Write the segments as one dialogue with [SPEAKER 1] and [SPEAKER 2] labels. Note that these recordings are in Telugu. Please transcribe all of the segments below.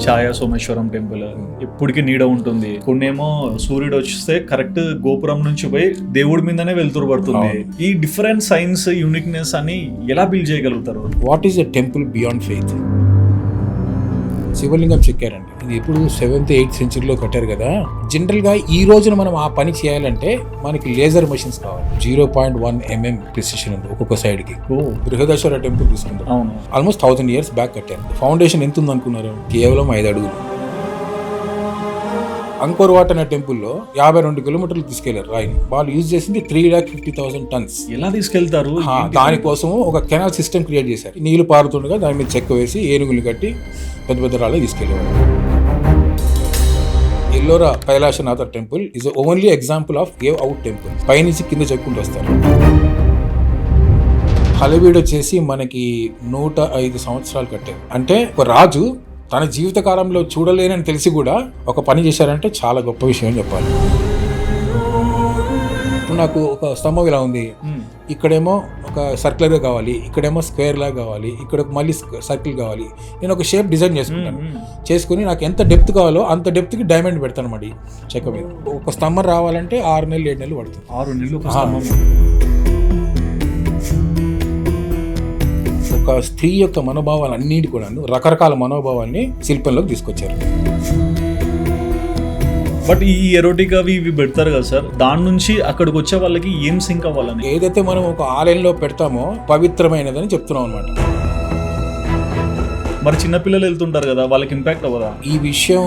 [SPEAKER 1] ఛాయా సోమేశ్వరం టెంపుల్ ఎప్పటికీ నీడ ఉంటుంది. కొన్నేమో సూర్యుడు వస్తే కరెక్ట్ గోపురం నుంచి పోయి దేవుడి మీదనే వెళ్తురు పడుతుంది. ఈ డిఫరెంట్ సైన్స్ యూనిక్నెస్ అని ఎలా బిల్డ్ చేయగలుగుతారు?
[SPEAKER 2] What is a temple beyond faith? శివలింగం చెక్కారండి. ఇది ఇప్పుడు 7th 8th సెంచరీలో కట్టారు కదా. జనరల్ గా ఈ రోజున మనం ఆ పని చేయాలంటే మనకి లేజర్ మెషిన్స్ కావాలి. 0.1 mm ప్రిసిషన్ ఉంది ఒక్కొక్క సైడ్ కి. బృహదేశ్వర టెంపుల్ తీసుకుంటాం, ఆల్మోస్ట్ 1000 years బ్యాక్ కట్టారు. ఫౌండేషన్ ఎంత ఉంది అనుకున్నారు? కేవలం 5 అడుగులు. అంకోర్ వాట్ అనే టెంపుల్లో 52 కిలోమీటర్లు తీసుకెళ్లారు రాయిని. వాళ్ళు యూజ్ చేసింది 3,50,000 tons.
[SPEAKER 1] ఎలా తీసుకెళ్తారు?
[SPEAKER 2] దానికోసం ఒక కెనాల్ సిస్టమ్ క్రియేట్ చేశారు. నీళ్లు పారుతుండగా దాని మీద చెక్క వేసి ఏనుగులు కట్టి పెద్ద పెద్ద రాళ్ళు తీసుకెళ్లేవారు. Ellora Kailasanatha temple is only example of cave out temple. పైనుంచి కింద చెక్కుంటూ వస్తారు. హలవీడు వచ్చేసి మనకి 105 సంవత్సరాలు కట్టారు. అంటే ఒక రాజు తన జీవిత కాలంలో చూడలేనని తెలిసి కూడా ఒక పని చేశారంటే చాలా గొప్ప విషయం అని చెప్పాలి. నాకు ఒక స్తంభం ఇలా ఉంది, ఇక్కడేమో ఒక సర్క్యులర్ గా కావాలి, ఇక్కడేమో స్క్వేర్ లాగా కావాలి, ఇక్కడ మళ్ళీ సర్కిల్ కావాలి. నేను ఒక షేప్ డిజైన్ చేసుకుంటాను. చేసుకుని నాకు ఎంత డెప్త్ కావాలో అంత డెప్త్ కి డైమండ్ పెడతాను అన్నమాట చెక్క మీద. ఒక స్తంభం రావాలంటే 6 నెలలు 7 నెలలు పడుతుంది.
[SPEAKER 1] 6 నెలలు.
[SPEAKER 2] ఒక స్త్రీ యొక్క మనోభావాలు అన్నిటి కూడా రకరకాల మనోభావాల్ని శిల్పంలోకి తీసుకొచ్చారు.
[SPEAKER 1] బట్ ఈ ఎరోటికా ఇవి పెడతారు కదా సార్, దాని నుంచి అక్కడికి వచ్చే వాళ్ళకి ఏం సింక్ అవ్వాలని?
[SPEAKER 2] ఏదైతే మనం ఒక ఆలయంలో పెడతామో పవిత్రమైనదని చెప్తున్నాం అనమాట.
[SPEAKER 1] మరి చిన్నపిల్లలు వెళ్తుంటారు కదా, వాళ్ళకి ఇంపాక్ట్ అవ్వదా
[SPEAKER 2] ఈ విషయం?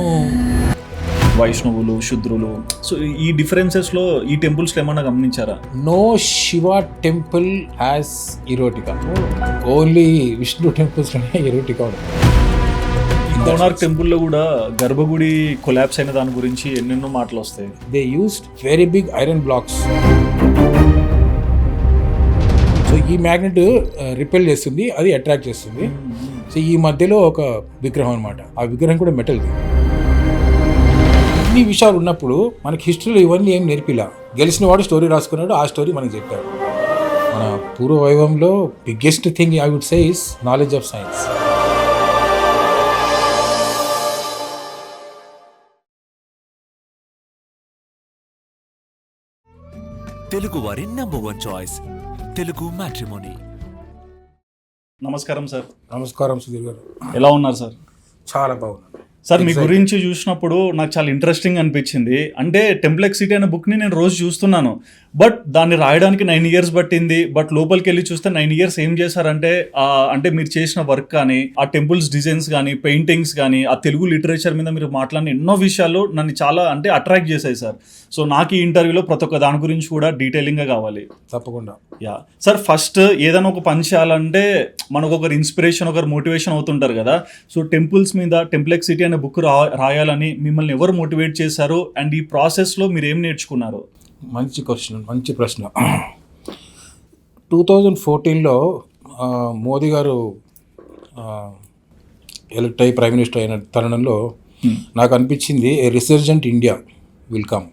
[SPEAKER 1] వైష్ణవులు, శుద్రులు, సో ఈ డిఫరెన్సెస్ లో ఈ టెంపుల్స్ ఏమన్నా గమనించారా?
[SPEAKER 2] No Shiva temple has erotica. Only Vishnu temples erotica ఉంటుంది.
[SPEAKER 1] కోనార్క్ టెంపుల్ లో కూడా గర్భగుడి కొలాప్స్ అయిన దాని గురించి ఎన్నెన్నో మాటలు వస్తాయి.
[SPEAKER 2] They used very big iron blocks. So ఈ మ్యాగ్నెట్ రిపెల్ చేస్తుంది, అది అట్రాక్ట్ చేస్తుంది. సో ఈ మధ్యలో ఒక విగ్రహం అనమాట, ఆ విగ్రహం కూడా మెటల్ది. ఇన్ని విషయాలు ఉన్నప్పుడు మనకి హిస్టరీలో ఇవన్నీ ఏం నేర్పిలా. గెలిచిన వాడు స్టోరీ రాసుకున్నాడు, ఆ స్టోరీ మనకి చెప్పాడు. మన పూర్వ వైభవంలో biggest thing I would say is knowledge of science.
[SPEAKER 3] Telugu వారి నంబర్ 1 చాయిస్, తెలుగు మ్యాట్రిమోనీ.
[SPEAKER 1] నమస్కారం సార్.
[SPEAKER 2] నమస్కారం సుధీర్ గారు.
[SPEAKER 1] ఎలా ఉన్నారు సార్?
[SPEAKER 2] చాలా బాగున్నాను
[SPEAKER 1] సార్. మీ గురించి చూసినప్పుడు నాకు చాలా ఇంట్రెస్టింగ్ అనిపించింది. అంటే టెంప్లెక్సిటీ అనే బుక్ని నేను రోజు చూస్తున్నాను, బట్ దాన్ని రాయడానికి 9 years పట్టింది. బట్ లోపలికి వెళ్ళి చూస్తే 9 years ఏం చేశారంటే అంటే మీరు చేసిన వర్క్ కానీ, ఆ టెంపుల్స్ డిజైన్స్ కానీ, పెయింటింగ్స్ కానీ, ఆ తెలుగు లిటరేచర్ మీద మీరు మాట్లాడిన ఎన్నో విషయాలు నన్ను చాలా అంటే అట్రాక్ట్ చేశాయి సార్. సో నాకు ఈ ఇంటర్వ్యూలో ప్రతి ఒక్క దాని గురించి కూడా డీటెయిలింగ్గా కావాలి.
[SPEAKER 2] తప్పకుండా.
[SPEAKER 1] యా సార్, ఫస్ట్ ఏదైనా ఒక పని చేయాలంటే మనకు ఒకరు ఇన్స్పిరేషన్, ఒకరు మోటివేషన్ అవుతుంటారు కదా. సో టెంపుల్స్ మీద టెంప్లెక్సిటీ అనే బుక్ రాయాలని మిమ్మల్ని ఎవరు మోటివేట్ చేశారు, అండ్ ఈ ప్రాసెస్లో మీరు ఏం నేర్చుకున్నారు?
[SPEAKER 2] మంచి క్వశ్చన్, మంచి ప్రశ్న. 2014లో మోదీ గారు ఎలక్ట్ అయ్యి ప్రైమ్ మినిస్టర్ అయిన తరుణంలో నాకు అనిపించింది, a resurgent India will come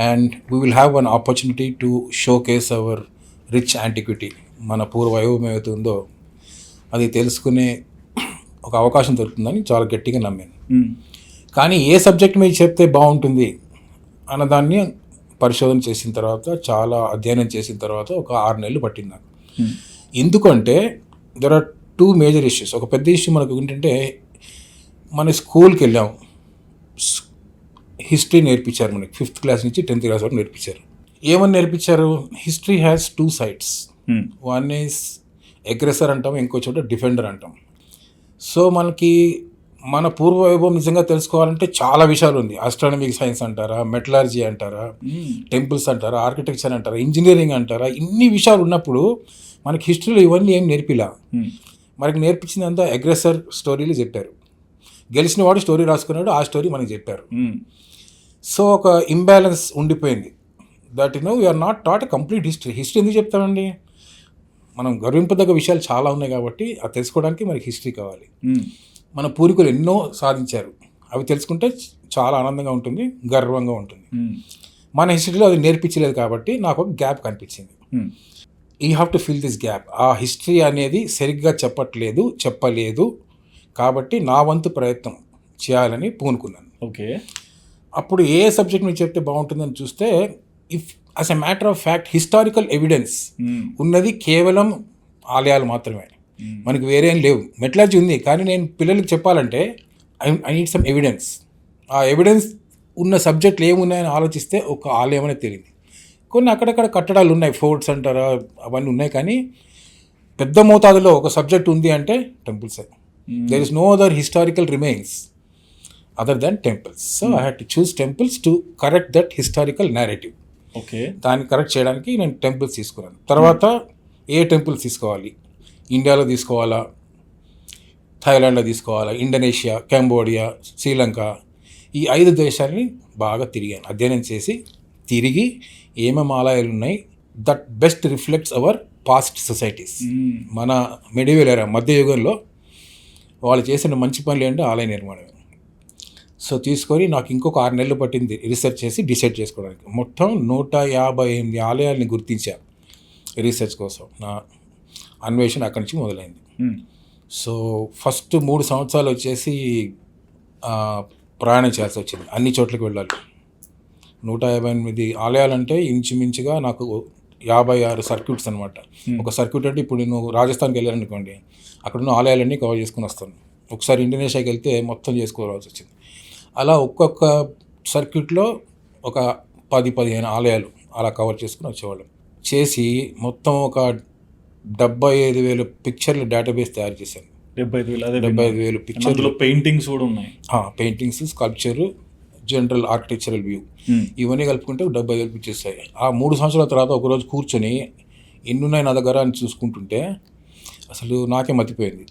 [SPEAKER 2] and we will have an opportunity to showcase our rich antiquity. మన పూర్వ వైభవం ఏదైతే ఉందో అది తెలుసుకునే ఒక అవకాశం దొరుకుతుందని చాలా గట్టిగా నమ్మాను. కానీ ఏ సబ్జెక్ట్ మీద చెప్తే బాగుంటుంది అన్నదాన్ని పరిశోధన చేసిన తర్వాత, చాలా అధ్యయనం చేసిన తర్వాత ఒక 6 నెలలు పట్టింది నాకు. ఎందుకంటే దెర్ ఆర్ 2 మేజర్ ఇష్యూస్. ఒక పెద్ద ఇష్యూ మనకు ఏంటంటే, మన స్కూల్కి వెళ్ళాం, హిస్టరీ నేర్పించారు మనకి 5th క్లాస్ నుంచి 10th క్లాస్ వరకు నేర్పించారు. ఏమని నేర్పించారు? History has 2 sides. One is aggressor అంటాం, ఇంకో చోట డిఫెండర్ అంటాం. సో మనకి మన పూర్వ వైభవం నిజంగా తెలుసుకోవాలంటే చాలా విషయాలు ఉంది. ఆస్ట్రానమిక్ సైన్స్ అంటారా, మెటలర్జీ అంటారా, టెంపుల్స్ అంటారా, ఆర్కిటెక్చర్ అంటారా, ఇంజనీరింగ్ అంటారా, ఇన్ని విషయాలు ఉన్నప్పుడు మనకి హిస్టరీలో ఇవన్నీ ఏం నేర్పిలా. మనకి నేర్పించిందంతా అగ్రెసర్ స్టోరీలు చెప్పారు. గెలిచిన వాడు స్టోరీ రాసుకున్నాడు, ఆ స్టోరీ మనకి చెప్పారు. సో ఒక ఇంబ్యాలెన్స్ ఉండిపోయింది. That we're not taught complete history. History ఎందుకు చెప్తామండి? మనం గర్వింపదగ్గ విషయాలు చాలా ఉన్నాయి కాబట్టి అది తెలుసుకోవడానికి మనకి హిస్టరీ కావాలి. మన పూర్వీకులు ఎన్నో సాధించారు, అవి తెలుసుకుంటే చాలా ఆనందంగా ఉంటుంది, గర్వంగా ఉంటుంది. మన హిస్టరీలో అది నేర్పించలేదు కాబట్టి నాకు ఒక గ్యాప్ కనిపించింది. You have to fill this gap. ఆ హిస్టరీ అనేది సరిగ్గా చెప్పలేదు కాబట్టి నా వంతు ప్రయత్నం చేయాలని పూనుకున్నాను.
[SPEAKER 1] ఓకే.
[SPEAKER 2] అప్పుడు ఏ సబ్జెక్ట్ మీరు చెప్తే బాగుంటుందని చూస్తే, if as a matter of fact historical evidence ఉన్నది కేవలం ఆలయాలు మాత్రమే, మనకి వేరే ఏం లేవు. మెటలాజీ ఉంది, కానీ నేను పిల్లలకి చెప్పాలంటే ఐ నీడ్ సమ్ ఎవిడెన్స్. ఆ ఎవిడెన్స్ ఉన్న సబ్జెక్టులు ఏమున్నాయని ఆలోచిస్తే ఒక ఆలయం అనేది తెలియదు. కొన్ని అక్కడక్కడ కట్టడాలు ఉన్నాయి, ఫోర్ట్స్ అంటారా, అవన్నీ ఉన్నాయి, కానీ పెద్ద మోతాదులో ఒక సబ్జెక్ట్ ఉంది అంటే temples. There is no other historical remains other than temples. So I had to choose temples to correct that historical narrative.
[SPEAKER 1] Okay.
[SPEAKER 2] దాన్ని కరెక్ట్ చేయడానికి నేను టెంపుల్స్ తీసుకున్నాను. తర్వాత ఏ టెంపుల్స్ తీసుకోవాలి, ఇండియాలో తీసుకోవాలా, థాయిలాండ్లో తీసుకోవాలా, ఇండోనేషియా, కంబోడియా, శ్రీలంక, ఈ 5 దేశాలని బాగా తిరిగాను, అధ్యయనం చేసి తిరిగి ఏమేమి ఆలయాలు ఉన్నాయి that best reflects our past societies. మన మెడివల్ ఎరా మధ్యయుగంలో వాళ్ళు చేసిన మంచి పనులు ఏంటంటే ఆలయ నిర్మాణం. సో తీసుకొని నాకు ఇంకొక 6 నెలలు పట్టింది రీసెర్చ్ చేసి డిసైడ్ చేసుకోవడానికి. మొత్తం 158 ఆలయాలని గుర్తించాను రీసెర్చ్ కోసం. నా అన్వేషణ అక్కడి నుంచి మొదలైంది. సో ఫస్ట్ 3 సంవత్సరాలు వచ్చేసి ప్రయాణం చేయాల్సి వచ్చింది, అన్ని చోట్లకి వెళ్ళాలి. 158 ఆలయాలంటే ఇంచుమించుగా నాకు 56 సర్క్యూట్స్ అనమాట. ఒక సర్క్యూట్ అంటే ఇప్పుడు నేను రాజస్థాన్కి వెళ్ళాననుకోండి, అక్కడున్న ఆలయాలన్నీ కవర్ చేసుకుని వస్తాను. ఒకసారి ఇండోనేషియాకి వెళ్తే మొత్తం చేసుకోవాల్సి వచ్చింది. అలా ఒక్కొక్క సర్క్యూట్లో ఒక 10-15 ఆలయాలు అలా కవర్ చేసుకుని వచ్చేవాళ్ళం. చేసి మొత్తం ఒక 75,000 పిక్చర్ల డేటాబేస్ తయారు చేశాను. 75,000 పిక్చర్లు,
[SPEAKER 1] పెయింటింగ్స్ కూడా ఉన్నాయి.
[SPEAKER 2] Paintings, sculpture, general architectural view, ఇవన్నీ కలుపుకుంటే 75,000 పిక్చర్స్ అయ్యాయి. ఆ 3 సంవత్సరాల తర్వాత ఒకరోజు కూర్చొని ఎన్నున్నాయి నా దగ్గర అని చూసుకుంటుంటే అసలు నాకే మతిపోయింది.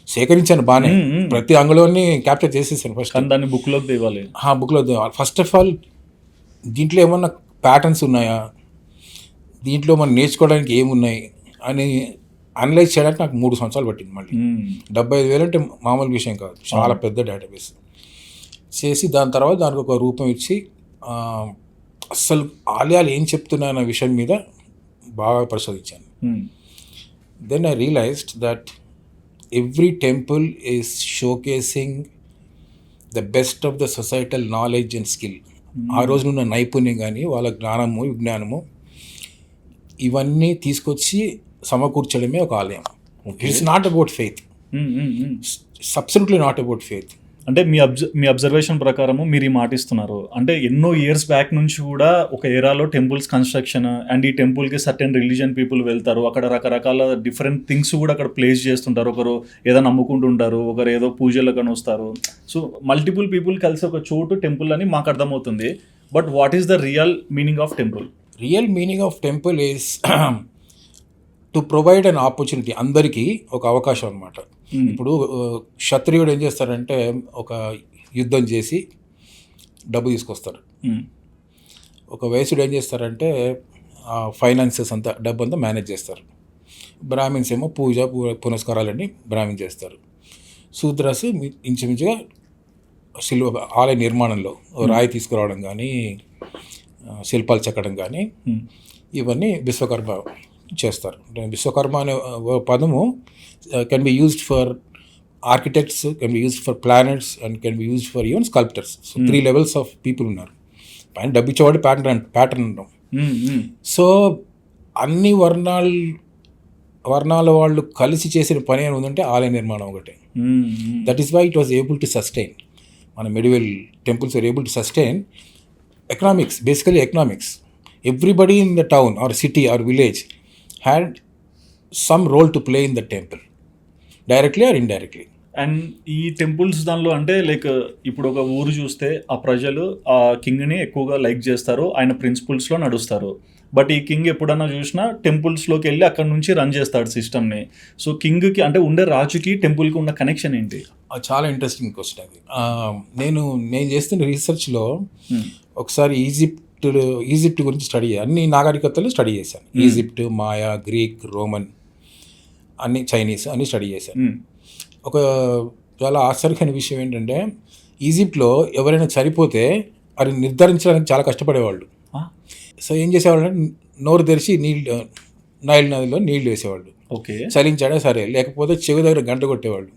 [SPEAKER 2] సేకరించాను బాగానే, ప్రతి అంగంలోని క్యాప్చర్ చేసేసాను. ఫస్ట్
[SPEAKER 1] దాన్ని బుక్లోకి తేవాలి.
[SPEAKER 2] బుక్లో తేవాలి. ఫస్ట్ ఆఫ్ ఆల్ దీంట్లో ఏమన్నా ప్యాటర్న్స్ ఉన్నాయా, దీంట్లో మనం నేర్చుకోవడానికి ఏమున్నాయి అని అనలైజ్ చేయడానికి నాకు 3 సంవత్సరాలు పట్టింది. మళ్ళీ 75,000 అంటే మామూలు విషయం కాదు, చాలా పెద్ద డేటాబేస్ చేసి దాని తర్వాత దానికి ఒక రూపం ఇచ్చి అస్సలు ఆలయాలు ఏం చెప్తున్నాయన్న విషయం మీద బాగా పరిశోధించాను. Then I realized that every temple is showcasing the best of the societal knowledge and skill. ఆ రోజు ఉన్న నైపుణ్యం కానీ వాళ్ళ జ్ఞానము, విజ్ఞానము, ఇవన్నీ తీసుకొచ్చి సమకూర్చడమే ఒక ఆలయం. It's not about faith, absolutely not about faith.
[SPEAKER 1] అంటే మీ అబ్జర్వేషన్ ప్రకారము మీరు ఈ మాట ఇస్తున్నారు అంటే ఎన్నో ఇయర్స్ బ్యాక్ నుంచి కూడా ఒక ఏరాలో టెంపుల్స్ కన్స్ట్రక్షన్ అండ్ ఈ టెంపుల్కి సర్టెన్ రిలీజియన్ పీపుల్ వెళ్తారు, అక్కడ రకరకాల డిఫరెంట్ థింగ్స్ కూడా అక్కడ ప్లేస్ చేస్తుంటారు. ఒకరు ఏదో నమ్ముకుంటుంటారు, ఒకరు ఏదో పూజలకు అని వస్తారు. సో మల్టిపుల్ పీపుల్ కలిసి ఒక చోటు టెంపుల్ అని మాకు అర్థమవుతుంది. But what is the real meaning of temple?
[SPEAKER 2] Real meaning of temple is to provide an opportunity, అందరికీ ఒక అవకాశం అనమాట. ఇప్పుడు క్షత్రియుడు ఏం చేస్తారంటే ఒక యుద్ధం చేసి డబ్బు తీసుకొస్తారు. ఒక వైశ్యుడు ఏం చేస్తారంటే ఫైనాన్సెస్ అంతా, డబ్బు అంతా మేనేజ్ చేస్తారు. బ్రాహ్మిన్స్ ఏమో పూజ పునస్కారాలన్నీ బ్రాహ్మిన్స్ చేస్తారు. శూద్రస్ ఇంచుమించుగా ఆలయ నిర్మాణంలో రాయి తీసుకురావడం కానీ, శిల్పాలు చెక్కడం కానీ, ఇవన్నీ విశ్వకర్మ చేస్తారు. విశ్వకర్మ అనే పదము can be used for architects, can be used for planets and can be used for even sculptors. So 3 levels of people ఉన్నారు. పైన డబ్బు ఇచ్చేవాడు ప్యాటర్న్ అంటాం. సో అన్ని వర్ణాల వాళ్ళు కలిసి చేసిన పని అని ఉందంటే ఆలయ నిర్మాణం ఒకటే. That is why it was able to sustain. మన medieval temples are able to sustain economics, basically economics. Everybody in the town or city or village had some role to play in the temple, directly or indirectly.
[SPEAKER 1] And ఈ టెంపుల్స్ దానిలో అంటే లైక్ ఇప్పుడు ఒక ఊరు చూస్తే ఆ ప్రజలు ఆ కింగ్ని ఎక్కువగా లైక్ చేస్తారు, ఆయన ప్రిన్సిపల్స్లో నడుస్తారు. బట్ ఈ కింగ్ ఎప్పుడన్నా చూసినా టెంపుల్స్లోకి వెళ్ళి అక్కడ నుంచి రన్ చేస్తాడు సిస్టమ్ని. సో కింగ్కి అంటే ఉండే రాజుకి టెంపుల్కి ఉన్న కనెక్షన్ ఏంటి?
[SPEAKER 2] చాలా ఇంట్రెస్టింగ్ క్వశ్చన్ అది. నేను చేస్తున్న రీసెర్చ్లో ఒకసారి ఈజిప్ట్ గురించి స్టడీ అన్ని నాగరికతలు స్టడీ చేశాను. ఈజిప్ట్, మాయా, గ్రీక్, రోమన్, అన్ని చైనీస్ అన్ని స్టడీ చేశాను. ఒక చాలా ఆశ్చర్యకరమైన విషయం ఏంటంటే ఈజిప్ట్లో ఎవరైనా చనిపోతే అది నిర్ధారించడానికి చాలా కష్టపడేవాళ్ళు. సో ఏం చేసేవాళ్ళు అంటే నోరు తెరిచి నైల్ నదిలో నీళ్లు వేసేవాళ్ళు.
[SPEAKER 1] ఓకే,
[SPEAKER 2] చలించాడా సరే, లేకపోతే చెవి దగ్గర గంట కొట్టేవాళ్ళు.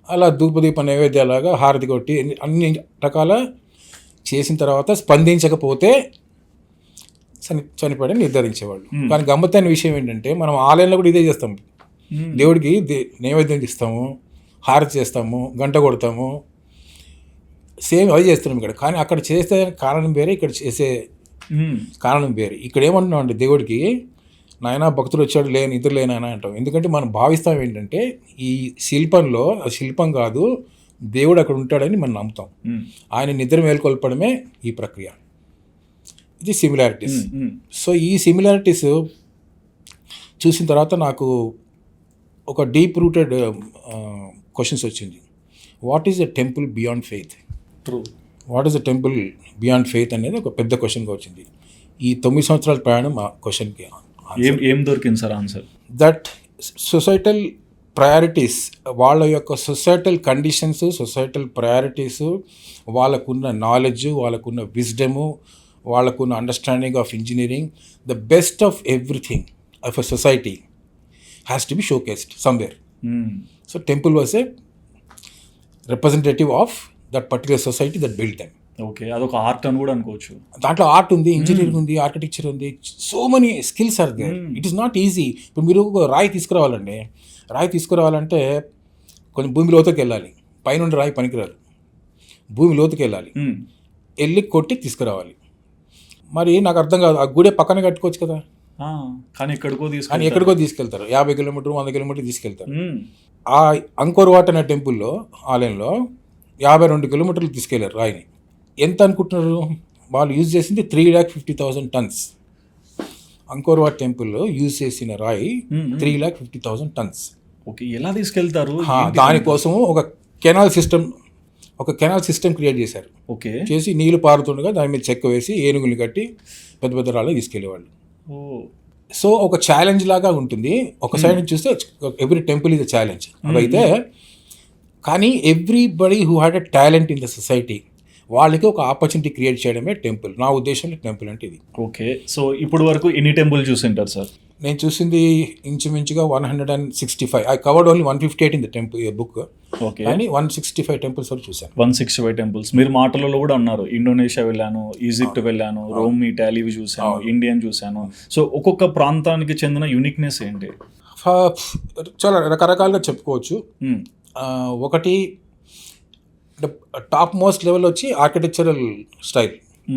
[SPEAKER 2] అలా ధూపదీప నైవేద్యాలాగా హారతి కొట్టి అన్ని రకాల చేసిన తర్వాత స్పందించకపోతే చనిపోయాడని నిర్ధారించేవాళ్ళు. కానీ గమ్మత్తైన విషయం ఏంటంటే మనం ఆలయంలో కూడా ఇదే చేస్తాం. దేవుడికి నైవేద్యం ఇస్తాము, హారతి చేస్తాము, గంట కొడతాము, సేమ్ అవి చేస్తున్నాం ఇక్కడ. కానీ అక్కడ చేసే కారణం వేరే, ఇక్కడ చేసే కారణం వేరే. ఇక్కడ ఏమంటున్నాం అంటే దేవుడికి, నాయన భక్తుడు వచ్చాడు నిద్ర లేనాయన అంటాం. ఎందుకంటే మనం భావిస్తాం ఏంటంటే ఈ శిల్పంలో శిల్పం కాదు, దేవుడు అక్కడ ఉంటాడని మనం నమ్ముతాం. ఆయన నిద్ర మేల్కొల్పడమే ఈ ప్రక్రియ. ఇది సిమిలారిటీస్. సో ఈ సిమిలారిటీస్ చూసిన తర్వాత నాకు ఒక డీప్ రూటెడ్ క్వశ్చన్స్ వచ్చింది. What is a temple beyond faith? What is a temple beyond faith అనేది ఒక పెద్ద క్వశ్చన్గా వచ్చింది. ఈ 9 సంవత్సరాల ప్రయాణం ఆ క్వశ్చన్కి
[SPEAKER 1] ఏం దొరికింది sir answer?
[SPEAKER 2] That societal priorities, వాళ్ళ యొక్క సొసైటల్ కండిషన్స్, సొసైటల్ ప్రయారిటీస్, వాళ్ళకున్న నాలెడ్జ్, వాళ్ళకున్న విజ్డము, వాళ్ళకున్న understanding of engineering, the best of everything of a society has to be showcased somewhere. So temple was a representative of that particular society that build them.
[SPEAKER 1] Okay, అదొక ఆర్ట్ అని కూడా అనుకోవచ్చు.
[SPEAKER 2] దాంట్లో ఆర్ట్ ఉంది, ఇంజనీరింగ్ ఉంది, ఆర్కిటెక్చర్ ఉంది, so many skills are there. It is not easy. ఇప్పుడు మీరు రాయి తీసుకురావాలండి, రాయి తీసుకురావాలంటే కొంచెం భూమి లోతుకి వెళ్ళాలి. పైనుండి రాయి పనికిరాదు, భూమి లోతుకి వెళ్ళాలి, వెళ్ళి కొట్టి తీసుకురావాలి. మరి నాకు అర్థం కాదు, ఆ గుడి పక్కన కట్టుకోవచ్చు కదా,
[SPEAKER 1] కానీ
[SPEAKER 2] ఎక్కడికో తీసుకెళ్తారు. 50 కిలోమీటర్లు 100 కిలోమీటర్లు తీసుకెళ్తారు. ఆ అంకోర్ వాట్ అనే టెంపుల్లో, ఆలయంలో 52 కిలోమీటర్లు తీసుకెళ్లారు రాయిని. ఎంత అనుకుంటున్నారు? వాళ్ళు యూజ్ చేసింది 3,50,000 tons. అంకోర్ వాట్ టెంపుల్లో యూజ్ చేసిన రాయి 3,50,000 tons.
[SPEAKER 1] ఓకే, ఎలా తీసుకెళ్తారు?
[SPEAKER 2] దానికోసం ఒక కెనాల్ సిస్టమ్ క్రియేట్ చేశారు.
[SPEAKER 1] ఓకే,
[SPEAKER 2] చేసి నీళ్లు పారుతుండగా దాని మీద చెక్క వేసి ఏనుగులు కట్టి పెద్ద పెద్ద రాళ్ళు తీసుకెళ్లేవాళ్ళు. సో ఒక ఛాలెంజ్ లాగా ఉంటుంది. ఒక సైడ్ నుంచి చూస్తే every temple is a challenge. అయితే కానీ everybody who had a talent in the society, వాళ్ళకి ఒక ఆపర్చునిటీ క్రియేట్ చేయడమే టెంపుల్. నా ఉద్దేశంలో టెంపుల్ అంటే ఇది.
[SPEAKER 1] ఓకే, సో ఇప్పుడు వరకు ఎన్ని టెంపుల్ చూసింటారు సార్?
[SPEAKER 2] నేను చూసింది ఇంచుమించుగా 165. I covered only 158 in the temple book.
[SPEAKER 1] Okay,
[SPEAKER 2] కానీ 165 టెంపుల్స్ వరకు చూశాను.
[SPEAKER 1] 165 టెంపుల్స్. మీరు మాటలలో కూడా అన్నారు, ఇండోనేషియా వెళ్ళాను, ఈజిప్ట్ వెళ్ళాను, రోమ్, ఇటాలీ చూశాను, ఇండియన్ చూశాను. సో ఒక్కొక్క ప్రాంతానికి చెందిన యూనిక్నెస్ ఏంటి?
[SPEAKER 2] చాలా రకరకాలుగా చెప్పుకోవచ్చు. ఒకటి టాప్ మోస్ట్ లెవెల్ వచ్చి architectural style.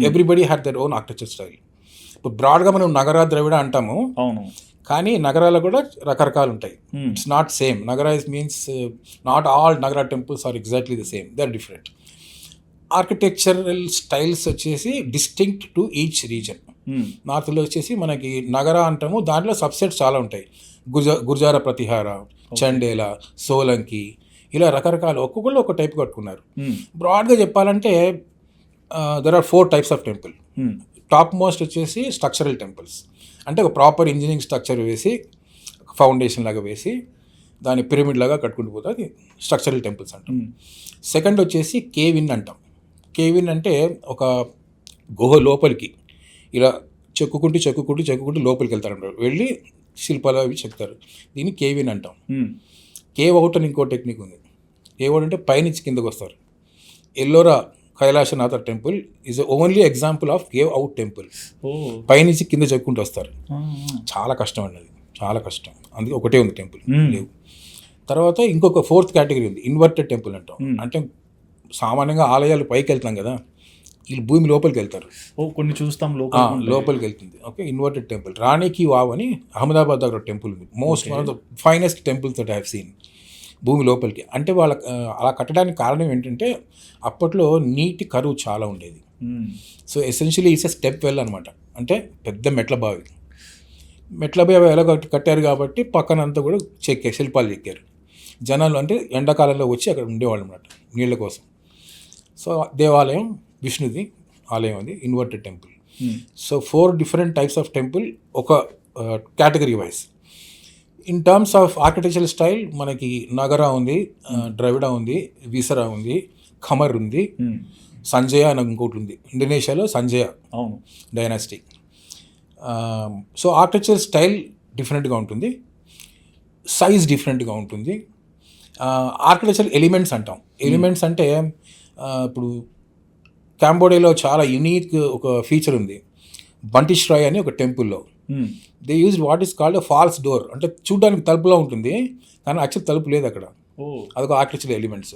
[SPEAKER 2] Everybody had their own architecture style. ఇప్పుడు బ్రాడ్గా మనం నగర, ద్రవిడ అంటాము.
[SPEAKER 1] అవును,
[SPEAKER 2] కానీ నగరాలు కూడా రకరకాలు ఉంటాయి. It's not same. Nagara means not all Nagara temples are exactly the same, they are different. Architectural styles వచ్చేసి డిస్టింక్ట్ టు ఈచ్ రీజన్. నార్త్లో వచ్చేసి మనకి నగర అంటాము, దాంట్లో సబ్సెట్స్ చాలా ఉంటాయి. గుర్జార ప్రతిహార, చండేల, సోలంకి, ఇలా రకరకాలు ఒక్కొక్కళ్ళు ఒక టైప్ కట్టుకున్నారు. బ్రాడ్గా చెప్పాలంటే there are 4 types of temple. Top most వచ్చేసి స్ట్రక్చరల్ టెంపుల్స్, అంటే ఒక ప్రాపర్ ఇంజనీరింగ్ స్ట్రక్చర్ వేసి, ఫౌండేషన్ లాగా వేసి, దాని పిరమిడ్ లాగా కట్టుకుంటూ పోతే అది స్ట్రక్చరల్ టెంపుల్స్ అంటాం. సెకండ్ వచ్చేసి కేవ్ ఇన్ అంటాం. కేవ్ ఇన్ అంటే ఒక గుహ లోపలికి ఇలా చెక్కుకుంటూ లోపలికి వెళ్తారు, వెళ్ళి శిల్పాలు అవి చెప్తారు. దీన్ని కేవ్ ఇన్ అంటాం. కేవ్ అవుట్ అని ఇంకో టెక్నిక్ ఉంది. కేవ్ అవుట్ అంటే పైనుంచి కిందకు వస్తారు. Ellora Kailasanatha temple is only example of cave out temple. పైనుంచి కింద చెక్కుంటూ వస్తారు. చాలా కష్టం అండి, అది చాలా కష్టం. అందుకే ఒకటే ఉంది టెంపుల్, లేవు. తర్వాత ఇంకొక 4th కేటగిరీ ఉంది, ఇన్వర్టెడ్ టెంపుల్ అంటాం. అంటే సామాన్యంగా ఆలయాలు పైకి వెళ్తాం కదా, వీళ్ళు భూమి లోపలికి వెళ్తారు.
[SPEAKER 1] కొన్ని చూస్తాం
[SPEAKER 2] లోపలికి వెళ్తుంది. Okay, inverted temple. రాణికి వావ్ అని అహ్మదాబాద్ దగ్గర టెంపుల్ ఉంది. Most one of the finest temples that I have seen. భూమి లోపలికి అంటే వాళ్ళ అలా కట్టడానికి కారణం ఏంటంటే అప్పట్లో నీటి కరువు చాలా ఉండేది. So essentially it's a step well అనమాట. అంటే పెద్ద మెట్ల బావి ఎలా కట్టారు కాబట్టి పక్కనంతా కూడా శిల్పాలు చెక్కారు. జనాలు అంటే ఎండాకాలంలో వచ్చి అక్కడ ఉండేవాళ్ళు అనమాట నీళ్ళ కోసం. సో దేవాలయం విష్ణుది ఆలయం అది, inverted temple. So 4 different types of temple, ఒక category wise. In terms of architectural style మనకి నగరా ఉంది, ద్రవిడ ఉంది, వీసరా ఉంది, ఖమర్ ఉంది, సంజయ అని ఇంకోటి ఉంది. ఇండోనేషియాలో Sanjaya dynasty. So architectural style డిఫరెంట్గా ఉంటుంది, సైజ్ డిఫరెంట్గా ఉంటుంది. ఆర్కిటెక్చర్ ఎలిమెంట్స్ అంటాం. ఎలిమెంట్స్ అంటే ఇప్పుడు కాంబోడియాలో చాలా యునీక్ ఒక ఫీచర్ ఉంది. బంటిష్రాయ్ అని ఒక టెంపుల్లో they use what is called false door. అంటే చూడడానికి తలుపులో ఉంటుంది కానీ యాక్చువల్ తలుపు లేదు అక్కడ. అదొక ఆర్కిటెక్చర్ ఎలిమెంట్స్.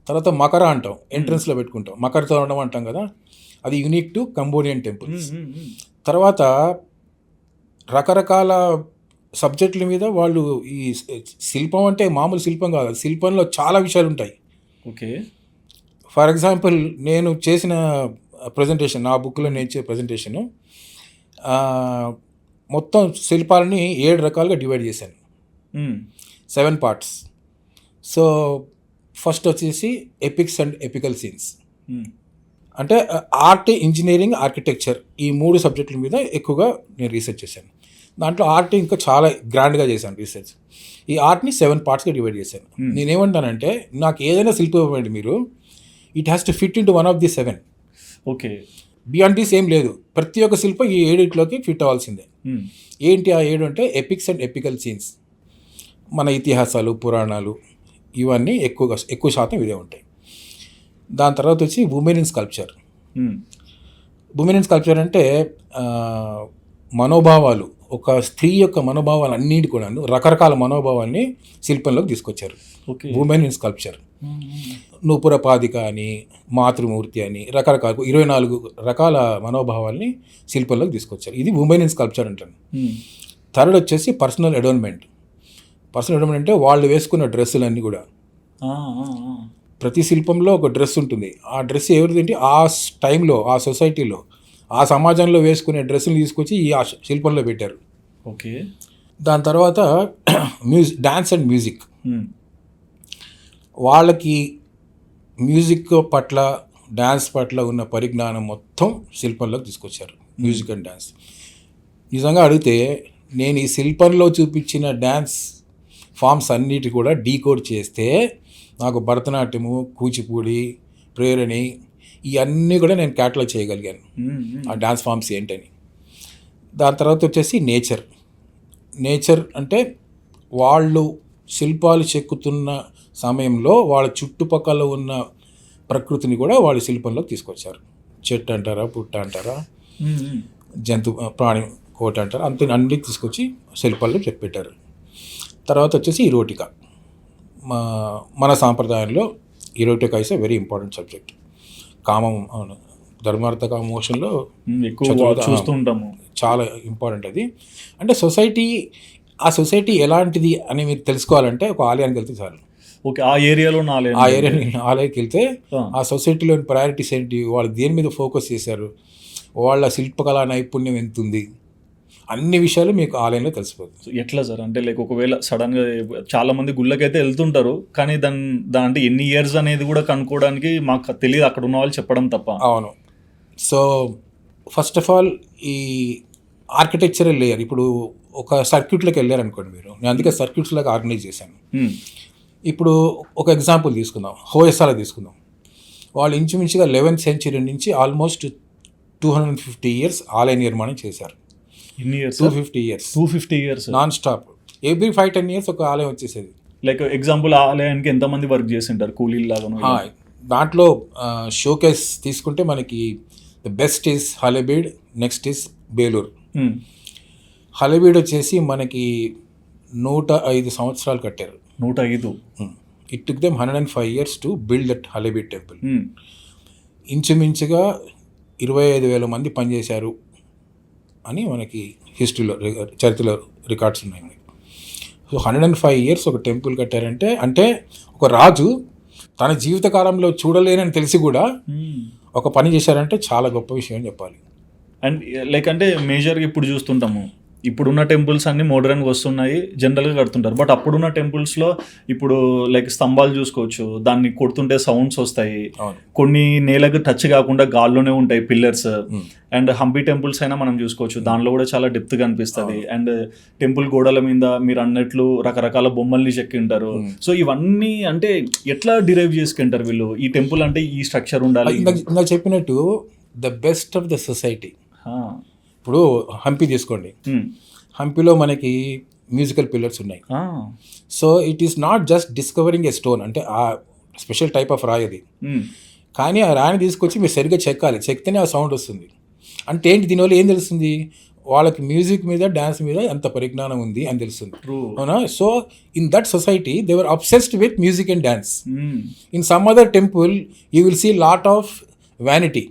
[SPEAKER 2] తర్వాత మకర అంటాం, ఎంట్రన్స్లో పెట్టుకుంటాం. మకర తోరణం అంటాం కదా, అది యూనిక్ టు కంబోడియన్ టెంపుల్స్. తర్వాత రకరకాల సబ్జెక్టుల మీద వాళ్ళు ఈ శిల్పం అంటే మామూలు శిల్పం కాదు, శిల్పంలో చాలా విషయాలు ఉంటాయి.
[SPEAKER 1] ఓకే,
[SPEAKER 2] ఫర్ ఎగ్జాంపుల్ నేను చేసిన ప్రజెంటేషన్, నా బుక్లో నేను ఇచ్చే ప్రజెంటేషను మొత్తం శిల్పాలని 7 రకాలుగా డివైడ్ చేశాను, 7 పార్ట్స్. సో ఫస్ట్ వచ్చేసి ఎపిక్స్ అండ్ ఎపికల్ సీన్స్, అంటే ఆర్ట్, ఇంజనీరింగ్, ఆర్కిటెక్చర్ ఈ 3 సబ్జెక్టుల మీద ఎక్కువగా నేను రీసెర్చ్ చేశాను. దాంట్లో ఆర్ట్ ఇంకా చాలా గ్రాండ్గా చేశాను రీసెర్చ్. ఈ ఆర్ట్ని 7 పార్ట్స్గా డివైడ్ చేశాను. నేనేమంటానంటే నాకు ఏదైనా శిల్పం ఇవ్వండి మీరు, it has to fit in to one of the 7.
[SPEAKER 1] Okay,
[SPEAKER 2] beyond this ఏం లేదు. ప్రతి ఒక్క శిల్పం ఈ 7 ఫిట్ అవ్వాల్సిందే. ఏంటి ఆ 7 అంటే ఎపిక్స్ అండ్ ఎపికల్ సీన్స్, మన ఇతిహాసాలు, పురాణాలు, ఇవన్నీ ఎక్కువ శాతం ఇదే ఉంటాయి. దాని తర్వాత వచ్చి women in sculpture. Women in sculpture అంటే మనోభావాలు, ఒక స్త్రీ యొక్క మనోభావాలు అన్నిటి కూడా రకరకాల మనోభావాల్ని శిల్పంలోకి తీసుకొచ్చారు. Women in sculpture. నూపురపాదిక అని, మాతృమూర్తి అని, రకరకాల 24 రకాల మనోభావాల్ని శిల్పంలోకి తీసుకొచ్చారు. ఇది ఉమెన్ ఇన్ స్కల్ప్చర్ అంటాను. థర్డ్ వచ్చేసి పర్సనల్ అడోర్న్మెంట్. పర్సనల్ అడోర్న్మెంట్ అంటే వాళ్ళు వేసుకున్న డ్రెస్సులన్నీ కూడా, ప్రతి శిల్పంలో ఒక డ్రెస్ ఉంటుంది. ఆ డ్రెస్ ఎవరిదేంటి ఆ టైంలో, ఆ సొసైటీలో, ఆ సమాజంలో వేసుకునే డ్రెస్సులు తీసుకొచ్చి ఈ శిల్పంలో పెట్టారు.
[SPEAKER 1] ఓకే,
[SPEAKER 2] దాని తర్వాత డాన్స్ అండ్ మ్యూజిక్. వాళ్ళకి మ్యూజిక్ పట్ల, డ్యాన్స్ పట్ల ఉన్న పరిజ్ఞానం మొత్తం శిల్పంలోకి తీసుకొచ్చారు. Music and dance. నిజంగా అడిగితే నేను ఈ శిల్పంలో చూపించిన డ్యాన్స్ ఫామ్స్ అన్నిటి కూడా డీకోడ్ చేస్తే నాకు భరతనాట్యము, కూచిపూడి, ప్రేరణి ఇవన్నీ కూడా నేను క్యాటలాగ్ చేయగలిగాను, ఆ డ్యాన్స్ ఫామ్స్ ఏంటని. దాని తర్వాత వచ్చేసి నేచర్ అంటే వాళ్ళు శిల్పాలు చెక్కుతున్న సమయంలో వాళ్ళ చుట్టుపక్కల ఉన్న ప్రకృతిని కూడా వాళ్ళు శిల్పంలోకి తీసుకొచ్చారు. చెట్టు అంటారా, పుట్ట అంటారా, జంతు ప్రాణి కోట అంటారా, అన్నిటికి తీసుకొచ్చి శిల్పాల్లో పెట్టారు. తర్వాత వచ్చేసి ఇరోటికా. మన సాంప్రదాయంలో erotica is a very important subject. కామం, ధర్మార్థ కామ మోషన్లో
[SPEAKER 1] ఎక్కువ చూస్తూ ఉంటాము,
[SPEAKER 2] చాలా ఇంపార్టెంట్ అది. అంటే ఆ సొసైటీ ఎలాంటిది అని మీరు తెలుసుకోవాలంటే ఒక ఆలయానికి వెళ్తే చాలు.
[SPEAKER 1] ఓకే, ఆ ఏరియాలో
[SPEAKER 2] ఆలయానికి వెళ్తే ఆ సొసైటీలోని ప్రయారిటీస్ ఏంటి, వాళ్ళు దేని మీద ఫోకస్ చేశారు, వాళ్ళ శిల్పకళా నైపుణ్యం ఎంత ఉంది, అన్ని విషయాలు మీకు ఆలయంలో తెలిసిపోతుంది.
[SPEAKER 1] ఎట్లా సార్ అంటే లైక్ ఒకవేళ సడన్గా చాలా మంది గుళ్ళకైతే వెళ్తుంటారు కానీ దాని ఎన్ని ఇయర్స్ అనేది కూడా కనుక్కోవడానికి మాకు తెలియదు, అక్కడ ఉన్న వాళ్ళు చెప్పడం తప్ప.
[SPEAKER 2] అవును. సో ఫస్ట్ ఆఫ్ ఆల్ ఈ ఆర్కిటెక్చరల్ లేయర్, ఇప్పుడు ఒక సర్క్యూట్లోకి వెళ్ళారనుకోండి మీరు, నేను అందుకే సర్క్యూట్స్ లాగా ఆర్గనైజ్ చేశాను. ఇప్పుడు ఒక ఎగ్జాంపుల్ తీసుకుందాం, హోయసాల తీసుకుందాం. వాళ్ళు ఇంచుమించుగా 11th century నుంచి ఆల్మోస్ట్ 250 years ఆలయ నిర్మాణం చేశారు. 250 years non stop. Every 5-10 years ఒక ఆలయం వచ్చేసేది.
[SPEAKER 1] లైక్ ఎగ్జాంపుల్ ఆలయానికి ఎంతమంది వర్క్ చేసి ఉంటారు కూలీలు లాగా?
[SPEAKER 2] దాంట్లో షోకేస్ తీసుకుంటే మనకి the best is Halebid, next is Belur. Halebid వచ్చేసి మనకి 105 సంవత్సరాలు కట్టారు.
[SPEAKER 1] 105.
[SPEAKER 2] It took them 105 years to build that Halebid temple. ఇంచుమించుగా 25,000 మంది పనిచేశారు అని మనకి హిస్టరీలో, చరిత్రలో రికార్డ్స్ ఉన్నాయి. సో 105 years ఒక టెంపుల్ కట్టారంటే, అంటే ఒక రాజు తన జీవితకాలంలో చూడలేనని తెలిసి కూడా ఒక పని చేశారంటే చాలా గొప్ప విషయం అని చెప్పాలి.
[SPEAKER 1] అండ్ లైక్ అంటే మేజర్గా ఇప్పుడు చూస్తుంటాము, ఇప్పుడున్న టెంపుల్స్ అన్ని మోడర్న్గా వస్తున్నాయి, జనరల్గా కడుతుంటారు. బట్ అప్పుడున్న టెంపుల్స్లో ఇప్పుడు లైక్ స్తంభాలు చూసుకోవచ్చు, దాన్ని కొడుతుంటే సౌండ్స్ వస్తాయి, కొన్ని నేలకు టచ్ కాకుండా గాల్లోనే ఉంటాయి పిల్లర్స్. అండ్ హంపి టెంపుల్స్ అయినా మనం చూసుకోవచ్చు, దానిలో కూడా చాలా డెప్త్గా అనిపిస్తుంది. అండ్ టెంపుల్ గోడల మీద మీరు అన్నట్లు రకరకాల బొమ్మల్ని చెక్కి ఉంటారు. సో ఇవన్నీ అంటే ఎట్లా డిరైవ్ చేసుకుంటారు వీళ్ళు, ఈ టెంపుల్ అంటే ఈ స్ట్రక్చర్ ఉండాలి?
[SPEAKER 2] ఇంకా చెప్పినట్టు the best of the society. ఇప్పుడు హంపి తీసుకోండి, హంపిలో మనకి మ్యూజికల్ పిల్లర్స్ ఉన్నాయి. So it is not just discovering A stone, అంటే ఆ స్పెషల్ టైప్ ఆఫ్ రాయి అది. కానీ ఆ రాయిని తీసుకొచ్చి మీరు సరిగ్గా చెక్కాలి, చెక్కితేనే ఆ సౌండ్ వస్తుంది. అంటే ఏంటి, దీనివల్ల ఏం తెలుస్తుంది, వాళ్ళకి మ్యూజిక్ మీద డ్యాన్స్ మీద ఎంత పరిజ్ఞానం ఉంది అని తెలుస్తుంది. అవునా? So in that society they were obsessed with music and dance. In some other temple you will see lot of vanity.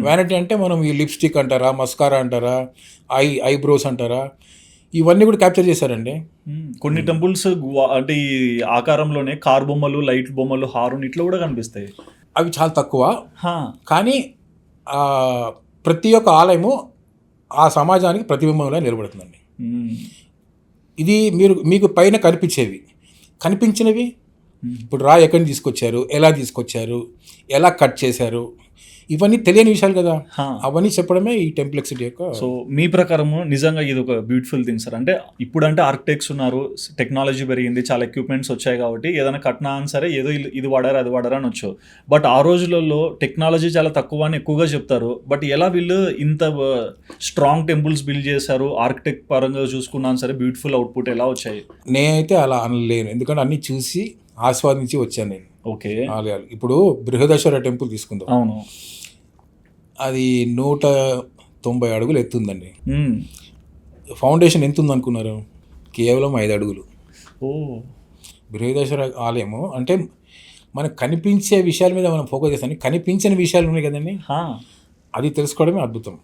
[SPEAKER 2] Vanity అంటే మనం ఈ లిప్స్టిక్ అంటారా, మస్కారా అంటారా, ఐబ్రోస్ అంటారా, ఇవన్నీ కూడా క్యాప్చర్ చేశారండి.
[SPEAKER 1] కొన్ని టెంపుల్స్ అంటే ఈ ఆకారంలోనే కార్ బొమ్మలు, లైట్ బొమ్మలు, హార్న్ ఇట్లా కూడా కనిపిస్తాయి.
[SPEAKER 2] అవి చాలా తక్కువ. కానీ ప్రతి ఒక్క ఆలయము ఆ సమాజానికి ప్రతిబింబంలో నిలబడుతుందండి. ఇది మీకు పైన కనిపించినవి ఇప్పుడు రాయి ఎక్కడి నుంచి తీసుకొచ్చారు, ఎలా తీసుకొచ్చారు, ఎలా కట్ చేశారు, ఇవన్నీ తెలియని విషయాలు కదా. అవన్నీ చెప్పడమే ఈ టెంప్లెక్సిటీ యొక్క.
[SPEAKER 1] సో మీ ప్రకారము నిజంగా ఇది ఒక బ్యూటిఫుల్ థింగ్ సార్. అంటే ఇప్పుడంటే ఆర్కిటెక్ట్స్ ఉన్నారు, టెక్నాలజీ పెరిగింది, చాలా ఎక్విప్మెంట్స్ వచ్చాయి కాబట్టి ఏదైనా కట్నా అని సరే ఏదో ఇది వాడారు అది వాడారు అని వచ్చు. బట్ ఆ రోజులలో టెక్నాలజీ చాలా తక్కువ అని ఎక్కువగా చెప్తారు. బట్ ఎలా వీళ్ళు ఇంత స్ట్రాంగ్ టెంపుల్స్ బిల్డ్ చేశారు, ఆర్కిటెక్ట్ పరంగా చూసుకున్నాను సరే బ్యూటిఫుల్ అవుట్పుట్ ఎలా వచ్చాయి?
[SPEAKER 2] నేనైతే అలా అనలేను, ఎందుకంటే అన్ని చూసి ఆస్వాదించి వచ్చాను నేను.
[SPEAKER 1] ఓకే.
[SPEAKER 2] ఆలయాలు ఇప్పుడు బృహదేశ్వర టెంపుల్ తీసుకుందాం.
[SPEAKER 1] అవును,
[SPEAKER 2] అది 190 అడుగులు ఎత్తుందండి. ఫౌండేషన్ ఎంత ఉందనుకున్నారు? కేవలం 5 అడుగులు. బృహదేశ్వర ఆలయము అంటే మనకు కనిపించే విషయాల మీద మనం ఫోకస్ చేస్తాం, కనిపించని విషయాలు ఉన్నాయి కదండి, అది తెలుసుకోవడమే అద్భుతం.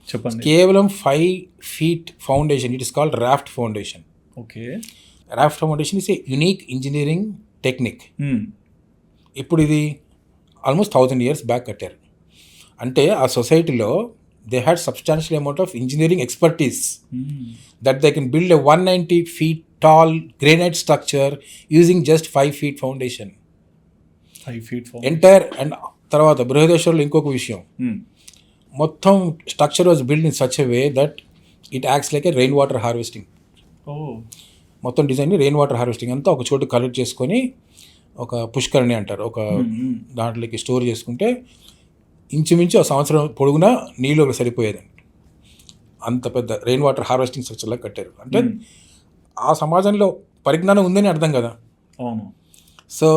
[SPEAKER 1] చెప్పండి.
[SPEAKER 2] కేవలం 5 feet foundation, it is called raft foundation.
[SPEAKER 1] Okay.
[SPEAKER 2] Raft foundation is a unique engineering technique. ఇప్పుడు ఇది ఆల్మోస్ట్ 1000 years బ్యాక్ కట్టారు. అంటే ఆ సొసైటీలో they had substantial amount of engineering expertise that they can build a 190 feet tall granite structure using just 5 feet foundation.
[SPEAKER 1] 5 feet
[SPEAKER 2] entire. And తర్వాత బృహదేశ్వర్లో ఇంకొక విషయం, మొత్తం structure was build in such a way that it acts like a rain water harvesting. మొత్తం డిజైన్ని రెయిన్ వాటర్ హార్వెస్టింగ్ అంతా ఒక చోటు కలెక్ట్ చేసుకొని ఒక పుష్కరిణి అంటారు, ఒక దాంట్లోకి స్టోర్ చేసుకుంటే ఇంచుమించు ఆ సంవత్సరం పొడుగునా నీళ్ళు సరిపోయేదండి. అంత పెద్ద రెయిన్ వాటర్ హార్వెస్టింగ్ స్ట్రక్చర్లా కట్టారు. అంటే ఆ సమాజంలో పరిజ్ఞానం ఉందని అర్థం కదా.
[SPEAKER 1] అవును.
[SPEAKER 2] సో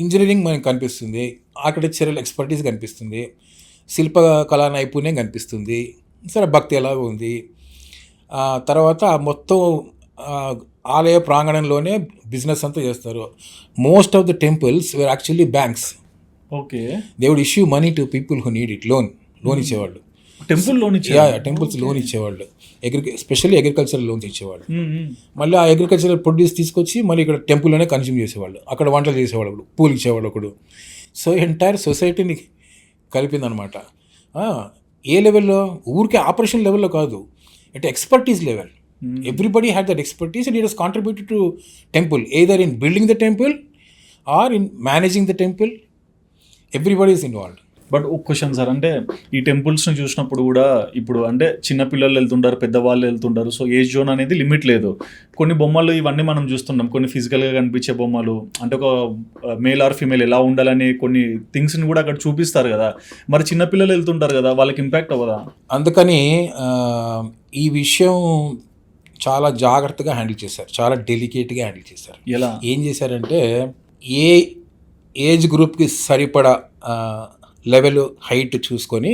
[SPEAKER 2] ఇంజనీరింగ్ మనకు కనిపిస్తుంది, ఆర్కిటెక్చరల్ ఎక్స్పర్టీస్ కనిపిస్తుంది, శిల్ప కళా నైపుణ్యం కనిపిస్తుంది, సరే భక్తి ఎలా ఉంది. తర్వాత మొత్తం ఆలయ ప్రాంగణంలోనే బిజినెస్ అంతా చేస్తారు. Most of the temples were actually banks.
[SPEAKER 1] Okay.
[SPEAKER 2] They would issue money to people who need it. Loan ఇచ్చేవాళ్ళు. టెంపుల్స్ లోన్ ఇచ్చేవాళ్ళు. స్పెషల్లీ అగ్రికల్చరల్ లోన్స్ ఇచ్చేవాళ్ళు. మళ్ళీ ఆ అగ్రికల్చరల్ ప్రొడ్యూస్ తీసుకొచ్చి మళ్ళీ ఇక్కడ టెంపుల్లోనే కన్స్యూమ్ చేసేవాళ్ళు, అక్కడ వంటలు చేసేవాళ్ళు, పూలు ఇచ్చేవాళ్ళు ఒకడు. సో ఎంటైర్ సొసైటీని కలిపిందనమాట. ఏ లెవెల్లో? ఊరికే ఆపరేషన్ లెవెల్లో కాదు, అంటే expertise level. Everybody had that expertise and it has contributed to temple, either in building the temple or in managing the temple. Everybody is involved.
[SPEAKER 1] But ఒక క్వశ్చన్ సార్, అంటే ఈ టెంపుల్స్ని చూసినప్పుడు కూడా ఇప్పుడు అంటే చిన్నపిల్లలు వెళ్తుంటారు, పెద్దవాళ్ళు వెళ్తుంటారు. సో ఏజ్ జోన్ అనేది లిమిట్ లేదు. కొన్ని బొమ్మలు ఇవన్నీ మనం చూస్తున్నాం, కొన్ని ఫిజికల్గా కనిపించే బొమ్మలు, అంటే ఒక మేల్ ఆర్ ఫీమేల్ ఎలా ఉండాలని కొన్ని థింగ్స్ని కూడా అక్కడ చూపిస్తారు కదా. మరి చిన్నపిల్లలు వెళ్తుంటారు కదా, వాళ్ళకి ఇంపాక్ట్ అవ్వదా?
[SPEAKER 2] అందుకని ఈ విషయం చాలా జాగ్రత్తగా హ్యాండిల్ చేశారు, చాలా డెలికేట్గా హ్యాండిల్ చేశారు.
[SPEAKER 1] ఎలా?
[SPEAKER 2] ఏం చేశారంటే ఏ ఏజ్ గ్రూప్కి సరిపడా లెవెల్ హైట్ చూసుకొని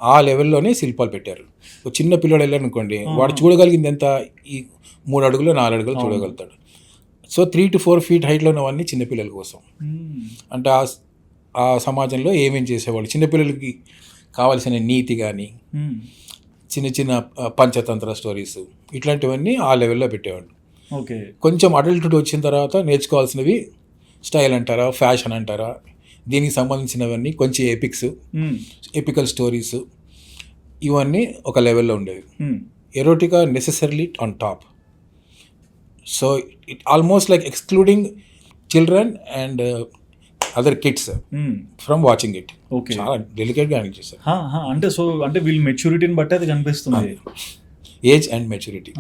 [SPEAKER 2] ఆ లెవెల్లోనే శిల్పాలు పెట్టారు. ఒక చిన్న పిల్లడు వెళ్ళారు అనుకోండి, వాడు చూడగలిగింది ఎంత? ఈ 3 అడుగులు 4 అడుగులు చూడగలుగుతాడు. సో 3 to 4 feet హైట్లో ఉన్నవన్నీ చిన్నపిల్లల కోసం. అంటే ఆ సమాజంలో ఏమేం చేసేవాళ్ళు, చిన్నపిల్లలకి కావాల్సిన నీతి కానీ, చిన్న చిన్న పంచతంత్ర స్టోరీస్, ఇట్లాంటివన్నీ ఆ లెవెల్లో పెట్టేవాళ్ళు.
[SPEAKER 1] ఓకే.
[SPEAKER 2] కొంచెం అడల్ట్హుడ్ వచ్చిన తర్వాత నేర్చుకోవాల్సినవి స్టైల్ అంటారా, ఫ్యాషన్ అంటారా, దీనికి సంబంధించినవన్నీ కొంచెం ఎపికల్ స్టోరీస్, ఇవన్నీ ఒక లెవెల్లో ఉండేవి. Erotica necessarily on top. So it almost like excluding children and other kids from watching it.
[SPEAKER 1] Okay.
[SPEAKER 2] చాలా డెలికేట్గా హ్యాండిల్ చేశారు.
[SPEAKER 1] అంటే వీళ్ళ మెచ్యూరిటీని బట్టి అది కనిపిస్తుంది,
[SPEAKER 2] ఏజ్ అండ్ మెచ్యూరిటీ.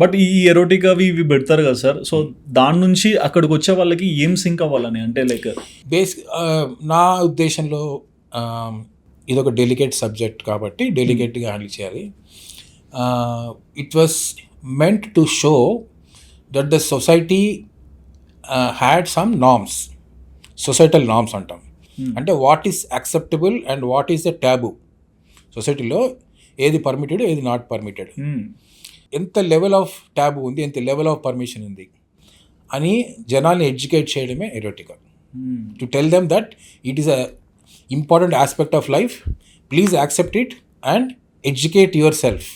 [SPEAKER 1] బట్ ఈ ఎరోటికా ఇవి పెడతారు కదా సార్, సో దాని నుంచి అక్కడికి వచ్చే వాళ్ళకి ఏం సింక్ అవ్వాలని, అంటే లైక్
[SPEAKER 2] నా ఉద్దేశంలో ఇదొక డెలికేట్ సబ్జెక్ట్ కాబట్టి డెలికేట్గా హ్యాండిల్ చేయాలి. It was meant to show that the society had some norms, societal norms అంటాం. అంటే what is acceptable and what is the taboo. సొసైటీలో ఏది పర్మిటెడ్, ఏది నాట్ పర్మిటెడ్, ఎంత లెవెల్ ఆఫ్ ట్యాబు ఉంది, ఎంత లెవెల్ ఆఫ్ పర్మిషన్ ఉంది అని జనాల్ని ఎడ్యుకేట్ చేయడమే erotica. To tell them that it is a important aspect of life, please accept it and educate yourself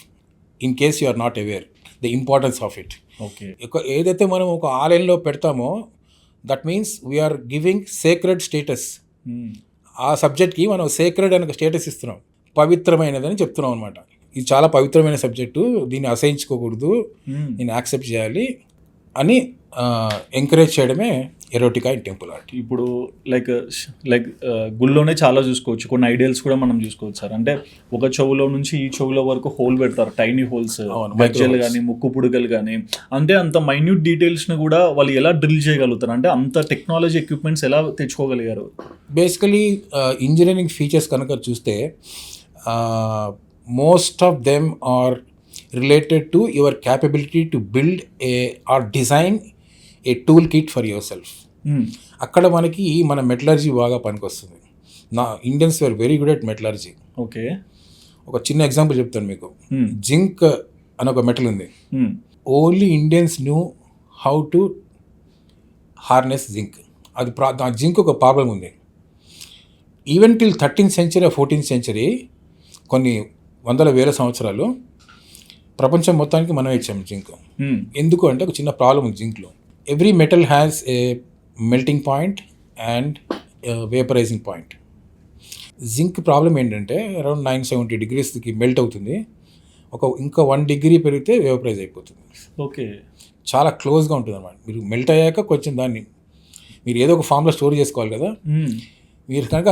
[SPEAKER 2] in case you are not aware the importance of it.
[SPEAKER 1] Okay.
[SPEAKER 2] ఏదైతే మనం ఒక ఆలయంలో పెడతామో that means we are giving sacred status. ఆ సబ్జెక్ట్కి మనం సేక్రెడ్ అనే స్టేటస్ ఇస్తున్నాం, పవిత్రమైనదని చెప్తున్నాం అనమాట. ఇది చాలా పవిత్రమైన సబ్జెక్టు, దీన్ని అసహించుకోకూడదు, దీన్ని యాక్సెప్ట్ చేయాలి అని ఎంకరేజ్ చేయడమే ఎరోటికా ఇన్ టెంపుల్ ఆర్ట్.
[SPEAKER 1] ఇప్పుడు లైక్ గుళ్ళోనే చాలా చూసుకోవచ్చు, కొన్ని ఐడియల్స్ కూడా మనం చూసుకోవచ్చు సార్. అంటే ఒక చెవులో నుంచి ఈ చెవులో వరకు హోల్ పెడతారు, టైనీ హోల్స్, మధ్యలు కానీ ముక్కు పుడుకలు కానీ. అంటే అంత మైన్యూట్ డీటెయిల్స్ని కూడా వాళ్ళు ఎలా డ్రిల్ చేయగలుగుతారు, అంటే అంత టెక్నాలజీ ఎక్విప్మెంట్స్ ఎలా తెచ్చుకోగలిగారు?
[SPEAKER 2] బేసికలీ ఇంజనీరింగ్ ఫీచర్స్ కనుక చూస్తే most of them are related to your capability to build or design a tool kit for yourself. అక్కడ మనకి మన మెటలర్జీ బాగా పనికొస్తుంది. Indians were very good at metallurgy.
[SPEAKER 1] Okay.
[SPEAKER 2] ఒక చిన్న ఎగ్జాంపుల్ చెప్తాను మీకు. జింక్ అని ఒక మెటల్ ఉంది. Only Indians new how to harness zinc. అది జింక్ ఒక ప్రాబ్లం ఉంది. Even till 13th century 14th century కొన్ని వందల వేల సంవత్సరాలు ప్రపంచం మొత్తానికి మనం ఇచ్చాం జింక్. ఎందుకు అంటే ఒక చిన్న ప్రాబ్లం ఉంది జింక్లో. Every metal has a melting point and vaporizing point. Zinc problem ఏంటంటే అరౌండ్ 970 degreesకి మెల్ట్ అవుతుంది. ఇంకా 1 degree పెరిగితే వేపరైజ్ అయిపోతుంది.
[SPEAKER 1] ఓకే.
[SPEAKER 2] చాలా క్లోజ్గా ఉంటుంది అన్నమాట. మీరు మెల్ట్ అయ్యాక కొంచెం దాన్ని మీరు ఏదో ఒక ఫామ్లో స్టోర్ చేసుకోవాలి కదా. మీరు కనుక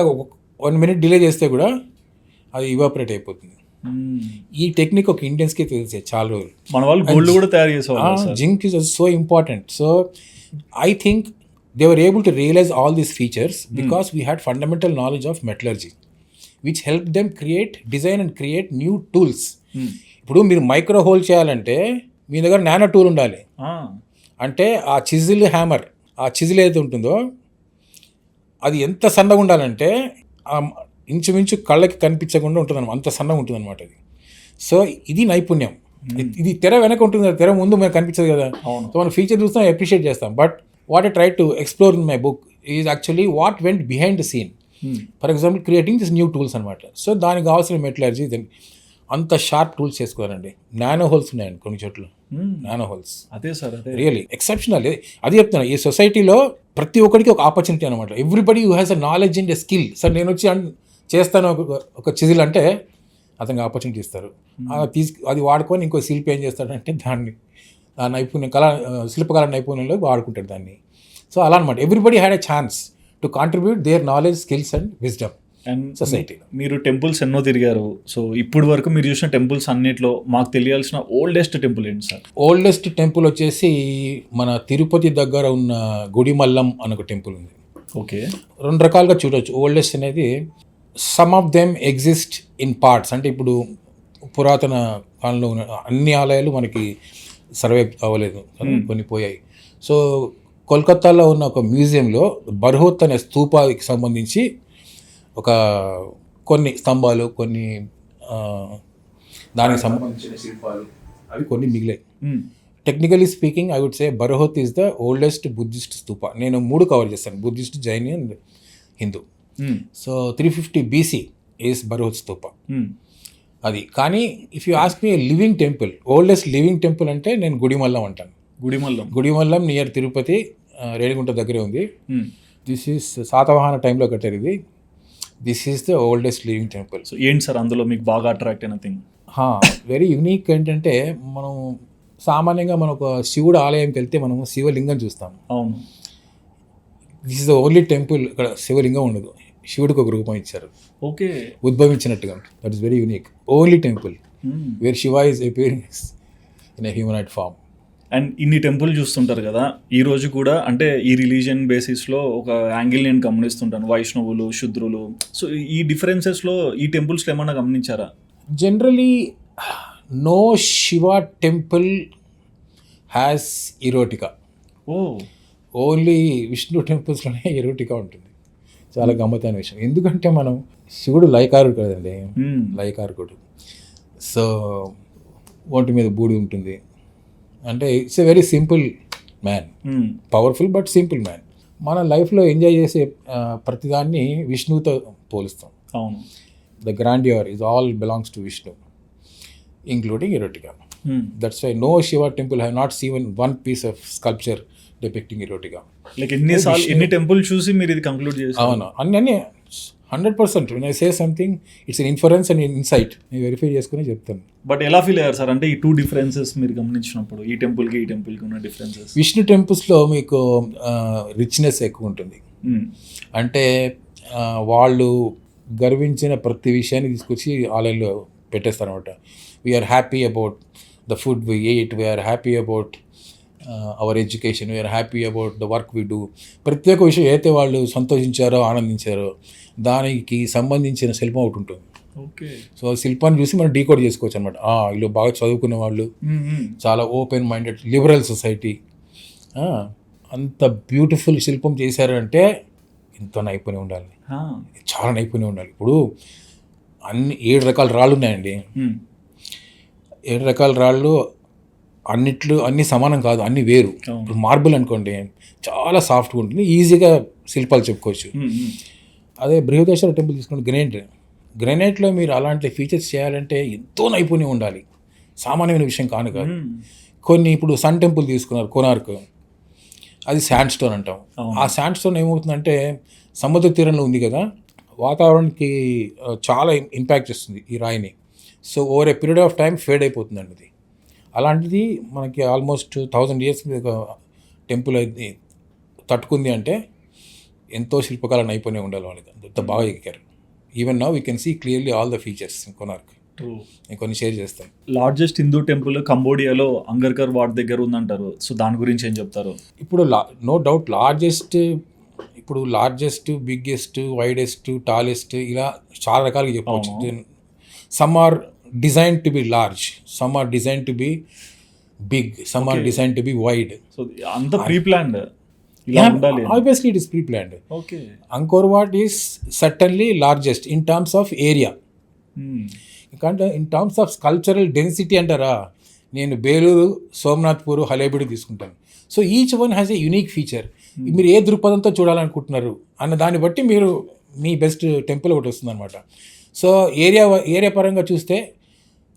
[SPEAKER 2] 1 minute డిలే చేస్తే కూడా అది ఇవాపరేట్ అయిపోతుంది. ఈ టెక్నిక్ ఒక ఇండియన్స్కి తెలిసే చాలా రోజులు.
[SPEAKER 1] మన వాళ్ళు గోల్డ్ కూడా తయారు చేసేవాళ్ళు.
[SPEAKER 2] Zinc is so important. So I think they were able to realise all these features because we had fundamental knowledge of metallurgy which help them create, design and create new tools. ఇప్పుడు మీరు మైక్రో హోల్ చేయాలంటే మీ దగ్గర నానో టూల్ ఉండాలి. అంటే ఆ చిజిల్ హ్యామర్, ఆ చిజిల్ ఏదైతే ఉంటుందో అది ఎంత సన్నగా ఉండాలంటే ఇంచుమించు కళ్ళకి కనిపించకుండా ఉంటుంది, అంత సన్నగా ఉంటుంది అనమాట అది. సో ఇది నైపుణ్యం. ఇది తెర వెనక ఉంటుంది కదా, తెర ముందు మనకు కనిపించదు కదా. సో మనం ఫీచర్ చూస్తాం, అప్రిషియేట్ చేస్తాం. But what I try to explore in my book is actually what went behind the scene. For example creating this new tools అనమాట. సో దానికి కావాల్సిన మెటలర్జీ అంత షార్ప్ టూల్స్ చేసుకోవాలండి. నానో హోల్స్ ఉన్నాయండి కొన్ని చోట్ల, నానో హోల్స్.
[SPEAKER 1] అదే సార్, అదే
[SPEAKER 2] రియలీ ఎక్సెప్షనల్. అది చెప్తున్నా, ఈ సొసైటీలో ప్రతి ఒక్కరికి ఒక ఆపర్చునిటీ అనమాట. Everybody who has a knowledge and a skill. Sir నేను వచ్చి చేస్తాను ఒక చిజిల్ అంటే అతనికి ఆపర్చునిటీ ఇస్తారు. అది వాడుకొని ఇంకో శిల్పి ఏం చేస్తాడంటే దాన్ని ఆ నైపుణ్యం, శిల్పకళ నైపుణ్యంలో వాడుకుంటాడు దాన్ని. సో అలా అనమాట. Everybody had a chance to contribute their knowledge, skills and wisdom
[SPEAKER 1] and
[SPEAKER 2] సొసైటీలో.
[SPEAKER 1] మీరు టెంపుల్స్ ఎన్నో తిరిగారు. సో ఇప్పుడు వరకు మీరు చూసిన టెంపుల్స్ అన్నిట్లో మాకు తెలియాల్సిన ఓల్డెస్ట్ టెంపుల్ ఏంటి సార్?
[SPEAKER 2] ఓల్డెస్ట్ టెంపుల్ వచ్చేసి మన తిరుపతి దగ్గర ఉన్న గుడిమల్లం అని ఒక టెంపుల్ ఉంది.
[SPEAKER 1] ఓకే.
[SPEAKER 2] 2 రకాలుగా చూడవచ్చు. ఓల్డెస్ట్ అనేది some of them exist in parts. అంటే ఇప్పుడు పురాతన కాలంలో ఉన్న అన్ని ఆలయాలు మనకి సర్వే అవ్వలేదు, కొన్ని పోయాయి. సో కోల్కతాలో ఉన్న ఒక మ్యూజియంలో బర్హోత్ అనే స్తూపాకి సంబంధించి కొన్ని స్తంభాలు, కొన్ని దానికి సంబంధించిన శిల్పాలు అవి కొన్ని మిగిలాయి. Technically speaking I would say Bharhut is the oldest Buddhist stupa. నేను 3 కవర్ చేస్తాను, Buddhist, Jain and Hindu. So 350 BC is Bharhut stupa. అది. కానీ if you ask me living temple, oldest living temple అంటే నేను గుడిమల్లం అంటాను. గుడిమల్లం నియర్ తిరుపతి, రేణిగుంట దగ్గరే ఉంది. దిస్ ఈస్ శాతవాహన టైంలో కట్టారు ఇది. This is the oldest living temple.
[SPEAKER 1] So ఏంటి సార్ అందులో మీకు బాగా అట్రాక్ట్ అయిన థింగ్?
[SPEAKER 2] వెరీ యూనిక్ ఏంటంటే మనం సామాన్యంగా మనం ఒక శివుడు ఆలయంకి వెళ్తే మనము శివలింగం చూస్తాము.
[SPEAKER 1] అవును.
[SPEAKER 2] This is the only temple ఇక్కడ శివలింగం ఉండదు, శివుడికి ఒక రూపం ఇచ్చారు.
[SPEAKER 1] ఓకే.
[SPEAKER 2] ఉద్భవించినట్టుగా. That is very unique. Only temple where Shiva is appearing in a humanoid form.
[SPEAKER 1] And ఇన్ని టెంపుల్ చూస్తుంటారు కదా, ఈ రోజు కూడా అంటే ఈ రిలీజియన్ బేసిస్లో ఒక యాంగిల్ నేను గమనిస్తుంటాను, వైష్ణవులు, శుద్రులు. సో ఈ డిఫరెన్సెస్లో ఈ టెంపుల్స్లో ఏమన్నా గమనించారా?
[SPEAKER 2] Generally no Shiva temple has erotica.
[SPEAKER 1] Oh
[SPEAKER 2] only Vishnu టెంపుల్స్లోనే ఎరోటికా ఉంటుంది. చాలా గమ్మత్తైన విషయం. ఎందుకంటే మనం శివుడు లయకారుడు కదండి, లయకారకుడు. సో ఒంటి మీద బూడి ఉంటుంది. అంటే it's a very simple man, powerful but simple man. మన లైఫ్లో ఎంజాయ్ చేసే ప్రతిదాన్ని విష్ణువుతో పోలుస్తాం.
[SPEAKER 1] అవును.
[SPEAKER 2] The grandeur is all belongs to Vishnu, including erotica. That's why no Shiva temple have not seen one piece of sculpture depicting erotica.
[SPEAKER 1] Like ఎన్ని టెంపుల్ చూసి మీరు ఇది కంక్లూడ్ చేశారు?
[SPEAKER 2] అవును, అన్నీ 100%. when I say something it's an inference and an insight. నేను వెరిఫై చేసుకుని చెప్తాను.
[SPEAKER 1] బట్ ఎలా ఫీల్ అయ్యారు సార్ అంటే ఈ 2 డిఫరెన్సెస్ మీరు గమనించినప్పుడు, ఈ టెంపుల్కి ఉన్న డిఫరెన్సెస్?
[SPEAKER 2] విష్ణు టెంపుల్స్లో మీకు రిచ్నెస్ ఎక్కువ ఉంటుంది. అంటే వాళ్ళు గర్వించిన ప్రతి విషయాన్ని తీసుకొచ్చి ఆలయంలో పెట్టేస్తారు అనమాట. We're happy about the food we ate, we're happy about our education, we're happy about the work we do. ప్రత్యేక విషయం అయితే వాళ్ళు సంతోషించారో ఆనందించారో దానికి సంబంధించిన శిల్పం ఒకటి ఉంటుంది.
[SPEAKER 1] ఓకే.
[SPEAKER 2] సో శిల్పాన్ని చూసి మనం డీకోడ్ చేసుకోవచ్చు అనమాట. వీళ్ళు బాగా చదువుకునే వాళ్ళు, చాలా ఓపెన్ మైండెడ్ లిబరల్ సొసైటీ, అంత బ్యూటిఫుల్ శిల్పం చేశారంటే ఎంతో నైపుణ్యం ఉండాలి, చాలా నైపుణ్యం ఉండాలి. ఇప్పుడు 7 రకాల రాళ్ళు ఉన్నాయండి. 7 రకాల రాళ్ళు అన్ని సమానం కాదు, అన్ని వేరు. ఇప్పుడు మార్బుల్ అనుకోండి చాలా సాఫ్ట్గా ఉంటుంది, ఈజీగా శిల్పాలు చెప్పుకోవచ్చు. అదే బృహదేశ్వర టెంపుల్ తీసుకుంటే గ్రెనైట్లో మీరు అలాంటి ఫీచర్స్ చేయాలంటే ఎంతో నైపుణ్యం ఉండాలి, సామాన్యమైన విషయం కాదు. కొన్ని ఇప్పుడు సన్ టెంపుల్ తీసుకున్నారు కోనార్క్, అది శాండ్ స్టోన్ అంటాం. ఆ శాండ్ స్టోన్ ఏమవుతుందంటే సముద్ర తీరంలో ఉంది కదా, వాతావరణానికి చాలా ఇంపాక్ట్ చేస్తుంది ఈ రాయిని. So over a period of time fade అయిపోతుందండి అది. అలాంటిది మనకి ఆల్మోస్ట్ 1000 years టెంపుల్ అయితే తట్టుకుంది అంటే ఎంతో శిల్పకళ నైపుణ్యం ఉండాలి వాళ్ళకి, అంత బాగా ఎక్కారు. Even now we can see clearly all the features in Konark. నేను కొన్ని షేర్ చేస్తాను.
[SPEAKER 1] లార్జెస్ట్ హిందూ టెంపుల్ కంబోడియాలో అంగర్కర్ వాట్ దగ్గర ఉందంటారు. సో దాని గురించి ఏం చెప్తారు?
[SPEAKER 2] ఇప్పుడు no doubt largest, biggest, widest, tallest ఇలా చాలా రకాలుగా చెప్పవచ్చు. Some are designed to be large, some are designed to be big, some are designed to be wide.
[SPEAKER 1] So anta pre-planned ila undali.
[SPEAKER 2] Obviously it is pre-planned.
[SPEAKER 1] Okay.
[SPEAKER 2] Angkor Wat is certainly largest in terms of area. In terms of sculptural density antara నేను బేలూరు, సోమనాథ్పూర్, హలేబిడి తీసుకుంటాను. So each one has a unique feature. మీరు ఏ దృక్పథంతో చూడాలనుకుంటున్నారు అన్న దాన్ని బట్టి మీరు మీ బెస్ట్ టెంపుల్ ఒకటి వస్తుంది అనమాట. సో ఏరియా పరంగా చూస్తే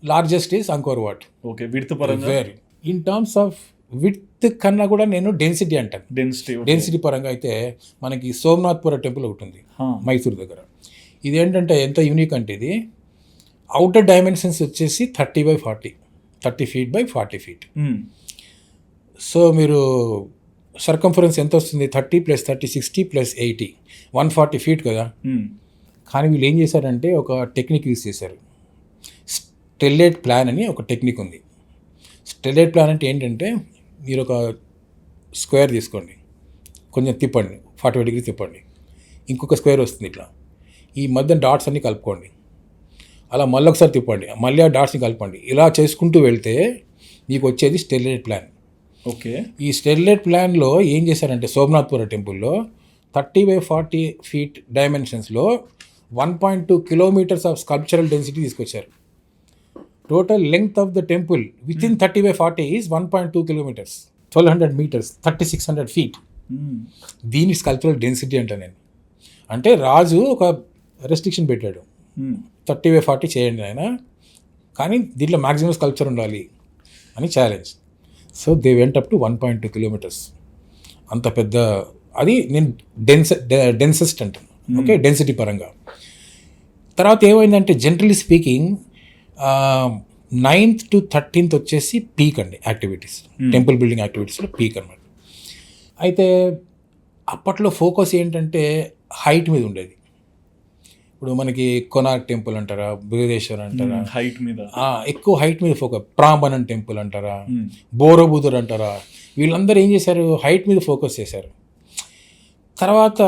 [SPEAKER 2] largest is Angkor Wat.
[SPEAKER 1] Okay. Width పరంగా
[SPEAKER 2] very in terms of width కన్నా కూడా నేను డెన్సిటీ అంటాను. డెన్సిటీ పరంగా అయితే మనకి సోమనాథ్పుర టెంపుల్ ఒకటి ఉంది మైసూర్ దగ్గర. ఇదేంటంటే ఎంత యూనిక్ అంటే ఇది అవుటర్ డైమెన్షన్స్ వచ్చేసి 30 feet by 40 feet. సో మీరు సర్కంఫరెన్స్ ఎంత వస్తుంది? 30 + 30 60 + 80 140 feet కదా. కానీ వీళ్ళు ఏం చేశారంటే ఒక టెక్నిక్ యూజ్ చేశారు. స్టెల్లేట్ ప్లాన్ అని ఒక టెక్నిక్ ఉంది. స్టెల్లేట్ ప్లాన్ అంటే ఏంటంటే మీరు ఒక స్క్వేర్ తీసుకోండి, కొంచెం తిప్పండి, 45 degrees తిప్పండి, ఇంకొక స్క్వేర్ వస్తుంది ఇట్లా, ఈ మధ్య డాట్స్ అన్ని కలుపుకోండి, అలా మళ్ళీ ఒకసారి తిప్పండి, మళ్ళీ ఆ డాట్స్ని కలపండి, ఇలా చేసుకుంటూ వెళ్తే మీకు వచ్చేది స్టెల్లేట్ ప్లాన్.
[SPEAKER 1] ఓకే. ఈ
[SPEAKER 2] స్టెల్లేట్ ప్లాన్లో ఏం చేశారంటే సోమనాథ్పుర టెంపుల్లో 30 by 40 feet డైమెన్షన్స్లో 1.2 kilometers ఆఫ్ స్కల్ప్చరల్ డెన్సిటీ తీసుకొచ్చారు. Total length of the temple with in 30 by 40 is 1.2 kilometers, 1200 meters, 3600 feet. దీని స్కల్ప్చరల్ డెన్సిటీ అంట నేను. అంటే రాజు ఒక రెస్ట్రిక్షన్ పెట్టాడు, 30 by 40 చేయండి ఆయన, కానీ దీంట్లో మ్యాక్సిమం స్కల్ప్చర్ ఉండాలి అని challenge. So they went up to 1.2 kilometers. అంత పెద్ద అది నేను డెన్సెస్ట్ అంటాను. ఓకే, డెన్సిటీ పరంగా. తర్వాత ఏమైందంటే generally speaking 9th to 13th వచ్చేసి పీక్ అండి యాక్టివిటీస్, టెంపుల్ బిల్డింగ్ యాక్టివిటీస్లో పీక్ అన్నమాట. అయితే అప్పట్లో ఫోకస్ ఏంటంటే హైట్ మీద ఉండేది. ఇప్పుడు మనకి కొనార్క్ టెంపుల్ అంటారా, బృహదేశ్వర అంటారా,
[SPEAKER 1] హైట్ మీద
[SPEAKER 2] ఎక్కువ హైట్ మీద ఫోకస్. ప్రాంబణన్ టెంపుల్ అంటారా, బోరోబుదర్ అంటారా, వీళ్ళందరూ ఏం చేశారు, హైట్ మీద ఫోకస్ చేశారు. తర్వాత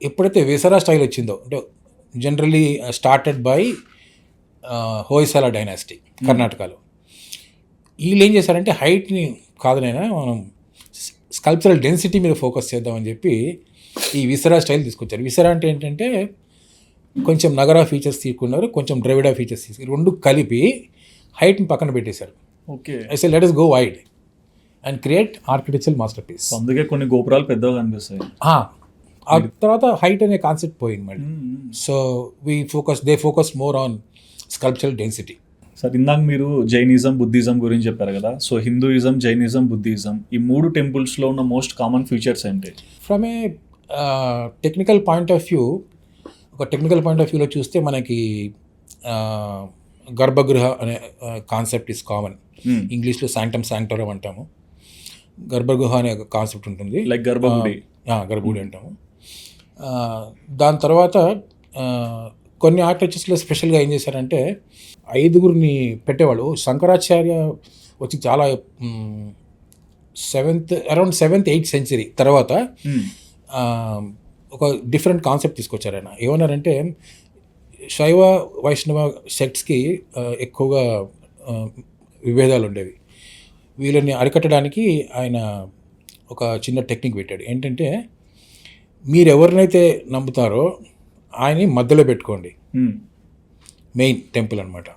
[SPEAKER 2] ఎప్పుడైతే విసరా స్టైల్ వచ్చిందో, అంటే జనరలీ స్టార్టెడ్ బై హోయ్సలా డైనాసిటీ కర్ణాటకలో, వీళ్ళు ఏం చేశారంటే హైట్ని కాదనైనా మనం స్కల్ప్చరల్ డెన్సిటీ మీద ఫోకస్ చేద్దామని చెప్పి ఈ విసరా స్టైల్ తీసుకొచ్చారు. విసరా అంటే ఏంటంటే కొంచెం నగరా ఫీచర్స్ తీసుకున్నారు, కొంచెం ద్రవిడ ఫీచర్స్ తీసుకున్నారు, రెండు కలిపి హైట్ని పక్కన పెట్టేశారు.
[SPEAKER 1] Okay,
[SPEAKER 2] I let us go wide and create architectural masterpiece.
[SPEAKER 1] అందుకే కొన్ని గోపురాలు పెద్దగా కనిపిస్తాయి.
[SPEAKER 2] ఆ తర్వాత హైట్ అనే కాన్సెప్ట్ పోయింది మళ్ళీ. So they focus more on sculptural density.
[SPEAKER 1] Sir, ఇందాక మీరు జైనిజం, బుద్ధిజం గురించి చెప్పారు కదా. సో హిందూయిజం, జైనిజం, బుద్ధిజం ఈ 3 టెంపుల్స్లో ఉన్న మోస్ట్ కామన్ ఫీచర్స్ ఏంటి?
[SPEAKER 2] From a technical point of view, ఒక టెక్నికల్ పాయింట్ ఆఫ్ వ్యూలో చూస్తే మనకి గర్భగృహ అనే కాన్సెప్ట్ ఇస్ కామన్. ఇంగ్లీష్లో శాంక్టమ్ శాంక్టోరమ్ అంటాము. గర్భగృహ అనే కాన్సెప్ట్ ఉంటుంది,
[SPEAKER 1] లైక్ గర్భగుడి.
[SPEAKER 2] గర్భగుడి అంటాము. దాని తర్వాత కొన్ని ఆర్కిటెక్చర్స్లో స్పెషల్గా ఏం చేశారంటే 5గురిని పెట్టేవాళ్ళు. శంకరాచార్య వచ్చి చాలా అరౌండ్ 7th 8th సెంచరీ తర్వాత ఒక డిఫరెంట్ కాన్సెప్ట్ తీసుకొచ్చారు ఆయన. ఏమన్నారంటే శైవ వైష్ణవ సెక్ట్స్కి ఎక్కువగా విభేదాలు ఉండేవి. వీళ్ళని అరికట్టడానికి ఆయన ఒక చిన్న టెక్నిక్ పెట్టాడు. ఏంటంటే మీరు ఎవరినైతే నమ్ముతారో ఆయన్ని మధ్యలో పెట్టుకోండి, మెయిన్ టెంపుల్ అనమాట.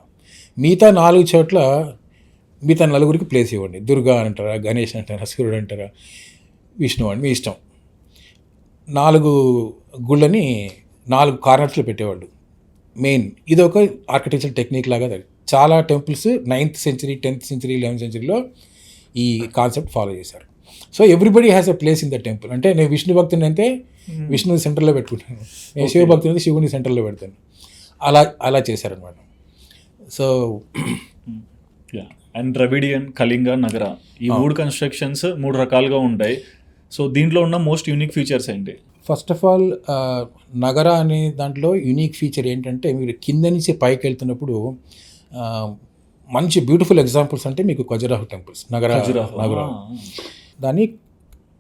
[SPEAKER 2] మిగతా 4 చోట్ల మిగతా 4గురికి ప్లేస్ ఇవ్వండి. దుర్గా అంటారా, గణేష్ అంటారా, సూర్యుడు అంటారా, విష్ణు అని మీ ఇష్టం. 4 గుళ్ళని 4 కార్నర్స్లో పెట్టేవాళ్ళు మెయిన్. ఇది ఒక ఆర్కిటెక్చర్ టెక్నిక్ లాగా. చాలా temples 9th century, 10th century, 11th సెంచరీలో ఈ కాన్సెప్ట్ ఫాలో చేశారు. So everybody has a place in the temple. అంటే నేను విష్ణు భక్తుని అయితే విష్ణుని సెంటర్లో పెట్టుకుంటాను, నేను శివ భక్తుని అయితే శివుని సెంటర్లో పెడతాను. అలా చేశారనమాట. సో
[SPEAKER 1] అండ్ ద్రవిడియన్, కళింగ, నగర ఈ 3 కన్స్ట్రక్షన్స్ 3 రకాలుగా ఉంటాయి. సో దీంట్లో ఉన్న మోస్ట్ యూనిక్ ఫీచర్స్ ఏంటి?
[SPEAKER 2] ఫస్ట్ ఆఫ్ ఆల్ నగర అనే దాంట్లో యూనిక్ ఫీచర్ ఏంటంటే మీరు కింద నుంచి పైకి వెళ్తున్నప్పుడు మంచి బ్యూటిఫుల్ ఎగ్జాంపుల్స్ అంటే మీకు ఖజురాహో టెంపుల్స్. నగర దాన్ని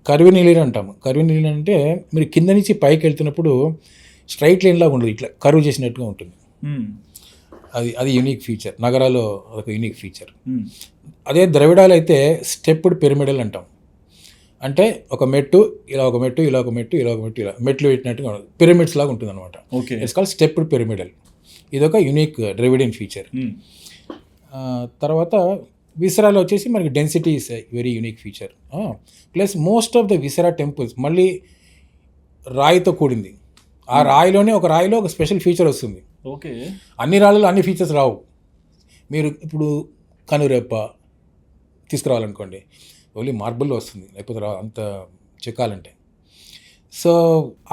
[SPEAKER 2] కర్వినీలిన్ అంటాము. కర్వినీలిన్ అంటే మీరు కింద నుంచి పైకి వెళ్తున్నప్పుడు స్ట్రైట్ లైన్ లాగా ఉండదు, ఇట్లా కర్వ్ చేసినట్టుగా ఉంటుంది. అది యూనిక్ ఫీచర్, నగరాలో ఒక యూనిక్ ఫీచర్. అదే ద్రవిడాలు అయితే స్టెప్డ్ పిరమిడల్ అంటాం. అంటే ఒక మెట్టు, ఇలా ఒక మెట్టు, ఇలా ఒక మెట్టు, ఇలా ఒక మెట్టు, ఇలా మెట్లు పెట్టినట్టుగా పిరమిడ్స్ లాగా ఉంటుంది అనమాట. It's called stepped pyramidal. ఇది ఒక యూనిక్ ద్రవిడియన్ ఫీచర్. తర్వాత విసరాలో వచ్చేసి మనకి density is very unique feature. Plus most of the విసరా temples మళ్ళీ రాయితో కూడింది. ఆ రాయిలోనే ఒక రాయిలో ఒక స్పెషల్ ఫీచర్ వస్తుంది.
[SPEAKER 1] ఓకే,
[SPEAKER 2] అన్ని రాళ్ళలో అన్ని ఫీచర్స్ రావు. మీరు ఇప్పుడు కనురెప్ప తీసుకురావాలనుకోండి, ఓన్లీ మార్బుల్లో వస్తుంది, లేకపోతే అంత చెక్కాలంటే. సో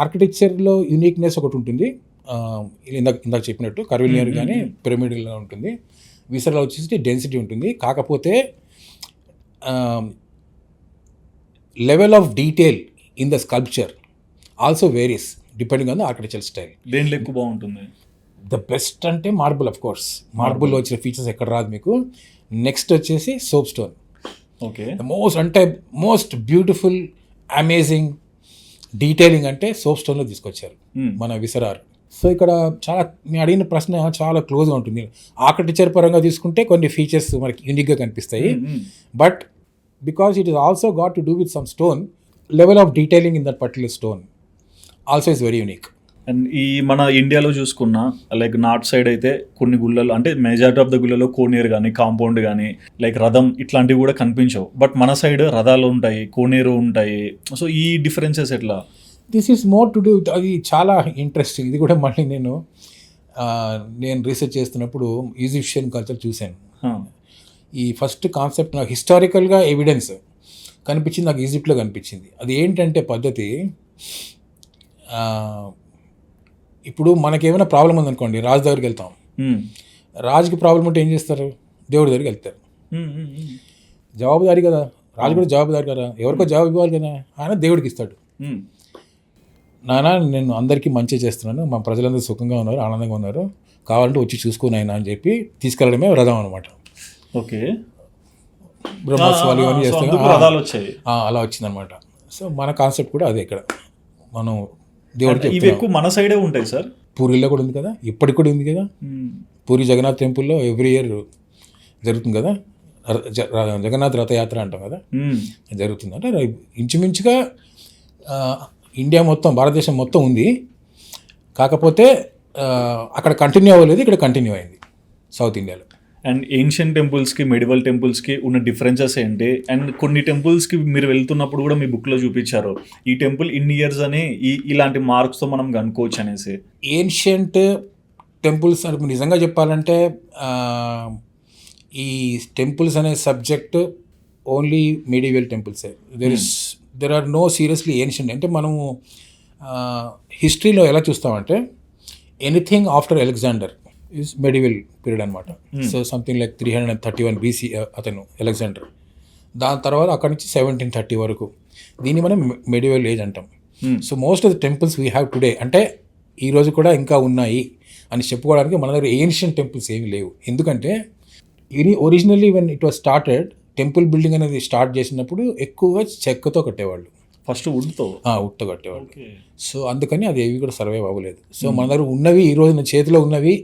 [SPEAKER 2] ఆర్కిటెక్చర్లో యూనిక్నెస్ ఒకటి ఉంటుంది. ఇందాక చెప్పినట్టు కర్విలియర్ కానీ పిరమిడల్గా ఉంటుంది. విసరాలో వచ్చేసి డెన్సిటీ ఉంటుంది. కాకపోతే level of detail in the sculpture also varies depending on the architecture style.
[SPEAKER 1] దేంట్లో ఎక్కువ బాగుంటుంది?
[SPEAKER 2] ద బెస్ట్ అంటే మార్బుల్. ఆఫ్ కోర్స్ మార్బుల్లో వచ్చిన ఫీచర్స్ ఎక్కడ రాదు మీకు. నెక్స్ట్ వచ్చేసి soap stone.
[SPEAKER 1] Okay,
[SPEAKER 2] most beautiful amazing detailing అంటే సోప్ స్టోన్లో తీసుకొచ్చారు మన విసరార్. సో ఇక్కడ చాలా నేను అడిగిన ప్రశ్న చాలా క్లోజ్గా ఉంటుంది. ఆర్కిటెక్చర్ పరంగా తీసుకుంటే కొన్ని ఫీచర్స్ మనకి యూనిక్గా కనిపిస్తాయి, but because it is also got to do with some stone, level of detailing in that particular stone also is very unique.
[SPEAKER 1] And ఈ మన ఇండియాలో చూసుకున్న లైక్ నార్త్ సైడ్ అయితే కొన్ని గుళ్ళలు, అంటే మెజారిటీ ఆఫ్ ద గుళ్ళలో కోనేరు కానీ, కాంపౌండ్ కానీ, లైక్ రథం ఇట్లాంటివి కూడా కనిపించవు. బట్ మన సైడ్ రథాలు ఉంటాయి, కోనేరు ఉంటాయి. సో ఈ డిఫరెన్సెస్ ఎట్లా?
[SPEAKER 2] This is more to do, అది చాలా ఇంట్రెస్టింగ్. ఇది కూడా మళ్ళీ నేను రీసెర్చ్ చేస్తున్నప్పుడు ఈజిప్షియన్ కల్చర్ చూశాను. ఈ ఫస్ట్ కాన్సెప్ట్ నాకు హిస్టారికల్గా ఎవిడెన్స్ కనిపించింది, నాకు ఈజిప్ట్లో కనిపించింది. అది ఏంటంటే పద్ధతి, ఇప్పుడు మనకేమైనా ప్రాబ్లం ఉందనుకోండి, రాజు దగ్గరికి వెళ్తాం. రాజుకి ప్రాబ్లం ఉంటే ఏం చేస్తారు? దేవుడి దగ్గరికి వెళ్తారు. జవాబుదారి కదా, రాజు కూడా జవాబుదారి కదా, ఎవరికో జవాబు ఇవ్వాలి కదా, ఆయన దేవుడికి ఇస్తాడు. నాన్న నేను అందరికీ మంచి చేస్తున్నాను, మా ప్రజలందరూ సుఖంగా ఉన్నారు, ఆనందంగా ఉన్నారు, కావాలంటే వచ్చి చూసుకుని అయినా అని చెప్పి తీసుకెళ్ళడమే రథం అనమాట.
[SPEAKER 1] ఓకే,
[SPEAKER 2] బ్రహ్మోత్సవాలు ఇవన్నీ చేస్తాం, అలా వచ్చిందనమాట. సో మన కాన్సెప్ట్ కూడా అదే. ఇక్కడ మనం దేవుడికి
[SPEAKER 1] ఇవి ఎక్కువ మన సైడే ఉంటాయి సార్.
[SPEAKER 2] పూరిలో కూడా ఉంది కదా, ఇప్పటికి కూడా ఉంది కదా. పూరి జగన్నాథ్ టెంపుల్లో ఎవ్రీ ఇయర్ జరుగుతుంది కదా జగన్నాథ్ రథయాత్ర అంటాం కదా, జరుగుతుంది. అంటే ఇంచుమించుగా ఇండియా మొత్తం, భారతదేశం మొత్తం ఉంది. కాకపోతే అక్కడ కంటిన్యూ అవ్వలేదు, ఇక్కడ కంటిన్యూ అయింది సౌత్ ఇండియాలో.
[SPEAKER 1] అండ్ ఏన్షియన్ టెంపుల్స్కి మెడివల్ టెంపుల్స్కి ఉన్న డిఫరెన్సెస్ ఏంటి? అండ్ కొన్ని టెంపుల్స్కి మీరు వెళ్తున్నప్పుడు కూడా మీ బుక్లో చూపించారు, ఈ టెంపుల్ ఇన్ని ఇయర్స్ అని ఇలాంటి మార్క్స్తో మనం కనుక్కోవచ్చు అనేసి.
[SPEAKER 2] ఏన్షియంట్ టెంపుల్స్ అంటే నిజంగా చెప్పాలంటే ఈ టెంపుల్స్ అనే సబ్జెక్ట్ ఓన్లీ మెడివల్ టెంపుల్సే. There are no seriously ancient. అంటే మనము హిస్టరీలో ఎలా చూస్తామంటే anything after Alexander is medieval period అనమాట. సో సంథింగ్ లైక్ 331 BC అతను అలెగ్జాండర్. దాని తర్వాత అక్కడి నుంచి 1730 వరకు దీన్ని మనం మెడివల్ ఏజ్ అంటాం. So most of the temples we have today అంటే ఈరోజు కూడా ఇంకా ఉన్నాయి అని చెప్పుకోవడానికి మన దగ్గర ఏన్షియంట్ టెంపుల్స్ ఏమీ లేవు. ఎందుకంటే ఇది originally when it was started, temple building అనేది స్టార్ట్ చేసినప్పుడు ఎక్కువగా చెక్కతో కట్టేవాళ్ళు,
[SPEAKER 1] ఫస్ట్ వుడ్తో
[SPEAKER 2] కట్టేవాళ్ళు. సో అందుకని అది ఏవి కూడా సర్వైవ్ అవ్వలేదు. సో మన దగ్గర ఉన్నవి ఈ రోజున చేతిలో ఉన్నవి,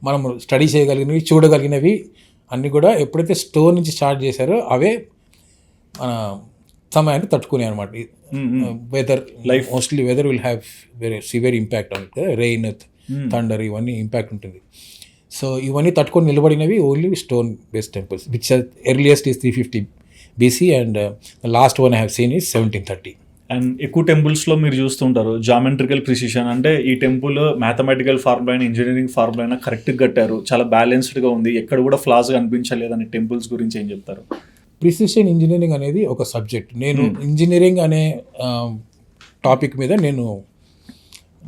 [SPEAKER 2] మనం స్టడీ చేయగలిగినవి, చూడగలిగినవి అన్నీ కూడా ఎప్పుడైతే స్టోన్ నుంచి స్టార్ట్ చేశారో అవే మన సమయాన్ని తట్టుకునే అనమాట. Weather life mostly weather will have very severe impact on it. Rain, thunder ఇవన్నీ ఇంపాక్ట్ ఉంటుంది. సో ఇవన్నీ తట్టుకొని నిలబడినవి only stone based temples, which earliest is 350 BC and last one I have seen is 1730.
[SPEAKER 1] And ఎక్కువ టెంపుల్స్లో మీరు చూస్తుంటారు జామెట్రికల్ ప్రిసిషన్, అంటే ఈ టెంపుల్ మ్యాథమెటికల్ ఫార్ములా అయినా ఇంజనీరింగ్ ఫార్ములా అయినా కరెక్ట్గా కట్టారు, చాలా బ్యాలెన్స్డ్గా ఉంది, ఎక్కడ కూడా ఫ్లాస్ కనిపించలేదని టెంపుల్స్ గురించి ఏం చెప్తారు?
[SPEAKER 2] ప్రిసిషన్ ఇంజనీరింగ్ అనేది ఒక సబ్జెక్ట్. నేను ఇంజనీరింగ్ అనే టాపిక్ మీద నేను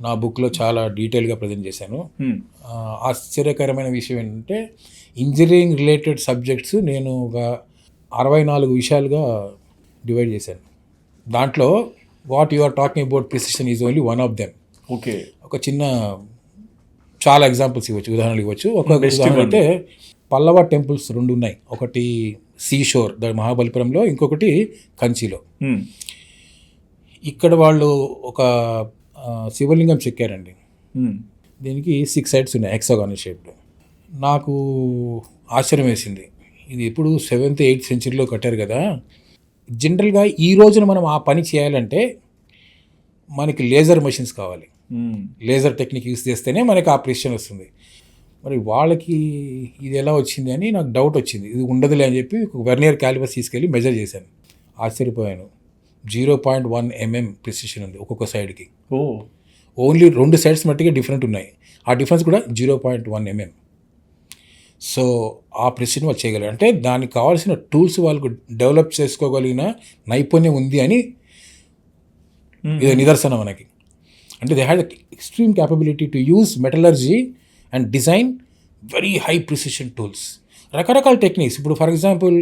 [SPEAKER 2] నా బుక్లో చాలా డీటెయిల్గా ప్రజెంట్ చేశాను. ఆశ్చర్యకరమైన విషయం ఏంటంటే ఇంజనీరింగ్ రిలేటెడ్ సబ్జెక్ట్స్ నేను ఒక 64 విషయాలుగా డివైడ్ చేశాను. దాంట్లో what you are talking about precision is only one of them.
[SPEAKER 1] Okay,
[SPEAKER 2] ఒక చిన్న చాలా ఎగ్జాంపుల్స్ ఇవ్వచ్చు, ఉదాహరణలు ఇవ్వచ్చు. ఒక ఉదాహరణ అయితే పల్లవ టెంపుల్స్ 2 ఉన్నాయి. ఒకటి సీ షోర్ మహాబలిపురంలో, ఇంకొకటి కంచిలో. ఇక్కడ వాళ్ళు ఒక శివలింగం చెక్కారండి. దీనికి 6 sides ఉన్నాయి హెక్సాగానల్ షేప్లో. నాకు ఆశ్చర్యం వేసింది, ఇది ఇప్పుడు 7th 8th centuryలో కట్టారు కదా. జనరల్గా ఈ రోజున మనం ఆ పని చేయాలంటే మనకి లేజర్ మెషిన్స్ కావాలి, లేజర్ టెక్నిక్ యూస్ చేస్తేనే మనకి ఆ ప్రిసిషన్ వస్తుంది. మరి వాళ్ళకి ఇది ఎలా వచ్చింది అని నాకు డౌట్ వచ్చింది. ఇది ఉండదులే అని చెప్పి ఒక వెర్నియర్ క్యాలిపర్స్ తీసుకెళ్ళి మెజర్ చేశాను. ఆశ్చర్యపోయాను. 0.1 mm ప్రిసిషన్ ఉంది ఒక్కొక్క సైడ్కి. ఓన్లీ 2 sides మట్టిగా డిఫరెంట్ ఉన్నాయి. ఆ డిఫరెన్స్ కూడా 0.1 mm. సో ఆ ప్రిసిషన్ వాళ్ళు చేయగలరు అంటే దానికి కావాల్సిన టూల్స్ వాళ్ళకు డెవలప్ చేసుకోగలిగిన నైపుణ్యం ఉంది అని ఇది నిదర్శనం మనకి. అంటే they had extreme capability to use metallurgy and design very high precision tools, రకరకాల టెక్నిక్స్. ఇప్పుడు ఫర్ ఎగ్జాంపుల్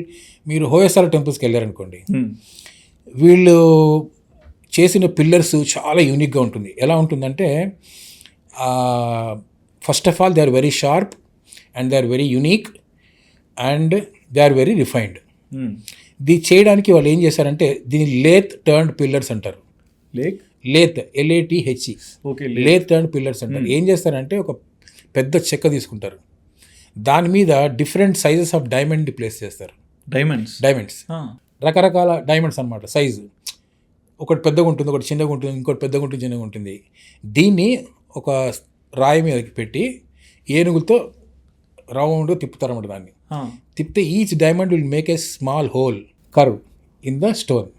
[SPEAKER 2] మీరు హోయసాల టెంపుల్స్కి వెళ్ళారనుకోండి, వీళ్ళు చేసిన పిల్లర్స్ చాలా యూనిక్గా ఉంటుంది. ఎలా ఉంటుందంటే first of all they are very sharp and they are very unique and they are very refined. ఇది చేయడానికి వాళ్ళు ఏం చేశారంటే దీన్ని లేత్ టర్న్డ్ పిల్లర్స్ అంటారు. Lathe LATHE, lathe turned pillars అంటారు. ఏం చేస్తారంటే ఒక పెద్ద చెక్క తీసుకుంటారు, దాని మీద different sizes of diamond place చేస్తారు. డైమండ్స్ రకరకాల డైమండ్స్ అనమాట. సైజు ఒకటి పెద్దగా ఉంటుంది, ఒకటి చిన్నగా ఉంటుంది, ఇంకోటి పెద్దగా ఉంటుంది, చిన్నగా ఉంటుంది. దీన్ని ఒక రాయి మీదకి పెట్టి ఏనుగులతో రౌండ్ తిప్పుతారన్నమాట. దాన్ని తిప్పితే each diamond will make a small hole curve in the stone.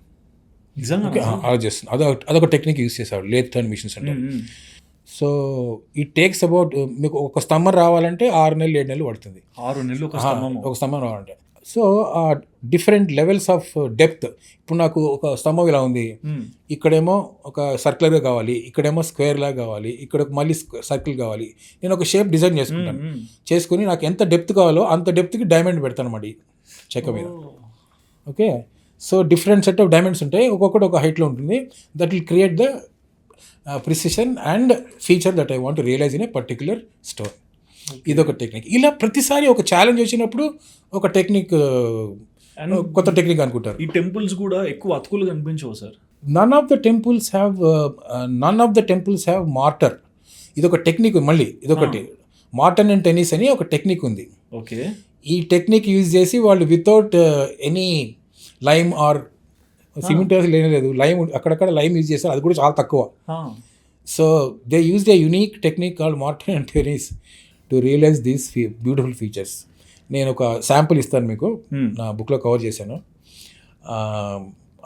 [SPEAKER 2] అలా చేస్తుంది. అదొక టెక్నిక్ యూస్ చేశాడు లేత్ టర్న్ మిషన్స్ అంటే. సో ఇట్ టేక్స్ అబౌట్, మీకు ఒక స్తంభం రావాలంటే 6 నెలలు 7 నెలలు పడుతుంది.
[SPEAKER 1] 6 నెలలు ఒక
[SPEAKER 2] స్తంభం రావాలంటే. So different levels of depth. ఇప్పుడు నాకు ఒక స్తంభం ఇలా ఉంది, ఇక్కడేమో ఒక సర్క్యులర్గా కావాలి, ఇక్కడేమో స్క్వేర్ లాగా కావాలి, ఇక్కడ మళ్ళీ సర్కిల్ కావాలి. నేను ఒక షేప్ డిజైన్ చేసుకుంటాను. చేసుకుని నాకు ఎంత డెప్త్ కావాలో అంత డెప్త్కి డైమండ్ పెడతాను అన్నమాట ఈ చెక్క మీద. Okay, so different set of diamonds ఉంటాయి, ఒక్కొక్కటి ఒక హైట్లో ఉంటుంది. That will create the precision and feature that I want to realize in a particular stone. ఇదొక టెక్నిక్. ఇలా ప్రతిసారి ఒక ఛాలెంజ్ వచ్చినప్పుడు ఒక టెక్నిక్, కొత్త టెక్నిక్ అనుకుంటారు.
[SPEAKER 1] ఈ టెంపుల్స్ కూడా ఎక్కువ అతుకులు కనిపించవు sir.
[SPEAKER 2] None of the temples have mortar. ఇదొక టెక్నిక్. మళ్ళీ ఇదొకటి మార్టర్ అండ్ టెన్నిస్ అని ఒక టెక్నిక్ ఉంది.
[SPEAKER 1] ఓకే,
[SPEAKER 2] ఈ టెక్నిక్ యూజ్ చేసి వాళ్ళు without any lime or cement లేదు, లైమ్ అక్కడక్కడ లైమ్ యూజ్ చేస్తారు, అది కూడా చాలా తక్కువ. So they use a unique technique called mortise and టెర్రీస్ to realize these beautiful features. నేను ఒక శాంపుల్ ఇస్తాను మీకు, నా బుక్లో కవర్ చేశాను,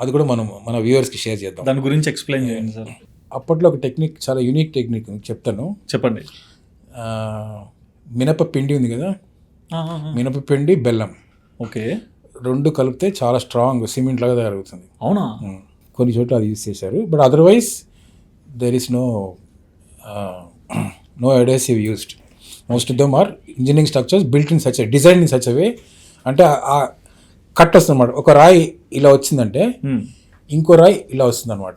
[SPEAKER 2] అది కూడా మన వ్యూవర్స్కి షేర్ చేద్దాం.
[SPEAKER 1] దాని గురించి ఎక్స్ప్లెయిన్ చేయండి సార్.
[SPEAKER 2] అప్పట్లో ఒక టెక్నిక్, చాలా యూనిక్ టెక్నిక్ చెప్తాను,
[SPEAKER 1] చెప్పండి.
[SPEAKER 2] మినపపిండి ఉంది కదా, మినపపిండి బెల్లం,
[SPEAKER 1] ఓకే,
[SPEAKER 2] రెండు కలిపితే చాలా స్ట్రాంగ్ సిమెంట్ లాగా తయారవుతుంది.
[SPEAKER 1] అవునా?
[SPEAKER 2] కొన్ని చోట్ల అది యూజ్ చేశారు, but otherwise there is no adhesive used. Most of them are engineering structures built in such design in such a way. అంటే ఆ కట్ వస్తుంది అనమాట, ఒక రాయి ఇలా వచ్చిందంటే ఇంకో రాయి ఇలా వస్తుంది అనమాట.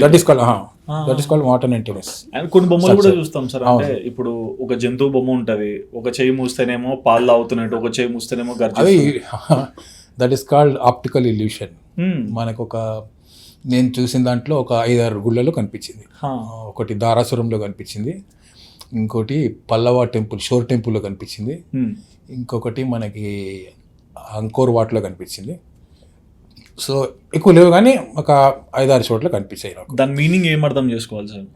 [SPEAKER 2] That is called mortise and టెర్రీస్.
[SPEAKER 1] అండ్ కొన్ని బొమ్మలు కూడా చూస్తాం సార్, అంటే ఇప్పుడు ఒక జంతువు బొమ్మ ఉంటది, ఒక చెయ్యి మూస్తేనేమో పాలు తాగుతున్నట్టు, ఒక చెయ్యి మూస్తేనేమో
[SPEAKER 2] అవి that is called optical illusion. మనకు నేను చూసిన దాంట్లో ఒక 5-6 గుళ్ళలో కనిపించింది. ఒకటి దారాసురంలో కనిపించింది, ఇంకోటి పల్లవ టెంపుల్ షోర్ టెంపుల్లో కనిపించింది, ఇంకొకటి మనకి అంకోర్ వాట్లో కనిపించింది. సో ఎక్కువ లేవు కానీ ఒక 5-6 చోట్ల కనిపించాయి నాకు.
[SPEAKER 1] దాని మీనింగ్ ఏం అర్థం చేసుకోవాలి సార్?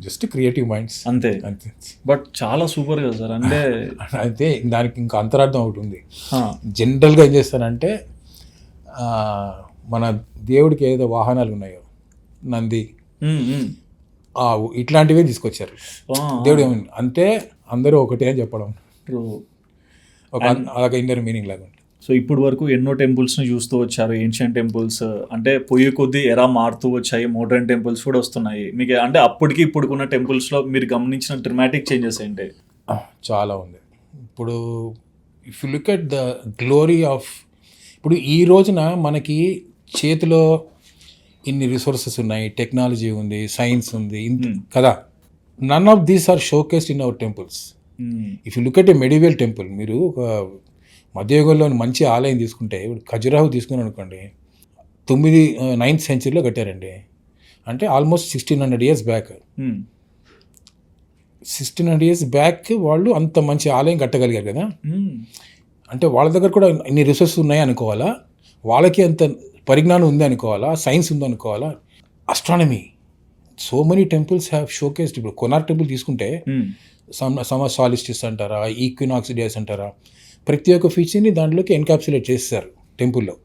[SPEAKER 2] జస్ట్ క్రియేటివ్ మైండ్స్ అంతే.
[SPEAKER 1] బట్ చాలా సూపర్ కదా సార్. అంటే
[SPEAKER 2] అయితే దానికి ఇంకా అంతరార్థం ఒకటి ఉంది. జనరల్గా ఏం చేస్తానంటే మన దేవుడికి ఏదో వాహనాలు ఉన్నాయో, నంది, ఇట్లాంటివే తీసుకొచ్చారు. దేవుడు ఏమైంది అంటే అందరూ ఒకటే అని చెప్పడం, ఒక ఇండియన్ మీనింగ్ లాగా.
[SPEAKER 1] సో ఇప్పుడు వరకు ఎన్నో టెంపుల్స్ని చూస్తూ వచ్చారు, ఏన్షియంట్ టెంపుల్స్, అంటే పోయే కొద్దీ ఎలా మారుతూ వచ్చాయి, మోడర్న్ టెంపుల్స్ కూడా వస్తున్నాయి. మీకు అంటే అప్పటికి ఇప్పుడుకున్న టెంపుల్స్లో మీరు గమనించిన డ్రమాటిక్ చేంజెస్ ఏంటి?
[SPEAKER 2] చాలా ఉంది. ఇప్పుడు if you look at the glory of, ఇప్పుడు ఈ రోజున మనకి చేతిలో ఇన్ని రిసోర్సెస్ ఉన్నాయి, టెక్నాలజీ ఉంది, సైన్స్ ఉంది కదా, none of these are showcased in our temples. If you look at a medieval temple, మీరు ఒక మధ్యయుగంలోని మంచి ఆలయం తీసుకుంటే, ఇప్పుడు ఖజురాహో తీసుకుని అనుకోండి, 9th centuryలో కట్టారండి. అంటే almost 1600 years back. 1600 years back వాళ్ళు అంత మంచి ఆలయం కట్టగలిగారు కదా. అంటే వాళ్ళ దగ్గర కూడా ఇన్ని రిసోర్సెస్ ఉన్నాయి అనుకోవాలా, వాళ్ళకి అంత పరిజ్ఞానం ఉంది అనుకోవాలా, సైన్స్ ఉంది అనుకోవాలా, astronomy. So many temples have showcased. ఇప్పుడు కొనార్క్ టెంపుల్ తీసుకుంటే సమ్మర్ సాలిస్టిస్ అంటారా, ఈక్వినాక్స్ డేస్ అంటారా, ప్రతి ఒక్క ఫీచర్ని దాంట్లోకి ఎన్కాప్సులేట్ చేస్తారు టెంపుల్లో.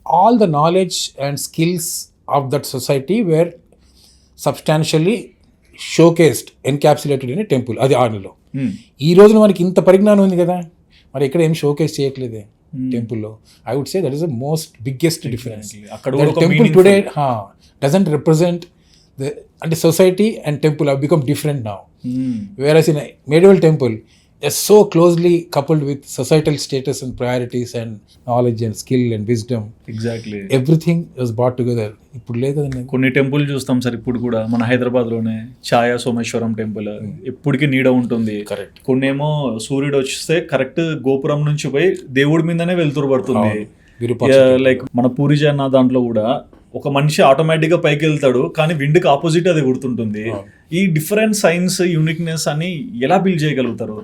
[SPEAKER 2] All the knowledge and skills of that society where substantially showcased, encapsulated in a temple. అది ఆర్డర్లో. ఈ రోజున మనకి ఇంత పరిజ్ఞానం ఉంది కదా, మరి ఇక్కడ ఏం షోకేస్ చేయట్లేదే టెంపుల్లో. I would say that is the most biggest difference. Temple today doesn't represent అంటే society and temple have become different now. Whereas in a medieval temple is so closely coupled with societal status and priorities and knowledge and skill and wisdom.
[SPEAKER 1] Exactly.
[SPEAKER 2] Everything was brought together. ఇప్పుడు లేదు కదండి.
[SPEAKER 1] కొన్ని టెంపుల్ చూస్తాం సార్ ఇప్పుడు కూడా, మన హైదరాబాద్లోనే ఛాయా సోమేశ్వరం టెంపుల్ ఎప్పటికీ నీడ ఉంటుంది.
[SPEAKER 2] కరెక్ట్.
[SPEAKER 1] కొన్నేమో సూర్యుడు వస్తే కరెక్ట్ గోపురం నుంచి పోయి దేవుడి మీదనే వెలుతురు పడుతుంది. లైక్ మన పూరి జగన్నాథ్ దాంట్లో కూడా ఒక మనిషి ఆటోమేటిక్గా పైకి వెళ్తాడు, కానీ విండ్కి ఆపోజిట్ అది గుర్తుంటుంది. ఈ డిఫరెంట్ సైన్స్ యూనిక్నెస్ అని ఎలా బిల్డ్ చేయగలుగుతారు?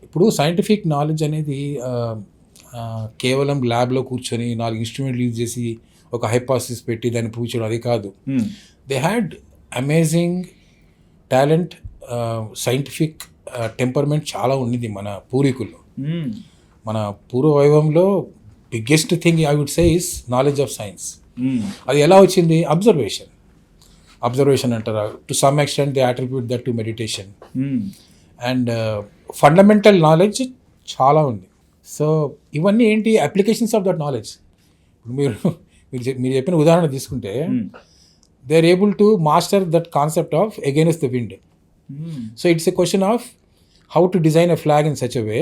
[SPEAKER 2] ఇప్పుడు సైంటిఫిక్ నాలెడ్జ్ అనేది కేవలం ల్యాబ్లో కూర్చొని 4 ఇన్స్ట్రుమెంట్లు యూజ్ చేసి ఒక హైపోథసిస్ పెట్టి దాన్ని ప్రూవ్ చేయడం అది కాదు. They had amazing talent, scientific temperament చాలా ఉన్నది మన పూర్వీకుల్లో. మన పూర్వ వైభవంలో biggest thing I would say is knowledge of science. అది ఎలా వచ్చింది? అబ్జర్వేషన్ అంటారా, to some extent they attribute that to meditation. And fundamental knowledge చాలా ఉంది. సో ఇవన్నీ ఏంటి? Applications of that knowledge. మీరు చెప్పిన ఉదాహరణ తీసుకుంటే, they are able to master that concept of against the wind. So it's a question of how to design a flag in such a way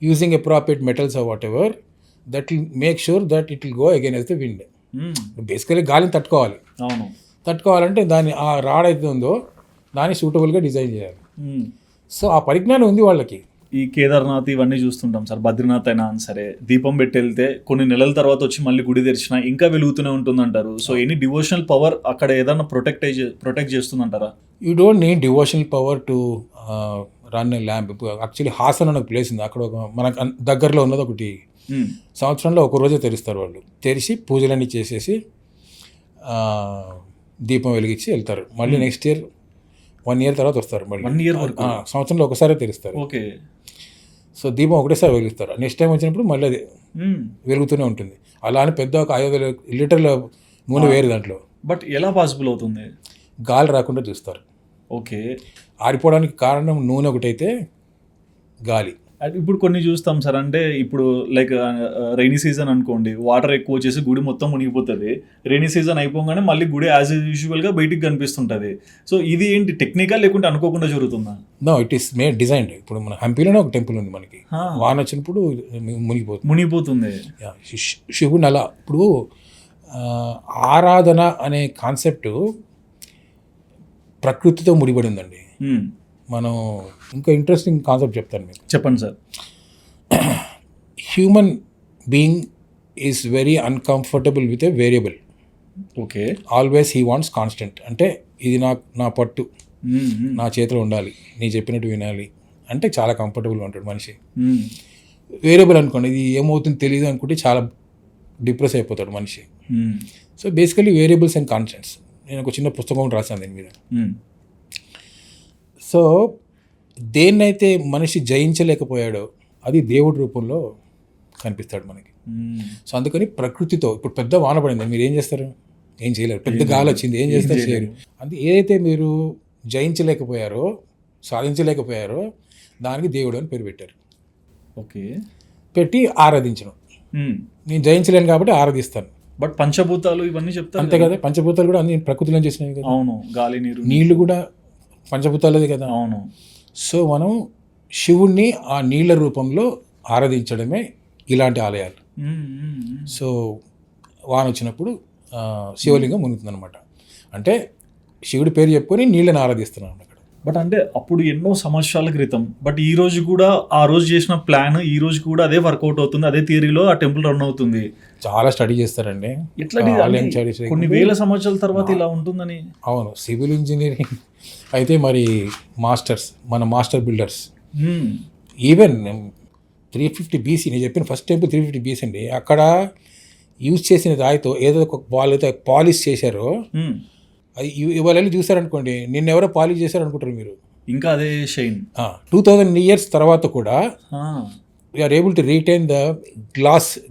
[SPEAKER 2] using appropriate metals or whatever that will make sure that it will go against the wind. Basically గాలిని తట్టుకోవాలంటే దాన్ని ఆ రాడ్ అయితే ఉందో దాన్ని సూటబుల్గా డిజైన్ చేయాలి. సో ఆ పరిజ్ఞానం ఉంది వాళ్ళకి.
[SPEAKER 1] ఈ కేదార్నాథ్ ఇవన్నీ చూస్తుంటాం సార్, బద్రీనాథ్ అయినా సరే, దీపం పెట్టి వెళ్తే కొన్ని నెలల తర్వాత వచ్చి మళ్ళీ గుడి తెరిచినా ఇంకా వెలుగుతూనే ఉంటుందంటారు. సో ఎనీ డివోషనల్ పవర్ అక్కడ ఏదైనా ప్రొటెక్ట్ చేస్తుందంటారా?
[SPEAKER 2] You don't need devotional power to run lamp. Actually Hassan అనే ఒక ప్లేస్ ఉంది, అక్కడ ఒక మనకు దగ్గరలో ఉన్నది ఒకటి. సంవత్సరంలో ఒక రోజే తెరుస్తారు వాళ్ళు. తెరిచి పూజలన్నీ చేసేసి దీపం వెలిగించి వెళ్తారు. మళ్ళీ నెక్స్ట్ ఇయర్ 1 year తర్వాత వస్తారు. మళ్ళీ
[SPEAKER 1] 1 year వరకు
[SPEAKER 2] సంవత్సరంలో ఒకసారి తెరుస్తారు.
[SPEAKER 1] ఓకే.
[SPEAKER 2] సో దీపం ఒకటేసారి వెలిగిస్తారు. నెక్స్ట్ టైం వచ్చినప్పుడు మళ్ళీ అది వెలుగుతూనే ఉంటుంది. అలా అని పెద్ద ఒక 5,000 లీటర్ల నూనె వేరు దాంట్లో.
[SPEAKER 1] బట్ ఎలా పాసిబుల్ అవుతుంది?
[SPEAKER 2] గాలి రాకుండా చూస్తారు.
[SPEAKER 1] ఓకే.
[SPEAKER 2] ఆరిపోవడానికి కారణం నూనె ఒకటైతే గాలి.
[SPEAKER 1] ఇప్పుడు కొన్ని చూస్తాం సార్, అంటే ఇప్పుడు లైక్ రైనీ సీజన్ అనుకోండి, వాటర్ ఎక్కువ వచ్చేసి గుడి మొత్తం మునిగిపోతుంది. రైనీ సీజన్ అయిపోగానే మళ్ళీ గుడి యాజ్ యూజువల్గా బయటికి కనిపిస్తుంటుంది. సో ఇది ఏంటి టెక్నికల్ లేకుంటే అనుకోకుండా జరుగుతుందా?
[SPEAKER 2] No, it is made designed. ఇప్పుడు మన హంపీలోనే ఒక టెంపుల్ ఉంది మనకి, వాన వచ్చినప్పుడు
[SPEAKER 1] మునిగిపోతుంది.
[SPEAKER 2] శివుని అలా ఇప్పుడు ఆరాధన అనే కాన్సెప్ట్ ప్రకృతితో ముడిపడి ఉందండి. మనం ఇంకా ఇంట్రెస్టింగ్ కాన్సెప్ట్ చెప్తాను మీకు.
[SPEAKER 1] చెప్పండి sir.
[SPEAKER 2] Human being is very uncomfortable with a variable.
[SPEAKER 1] Okay.
[SPEAKER 2] Always he wants constant. అంటే ఇది నా పట్టు, నా చేతిలో ఉండాలి, నీ చెప్పినట్టు వినాలి అంటే చాలా కంఫర్టబుల్గా ఉంటాడు మనిషి. వేరియబుల్ అనుకోండి, ఇది ఏమవుతుందో తెలియదు అనుకుంటే చాలా డిప్రెస్ అయిపోతాడు మనిషి. So basically variables and constants. నేను ఒక చిన్న పుస్తకం రాశాను దీని మీద. సో దేన్నైతే మనిషి జయించలేకపోయాడో అది దేవుడి రూపంలో కనిపిస్తాడు మనకి. సో అందుకని ప్రకృతితో ఇప్పుడు పెద్ద వాన పడింది, మీరు ఏం చేస్తారు? ఏం చేయలేరు. పెద్ద గాలి వచ్చింది, ఏం చేస్తారు? చేయరు. అందుకే ఏదైతే మీరు జయించలేకపోయారో, సాధించలేకపోయారో దానికి దేవుడు అని పేరు పెట్టారు.
[SPEAKER 1] ఓకే.
[SPEAKER 2] పెట్టి ఆరాధించడం. నేను జయించలేను కాబట్టి ఆరాధిస్తాను.
[SPEAKER 1] బట్ పంచభూతాలు ఇవన్నీ చెప్తాను
[SPEAKER 2] అంతే కదా, పంచభూతాలు కూడా అన్ని ప్రకృతిలో చేసినవి కదా.
[SPEAKER 1] అవును. గాలి, నీరు,
[SPEAKER 2] నీళ్లు కూడా పంచభూతాలది కదా.
[SPEAKER 1] అవును.
[SPEAKER 2] సో మనం శివుణ్ణి ఆ నీళ్ల రూపంలో ఆరాధించడమే ఇలాంటి ఆలయాలు. సో వాన వచ్చినప్పుడు శివలింగం మునుగుతుంది అనమాట. అంటే శివుడి పేరు చెప్పుకొని నీళ్ళని ఆరాధిస్తున్నాం అక్కడ.
[SPEAKER 1] బట్ అంటే అప్పుడు ఎన్నో సంవత్సరాల క్రితం, బట్ ఈ రోజు కూడా ఆ రోజు చేసిన ప్లాన్ ఈ రోజు కూడా అదే వర్కౌట్ అవుతుంది, అదే థియరీలో ఆ టెంపుల్ రన్ అవుతుంది.
[SPEAKER 2] చాలా స్టడీ చేస్తారండి.
[SPEAKER 1] ఎట్లా కొన్ని వేల సంవత్సరాల తర్వాత ఇలా ఉంటుందని.
[SPEAKER 2] అవును, సివిల్ ఇంజనీరింగ్ అయితే మరి మన మాస్టర్ బిల్డర్స్ ఈవెన్ 350 BC, నేను చెప్పిన ఫస్ట్ టెంపుల్ 350 BC అండి. అక్కడ యూజ్ చేసిన రాయితో ఏదో ఒక వాళ్ళతో పాలిష్ చేశారో అది ఇవాళ వెళ్ళి చూసారనుకోండి, నిన్న ఎవరో పాలిష్ చేశారు అనుకుంటారు మీరు.
[SPEAKER 1] ఇంకా అదే షైన్
[SPEAKER 2] 2000 years తర్వాత కూడా we're able to retain the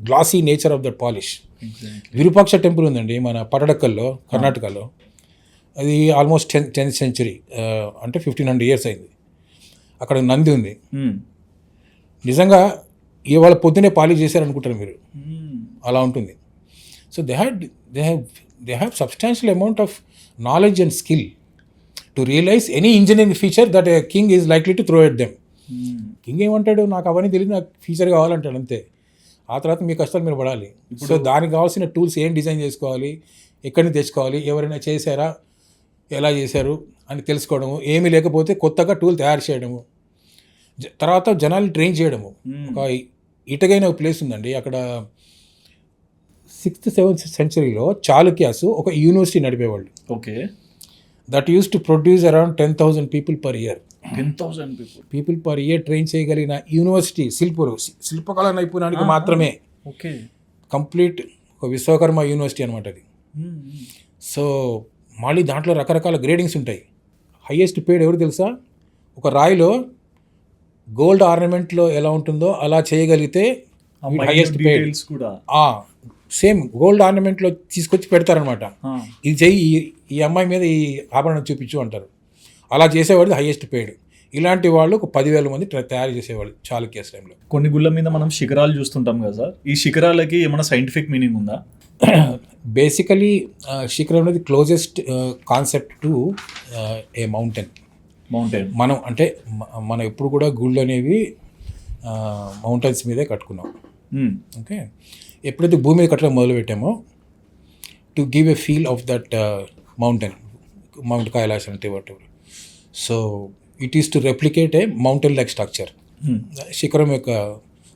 [SPEAKER 2] glassy nature of that polish. Virupaksha temple ఉందండి మన పటడక్కల్లో, కర్ణాటకలో. అది ఆల్మోస్ట్ 10th century, అంటే 1500 years అయింది. అక్కడ నంది ఉంది. నిజంగా ఇవాళ పొద్దునే పాలిష్ చేశారనుకుంటారు మీరు, అలా ఉంటుంది. So they have substantial amount of knowledge and skill to realize any engineering feature that a king is likely to throw at them. King ఏమంటాడు, నాకు అవన్నీ తెలియదు, నాకు ఫీచర్ కావాలంటాడు అంతే. ఆ తర్వాత మీ కష్టాలు మీరు పడాలి. సో దానికి కావాల్సిన టూల్స్ ఏం డిజైన్ చేసుకోవాలి, ఎక్కడి నుంచి తెచ్చుకోవాలి, ఎవరైనా చేశారా, ఎలా చేశారు అని తెలుసుకోవడము, ఏమీ లేకపోతే కొత్తగా టూల్ తయారు చేయడము, తర్వాత జనాలు ట్రైన్ చేయడము. ఒక ఇటగైన ఒక ప్లేస్ ఉందండి అక్కడ, 6th 7th centuryలో చాళుక్యాస్ ఒక యూనివర్సిటీ నడిపేవాళ్ళు.
[SPEAKER 1] Okay.
[SPEAKER 2] That used to produce around 10,000 people per year.
[SPEAKER 1] 10,000
[SPEAKER 2] people per year train చేయగలిగిన యూనివర్సిటీ, శిల్పకళ నైపుణ్యానికి మాత్రమే.
[SPEAKER 1] ఓకే.
[SPEAKER 2] కంప్లీట్ ఒక విశ్వకర్మ యూనివర్సిటీ అనమాట అది. సో మళ్ళీ దాంట్లో రకరకాల గ్రేడింగ్స్ ఉంటాయి. హైయెస్ట్ పేడ్ ఎవరు తెలుసా? ఒక రాయిలో గోల్డ్ ఆర్నమెంట్లో ఎలా ఉంటుందో అలా చేయగలిగితే హైయెస్ట్ పేడ్. సేమ్ గోల్డ్ ఆర్నమెంట్లో తీసుకొచ్చి పెడతారనమాట. ఇది చెయ్యి, ఈ అమ్మాయి మీద ఈ ఆభరణం చూపించు అంటారు. అలా చేసేవాళ్ళు హైయెస్ట్ పేడ్. ఇలాంటి వాళ్ళు ఒక 10,000 మంది తయారు చేసేవాళ్ళు చాళుక్యాస్ టైంలో.
[SPEAKER 1] కొన్ని గుళ్ళ మీద మనం శిఖరాలు చూస్తుంటాం కదా సార్, ఈ శిఖరాలకి ఏమైనా సైంటిఫిక్ మీనింగ్ ఉందా?
[SPEAKER 2] బేసికలీ శిఖరం అనేది closest concept to A mountain. మనం ఎప్పుడు కూడా గుళ్ళు అనేవి మౌంటైన్స్ మీదే కట్టుకున్నాం. ఓకే. ఎప్పుడైతే భూమి మీద కట్టడం మొదలుపెట్టామో to give a feel of that mount Kailash అంటే whatever. So it is to replicate a mountain like structure. శిఖరం యొక్క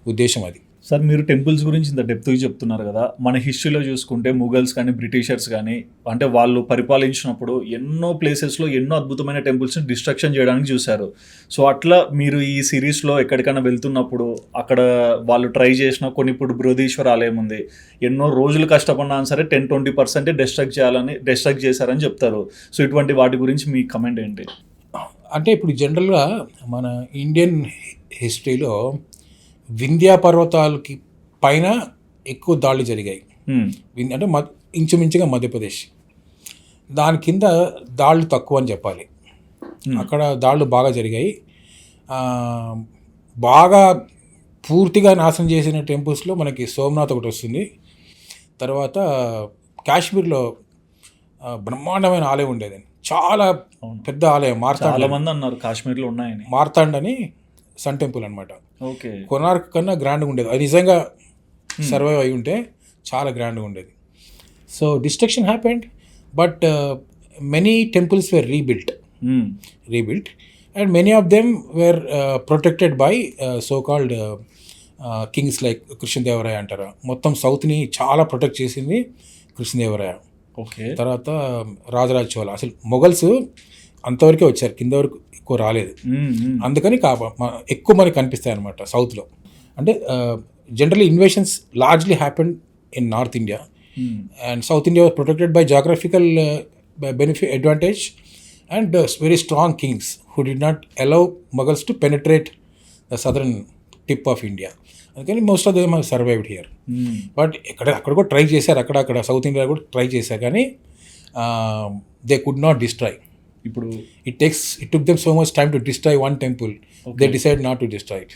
[SPEAKER 2] ఉద్దేశం అది.
[SPEAKER 1] సార్ మీరు టెంపుల్స్ గురించి ఇంత డెప్త్గా చెప్తున్నారు కదా, మన హిస్టరీలో చూసుకుంటే ముఘల్స్ కానీ బ్రిటిషర్స్ కానీ అంటే వాళ్ళు పరిపాలించినప్పుడు ఎన్నో ప్లేసెస్లో ఎన్నో అద్భుతమైన టెంపుల్స్ని డిస్ట్రక్షన్ చేయడానికి చూశారు. సో అట్లా మీరు ఈ సిరీస్లో ఎక్కడికైనా వెళ్తున్నప్పుడు అక్కడ వాళ్ళు ట్రై చేసిన కొన్ని, ఇప్పుడు బృహదీశ్వర ఆలయం ఉంది, ఎన్నో రోజులు కష్టపడినా సరే 10-20% డిస్ట్రక్ట్ చేశారని చెప్తారు. సో ఇటువంటి వాటి గురించి మీ కమెంట్ ఏంటి?
[SPEAKER 2] అంటే ఇప్పుడు జనరల్గా మన ఇండియన్ హిస్టరీలో వింధ్యా పర్వతాలకి పైన ఎక్కువ దాడులు జరిగాయి. అంటే ఇంచుమించుగా మధ్యప్రదేశ్, దాని కింద దాడులు తక్కువ అని చెప్పాలి. అక్కడ దాడులు బాగా జరిగాయి. బాగా పూర్తిగా నాశనం చేసిన టెంపుల్స్లో మనకి సోమనాథ్ ఒకటి వస్తుంది. తర్వాత కాశ్మీర్లో బ్రహ్మాండమైన ఆలయం ఉండేది, చాలా పెద్ద ఆలయం,
[SPEAKER 1] చాలామంది అన్నారు కాశ్మీర్లో ఉన్నాయని.
[SPEAKER 2] మార్తాండ్ అని సన్ టెంపుల్ అనమాట.
[SPEAKER 1] ఓకే,
[SPEAKER 2] కొనార్క్ కన్నా గ్రాండ్గా ఉండేది. అది నిజంగా సర్వైవ్ అయి ఉంటే చాలా గ్రాండ్గా ఉండేది. So destruction happened, but many temples were rebuilt and many of them were protected by so called kings like Krishnadevaraya అంటారు. మొత్తం సౌత్ని చాలా ప్రొటెక్ట్ చేసింది కృష్ణదేవరాయ.
[SPEAKER 1] ఓకే,
[SPEAKER 2] తర్వాత రాజరాజ చోళ. అసలు మొఘల్స్ అంతవరకే వచ్చారు, కింద వరకు ఎక్కువ రాలేదు. అందుకని ఎక్కువ మనకి కనిపిస్తాయి అనమాట సౌత్లో. అంటే generally invasions largely happened in north India and south India was protected by geographical benefit advantage and very strong kings who did not allow Mughals to penetrate the southern tip of India. అందుకని most of them have survived here. But అక్కడ కూడా ట్రై చేశారు, అక్కడ సౌత్ ఇండియా కూడా ట్రై చేశారు, కానీ దే కుడ్ నాట్ డిస్ట్రాయ్. ఇప్పుడు it took them so much time to destroy one temple, they decide not to destroy it.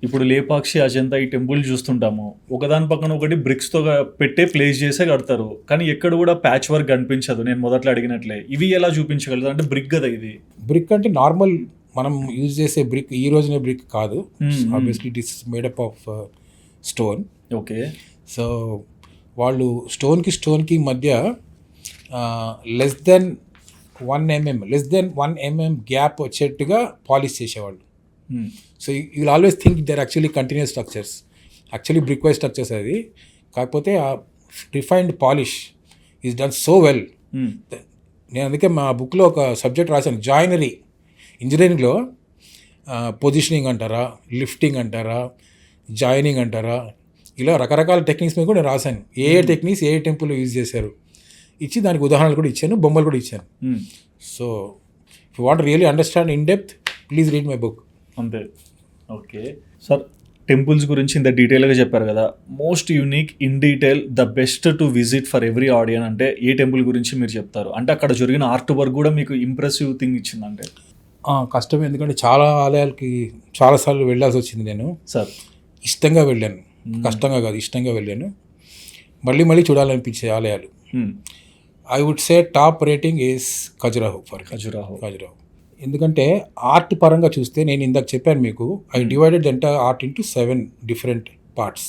[SPEAKER 1] ఇప్పుడు లేపాక్షి, అజంతా ఈ టెంపుల్ చూస్తుంటాము, ఒకదాని పక్కన ఒకటి బ్రిక్స్తో పెట్టే ప్లేస్ చేసే కడతారు, కానీ ఎక్కడ కూడా ప్యాచ్ వర్క్ కనిపించదు. నేను మొదట్లో అడిగినట్లే, ఇవి ఎలా చూపించగలదు? అంటే బ్రిక్ కదా ఇది.
[SPEAKER 2] బ్రిక్ అంటే నార్మల్ మనం యూజ్ చేసే బ్రిక్ ఈ రోజునే బ్రిక్ కాదు, obviously it is made up of stone.
[SPEAKER 1] Okay,
[SPEAKER 2] so వాళ్ళు స్టోన్కి మధ్య లెస్ దెన్ 1 mm గ్యాప్ వచ్చేట్టుగా పాలిష్ చేసేవాళ్ళు. So you will always think there actually continuous structures, actually brick wise structures అది. కాకపోతే ఆ refined polish is done so well. నేను అందుకే మా బుక్లో ఒక సబ్జెక్ట్ రాశాను, జాయినరీ ఇంజనీరింగ్లో పొజిషనింగ్ అంటారా, లిఫ్టింగ్ అంటారా, జాయినింగ్ అంటారా, ఇలా రకరకాల టెక్నిక్స్ మీద కూడా నేను రాశాను. ఏ టెక్నిక్స్ ఏ టెంపుల్లో యూజ్ చేశారు ఇచ్చి దానికి ఉదాహరణలు కూడా ఇచ్చాను, బొమ్మలు కూడా ఇచ్చాను. So if you want really understand in depth, please read my book.
[SPEAKER 1] అంతే. ఓకే సార్, టెంపుల్స్ గురించి ఇంత డీటెయిల్గా చెప్పారు కదా, most unique in detail the best to visit for every audience అంటే ఏ టెంపుల్ గురించి మీరు చెప్తారు? అంటే అక్కడ జరిగిన ఆర్ట్ వర్క్ కూడా మీకు ఇంప్రెసివ్ థింగ్ ఇచ్చిందంటే?
[SPEAKER 2] కష్టం, ఎందుకంటే చాలా ఆలయాలకి చాలాసార్లు వెళ్ళాల్సి వచ్చింది. నేను సార్ ఇష్టంగా వెళ్ళాను, కష్టంగా కాదు, ఇష్టంగా వెళ్ళాను. మళ్ళీ చూడాలనిపించే ఆలయాలు I would say top rating is Khajuraho. ఎందుకంటే ఆర్ట్ పరంగా చూస్తే నేను ఇందాక చెప్పాను మీకు, I divided the entire art into 7 different parts.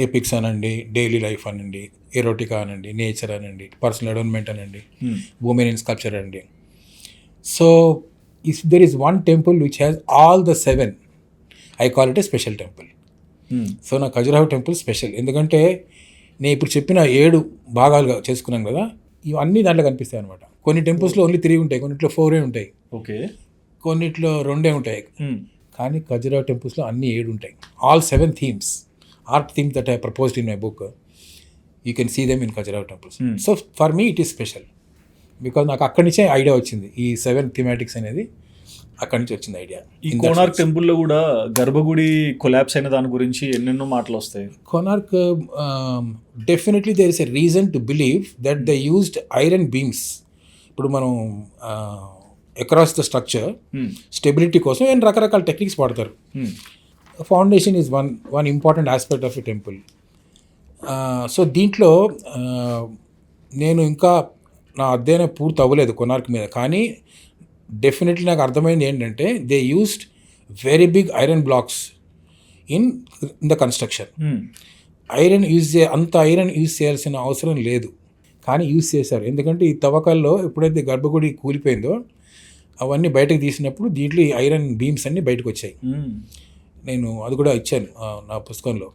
[SPEAKER 2] Epics అనండి, డైలీ లైఫ్ అనండి, ఎరోటికా అనండి, నేచర్ అనండి, పర్సనల్ అడోన్మెంట్ అనండి, ఉమెన్ ఇన్ స్కల్ప్చర్ అనండి. So if there is one temple which has all the 7, I call it a special temple. So నా ఖజురాహో టెంపుల్ స్పెషల్, ఎందుకంటే నేను ఇప్పుడు చెప్పిన 7 భాగాలుగా చేసుకున్నాను కదా, ఇవన్నీ దాంట్లో కనిపిస్తాయి అనమాట. కొన్ని టెంపుల్స్లో ఓన్లీ 3 ఉంటాయి, కొన్నిట్లో 4 ఉంటాయి, ఓకే, కొన్నిట్లో 2 ఉంటాయి. కానీ ఖజురాహో టెంపుల్స్లో అన్ని 7 ఉంటాయి. All 7 themes, art themes that I proposed in my book, you can see them in Khajuraho temples. So for me it is special because నాకు అక్కడి నుంచే ఐడియా వచ్చింది. ఈ 7 థీమాటిక్స్ అనేది అక్కడి నుంచి వచ్చింది ఐడియా.
[SPEAKER 1] ఈ కోనార్క్ టెంపుల్లో కూడా గర్భగుడి కొలాప్స్ అయిన దాని గురించి ఎన్నెన్నో మాటలు వస్తాయి.
[SPEAKER 2] Konark definitely there is a reason to believe that they used iron beams. ఇప్పుడు మనం అక్రాస్ ద స్ట్రక్చర్ స్టెబిలిటీ కోసం రకరకాల టెక్నిక్స్ వాడతారు. Foundation is one important aspect of a temple. So దీంట్లో నేను ఇంకా నా అధ్యయనం పూర్తి అవ్వలేదు కొనార్క్ మీద, కానీ డెఫినెట్లీ నాకు అర్థమైంది ఏంటంటే they used very big iron blocks in the construction. అంత ఐరన్ యూజ్ చేయాల్సిన అవసరం లేదు, కానీ యూజ్ చేశారు. ఎందుకంటే ఈ తవ్వకాల్లో ఎప్పుడైతే గర్భగుడి కూలిపోయిందో అవన్నీ బయటకు తీసినప్పుడు దీంట్లో ఈ ఐరన్ బీమ్స్ అన్నీ బయటకు వచ్చాయి. నేను అది కూడా ఇచ్చాను నా పుస్తకంలో.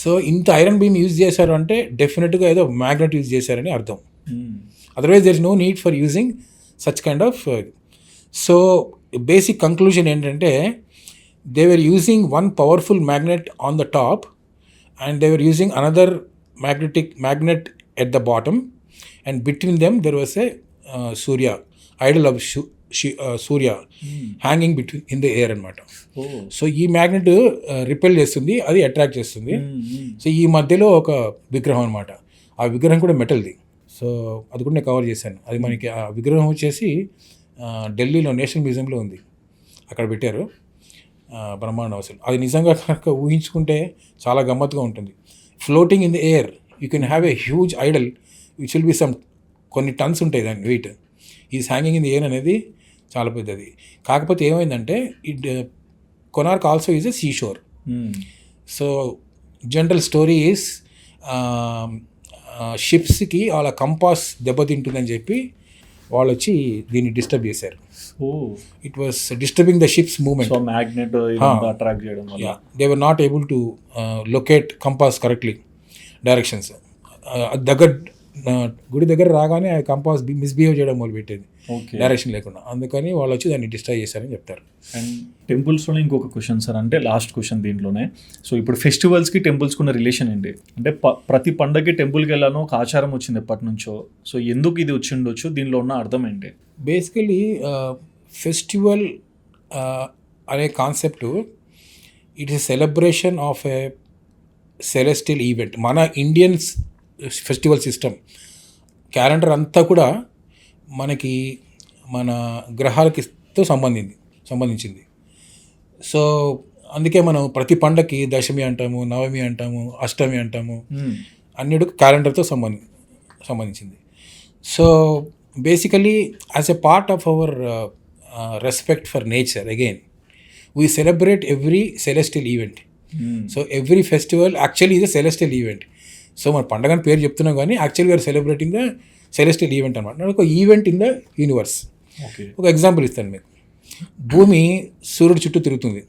[SPEAKER 2] సో ఇంత ఐరన్ బీమ్ యూజ్ చేశారు అంటే డెఫినెట్గా ఏదో మ్యాగ్నెట్ యూజ్ చేశారని అర్థం. Otherwise there is no need for using such kind of. So basic conclusion ఏంటంటే they were using one powerful magnet on the top and they were using another magnet at the bottom, and between them there was a Surya, idol of Surya hanging between in the air అనమాట. సో ఈ మ్యాగ్నెట్ రిపెల్ చేస్తుంది, అది అట్రాక్ట్ చేస్తుంది. సో ఈ మధ్యలో ఒక విగ్రహం అనమాట, ఆ విగ్రహం కూడా మెటల్ది. సో అది కూడా నేను కవర్ చేశాను. అది మనకి ఆ విగ్రహం వచ్చేసి ఢిల్లీలో నేషనల్ మ్యూజియంలో ఉంది, అక్కడ పెట్టారు. బ్రహ్మాండం అసలు. అది నిజంగా కనుక ఊహించుకుంటే చాలా గమ్మత్తుగా ఉంటుంది. Floating in the air, you can have a huge idol which will be some కొన్ని టన్స్ ఉంటాయి దాని weight. Is hanging in the air అనేది చాలా పెద్దది. కాకపోతే ఏమైందంటే Konark also is a sea shore. So general story is షిప్స్కి వాళ్ళ కంపాస్ దెబ్బతింటుందని చెప్పి వాళ్ళు వచ్చి దీన్ని డిస్టర్బ్ చేశారు. It was disturbing the ships movement. They were not able to locate compass correctly, directions. గుడి దగ్గర రాగానే ఆ కంపాస్ మిస్బిహేవ్ చేయడం మొదలుపెట్టేది, డైరెక్షన్ లేకుండా. అందుకని వాళ్ళు వచ్చి దాన్ని డిస్ట్రాయ్ చేశారని చెప్తారు.
[SPEAKER 1] అండ్ టెంపుల్స్లోనే ఇంకొక క్వశ్చన్ సార్, అంటే లాస్ట్ క్వశ్చన్ దీంట్లోనే. సో ఇప్పుడు ఫెస్టివల్స్కి టెంపుల్స్కి ఉన్న రిలేషన్ ఏంటి? అంటే ప్రతి పండగకి టెంపుల్కి వెళ్ళాను ఒక ఆచారం వచ్చింది ఎప్పటి నుంచో. సో ఎందుకు ఇది వచ్చి ఉండొచ్చు, దీనిలో ఉన్న అర్థం ఏంటి?
[SPEAKER 2] బేసికలీ ఫెస్టివల్ అనే concept it is celebration of A celestial event. మన ఇండియన్స్ ఫెస్టివల్ సిస్టమ్ క్యాలెండర్ అంతా కూడా మనకి మన గ్రహాలకితో సంబంధించింది. సో అందుకే మనం ప్రతి పండగకి దశమి అంటాము, నవమి అంటాము, అష్టమి అంటాము, అన్నిటికి క్యాలెండర్తో సంబంధించింది. So basically as a part of our respect for nature, again we celebrate every celestial event. So every festival actually is a celestial event. So మన పండగని పేరు చెప్తున్నాం కానీ actually we're celebrating the celestial event అనమాట. ఒక ఈవెంట్ ఇన్ ద యూనివర్స్. ఒక ఎగ్జాంపుల్ ఇస్తాను మీకు. భూమి సూర్యుడు చుట్టూ తిరుగుతుంది,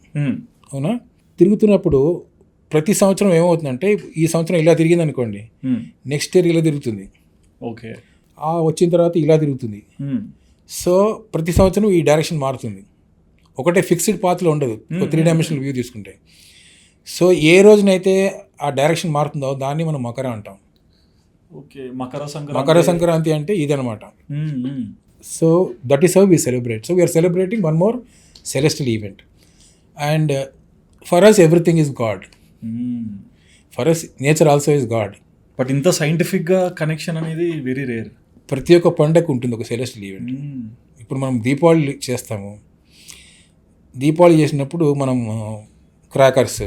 [SPEAKER 2] అవునా? తిరుగుతున్నప్పుడు ప్రతి సంవత్సరం ఏమవుతుందంటే, ఈ సంవత్సరం ఇలా తిరిగింది అనుకోండి, నెక్స్ట్ ఇయర్ ఇలా తిరుగుతుంది,
[SPEAKER 1] ఓకే,
[SPEAKER 2] వచ్చిన తర్వాత ఇలా తిరుగుతుంది. సో ప్రతి సంవత్సరం ఈ డైరెక్షన్ మారుతుంది, ఒకటే ఫిక్స్డ్ పాత్లో ఉండదు. ఒక 3 డైమెన్షనల్ వ్యూ తీసుకుంటే. సో ఏ రోజునైతే ఆ డైరెక్షన్ మారుతుందో దాన్ని మనం మకర అంటాం.
[SPEAKER 1] ఓకే,
[SPEAKER 2] మకర సంక్రాంతి అంటే ఇదనమాట. So that is how we celebrate. So we're celebrating one more celestial event. And for us everything is god. For us nature also is god.
[SPEAKER 1] But ఇంత సైంటిఫిక్గా కనెక్షన్ అనేది వెరీ రేర్.
[SPEAKER 2] ప్రతి ఒక్క పండగ ఉంటుంది ఒక సెలెస్టియల్ ఈవెంట్. ఇప్పుడు మనం దీపావళి చేస్తాము. దీపావళి చేసినప్పుడు మనం క్రాకర్స్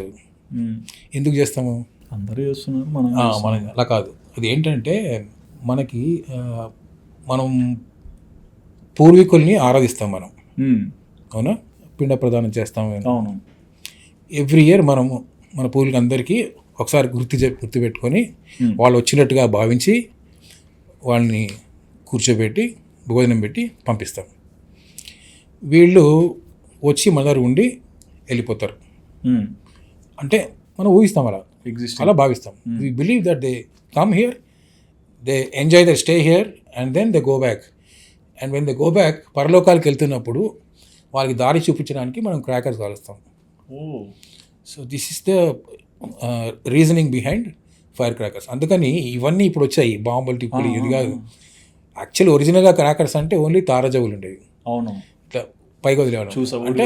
[SPEAKER 2] ఎందుకు చేస్తాము?
[SPEAKER 1] అందరూ చేస్తున్నారు, మనం
[SPEAKER 2] అలా కాదు. అది ఏంటంటే మనకి మనం పూర్వీకుల్ని ఆరాధిస్తాం మనం, అవునా? పిండ ప్రదానం చేస్తాము.
[SPEAKER 1] అవును.
[SPEAKER 2] ఎవ్రీ ఇయర్ మనము మన పూర్వీకులు అందరికీ ఒకసారి గుర్తుపెట్టుకొని వాళ్ళు వచ్చినట్టుగా భావించి వాళ్ళని కూర్చోబెట్టి భోజనం పెట్టి పంపిస్తాం. వీళ్ళు వచ్చి మన దగ్గర ఉండి వెళ్ళిపోతారు. అంటే మనం ఊహిస్తాం, అలా భావిస్తాం. We believe that they come here, they enjoy the stay here and then they go back. And when they go back, పరలోకాలకు వెళ్తున్నప్పుడు వాళ్ళకి దారి చూపించడానికి మనం క్రాకర్స్ కాలుస్తాం. So this is the reasoning behind fire crackers. అందుకని ఇవన్నీ ఇప్పుడు వచ్చాయి, బాంబులు, టిప్పులు, ఇది కాదు. యాక్చువల్లీ ఒరిజినల్గా క్రాకర్స్ అంటే ఓన్లీ తారజవులు ఉండేవి.
[SPEAKER 1] అవును,
[SPEAKER 2] ఇట్లా పైకి వదిలేవడం. అంటే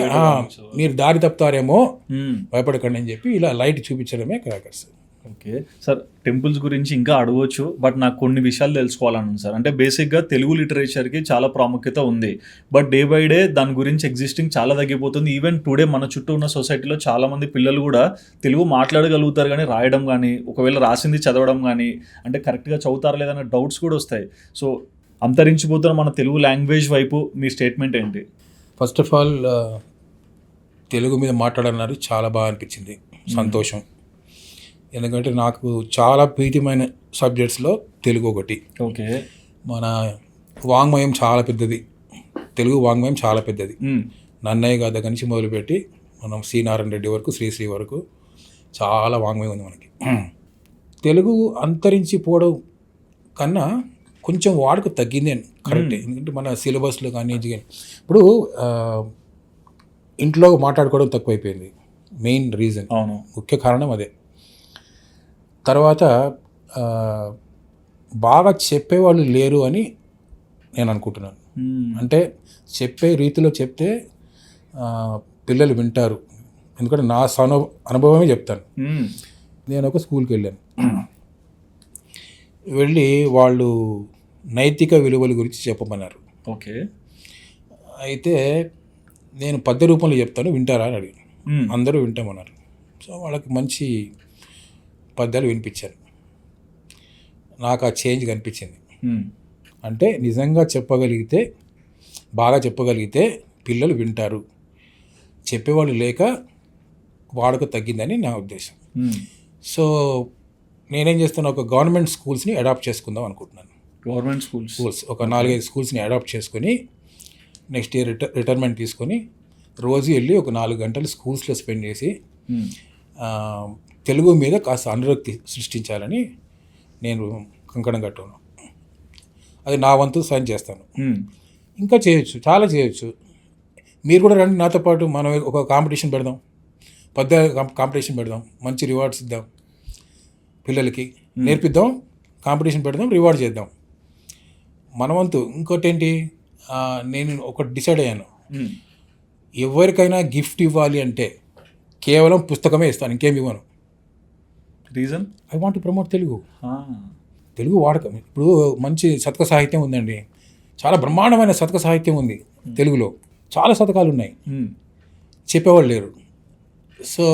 [SPEAKER 2] మీరు దారి తప్పుతారేమో, భయపడకండి అని చెప్పి ఇలా లైట్ చూపించడమే క్రాకర్స్.
[SPEAKER 1] ఓకే సార్, టెంపుల్స్ గురించి ఇంకా అడగవచ్చు, బట్ నాకు కొన్ని విషయాలు తెలుసుకోవాలని ఉంది సార్. అంటే బేసిక్గా తెలుగు లిటరేచర్కి చాలా ప్రాముఖ్యత ఉంది, బట్ డే బై డే దాని గురించి ఎగ్జిస్టింగ్ చాలా తగ్గిపోతుంది. ఈవెన్ టుడే మన చుట్టూ ఉన్న సొసైటీలో చాలామంది పిల్లలు కూడా తెలుగు మాట్లాడగలుగుతారు కానీ రాయడం కానీ, ఒకవేళ రాసింది చదవడం కానీ, అంటే కరెక్ట్గా చదువుతారా లేదన్న డౌట్స్ కూడా వస్తాయి. సో అంతరించిపోతున్న మన తెలుగు లాంగ్వేజ్ వైపు మీ స్టేట్మెంట్ ఏంటి?
[SPEAKER 2] ఫస్ట్ ఆఫ్ ఆల్ తెలుగు మీద మాట్లాడన్నారు, చాలా బాగా అనిపించింది, సంతోషం. ఎందుకంటే నాకు చాలా ప్రీతిమైన సబ్జెక్ట్స్లో తెలుగు ఒకటి.
[SPEAKER 1] ఓకే,
[SPEAKER 2] మన వాంగ్మయం చాలా పెద్దది, తెలుగు వాంగ్మయం చాలా పెద్దది. నన్నయ్య గారి దగ్గర నుంచి మొదలుపెట్టి మనం సి నారాయణ రెడ్డి వరకు శ్రీశ్రీ వరకు చాలా వాంగ్మయం ఉంది మనకి. తెలుగు అంతరించిపోవడం కన్నా కొంచెం వాడుక తగ్గింది అని కరెక్టే. ఎందుకంటే మన సిలబస్లో కానీ ఇప్పుడు ఇంట్లో మాట్లాడుకోవడం తక్కువైపోయింది. మెయిన్ రీజన్, ముఖ్య కారణం అదే. తర్వాత బాగా చెప్పేవాళ్ళు లేరు అని నేను అనుకుంటున్నాను. అంటే చెప్పే రీతిలో చెప్తే పిల్లలు వింటారు. ఎందుకంటే నా అనుభవమే చెప్తాను. నేను ఒక స్కూల్కి వెళ్ళాను. వెళ్ళి వాళ్ళు నైతిక విలువల గురించి చెప్పమన్నారు.
[SPEAKER 1] ఓకే.
[SPEAKER 2] అయితే నేను పద్య రూపంలో చెప్తాను, వింటారా అని అడిగాను. అందరూ వింటామన్నారు. సో వాళ్ళకి మంచి పద్యాలు వినిపించాను. నాకు ఆ చేంజ్ కనిపించింది. అంటే నిజంగా చెప్పగలిగితే, బాగా చెప్పగలిగితే పిల్లలు వింటారు. చెప్పేవాళ్ళు లేక వాడుక తగ్గిందని నా ఉద్దేశం. సో నేనేం చేస్తున్నా, ఒక గవర్నమెంట్ స్కూల్స్ని అడాప్ట్ చేసుకుందాం అనుకుంటున్నాను.
[SPEAKER 1] గవర్నమెంట్ స్కూల్స్
[SPEAKER 2] ఒక 4-5 స్కూల్స్ని అడాప్ట్ చేసుకొని నెక్స్ట్ ఇయర్ రిటైర్మెంట్ తీసుకొని రోజు వెళ్ళి ఒక 4 గంటలు స్కూల్స్లో స్పెండ్ చేసి తెలుగు మీద కాస్త అనురక్తి సృష్టించాలని నేను కంకణం కట్టాను. అది నా వంతు సాయం చేస్తాను. ఇంకా చేయొచ్చు, చాలా చేయొచ్చు. మీరు కూడా రండి నాతో పాటు, మనం ఒక కాంపిటీషన్ పెడదాం, పద్య కాంపిటీషన్ పెడదాం, మంచి రివార్డ్స్ ఇద్దాం, పిల్లలకి నేర్పిద్దాం, కాంపిటీషన్ పెడదాం, రివార్డ్ చేద్దాం. మన వంతు. ఇంకోటి ఏంటి, నేను ఒకటి డిసైడ్ అయ్యాను, ఎవరికైనా గిఫ్ట్ ఇవ్వాలి అంటే కేవలం పుస్తకమే ఇస్తాను, ఇంకేం ఇవ్వను.
[SPEAKER 1] Reason,
[SPEAKER 2] I want to promote Telugu. Telugu వాడకం. ఇప్పుడు మంచి శతక సాహిత్యం ఉందండి, చాలా బ్రహ్మాండమైన శతక సాహిత్యం ఉంది తెలుగులో, చాలా శతకాలు ఉన్నాయి, చెప్పేవాళ్ళు లేరు. సో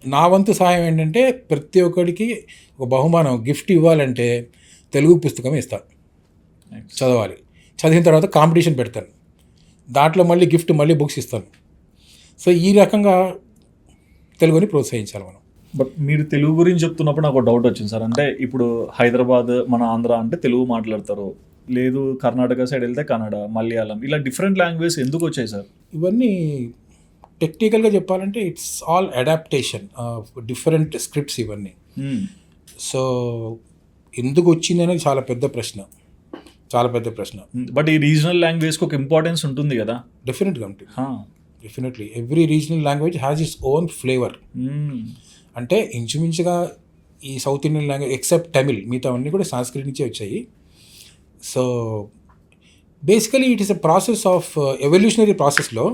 [SPEAKER 2] నా వంతు సహాయం ఏంటంటే ప్రతి ఒక్కడికి ఒక బహుమానం గిఫ్ట్ ఇవ్వాలంటే తెలుగు పుస్తకం ఇస్తాను, చదవాలి. చదివిన తర్వాత కాంపిటీషన్ పెడతాను, దాంట్లో మళ్ళీ గిఫ్ట్, మళ్ళీ బుక్స్ ఇస్తాను. సో ఈ రకంగా తెలుగుని ప్రోత్సహించాలి మనం.
[SPEAKER 1] బట్ మీరు తెలుగు గురించి చెప్తున్నప్పుడు నాకు ఒక డౌట్ వచ్చింది సార్. అంటే ఇప్పుడు హైదరాబాద్, మన ఆంధ్ర అంటే తెలుగు మాట్లాడతారు, లేదు కర్ణాటక సైడ్ వెళ్తే కన్నడ, మలయాళం, ఇలా డిఫరెంట్ లాంగ్వేజ్ ఎందుకు వచ్చాయి సార్?
[SPEAKER 2] ఇవన్నీ టెక్నికల్గా చెప్పాలంటే it's all adaptation of different scripts ఇవన్నీ. సో ఎందుకు వచ్చింది అనేది చాలా పెద్ద ప్రశ్న, చాలా పెద్ద ప్రశ్న.
[SPEAKER 1] బట్ ఈ రీజనల్ లాంగ్వేజ్కి ఒక ఇంపార్టెన్స్ ఉంటుంది కదా?
[SPEAKER 2] డెఫినెట్గా ఉంటుంది. Definitely every regional language has its own flavour. అంటే ఇంచుమించుగా ఈ south Indian language except Tamil, మిగతా అన్నీ కూడా సంస్కృతి నుంచే వచ్చాయి. So basically it is a process of evolutionary ప్రాసెస్లో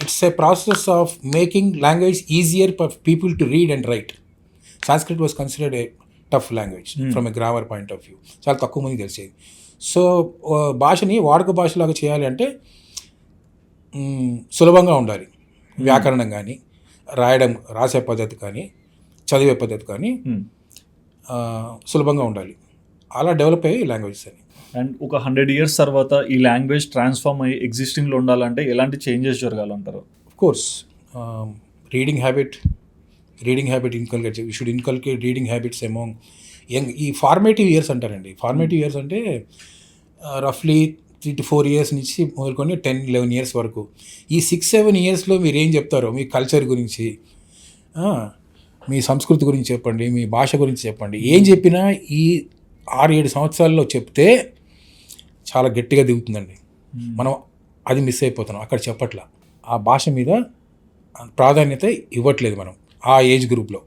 [SPEAKER 2] it's a process of making language easier for people to read and write. Sanskrit was considered a tough language from a grammar point of view, చాలా తక్కువ మంది తెలిసేది. సో భాషని వాడుక భాషలాగా చేయాలి అంటే సులభంగా ఉండాలి. వ్యాకరణం కానీ, రాసే పద్ధతి కానీ, చదివే పద్ధతి కానీ సులభంగా ఉండాలి. అలా డెవలప్ అయ్యే లాంగ్వేజెస్ అని.
[SPEAKER 1] అండ్ ఒక 100 years తర్వాత ఈ లాంగ్వేజ్ ట్రాన్స్ఫార్మ్ అయ్యి ఎగ్జిస్టింగ్లో ఉండాలంటే ఎలాంటి చేంజెస్ జరగాలంటారు?
[SPEAKER 2] Of course reading habit inculcate, you should inculcate reading habits among young. ఈ ఫార్మేటివ్ ఇయర్స్ అంటారండి. ఫార్మేటివ్ ఇయర్స్ అంటే రఫ్లీ 3 to 4 years నుంచి మొదలుకొని 10-11 years వరకు. ఈ 6-7 yearsలో మీరు ఏం చెప్తారో, మీ కల్చర్ గురించి, మీ సంస్కృతి గురించి చెప్పండి, మీ భాష గురించి చెప్పండి. ఏం చెప్పినా ఈ 6-7 సంవత్సరాల్లో చెప్తే చాలా గట్టిగా దిగుతుందండి. మనం అది మిస్ అయిపోతున్నాం, అక్కడ చెప్పట్లా. ఆ భాష మీద ప్రాధాన్యత ఇవ్వట్లేదు మనం ఆ ఏజ్ గ్రూప్లో.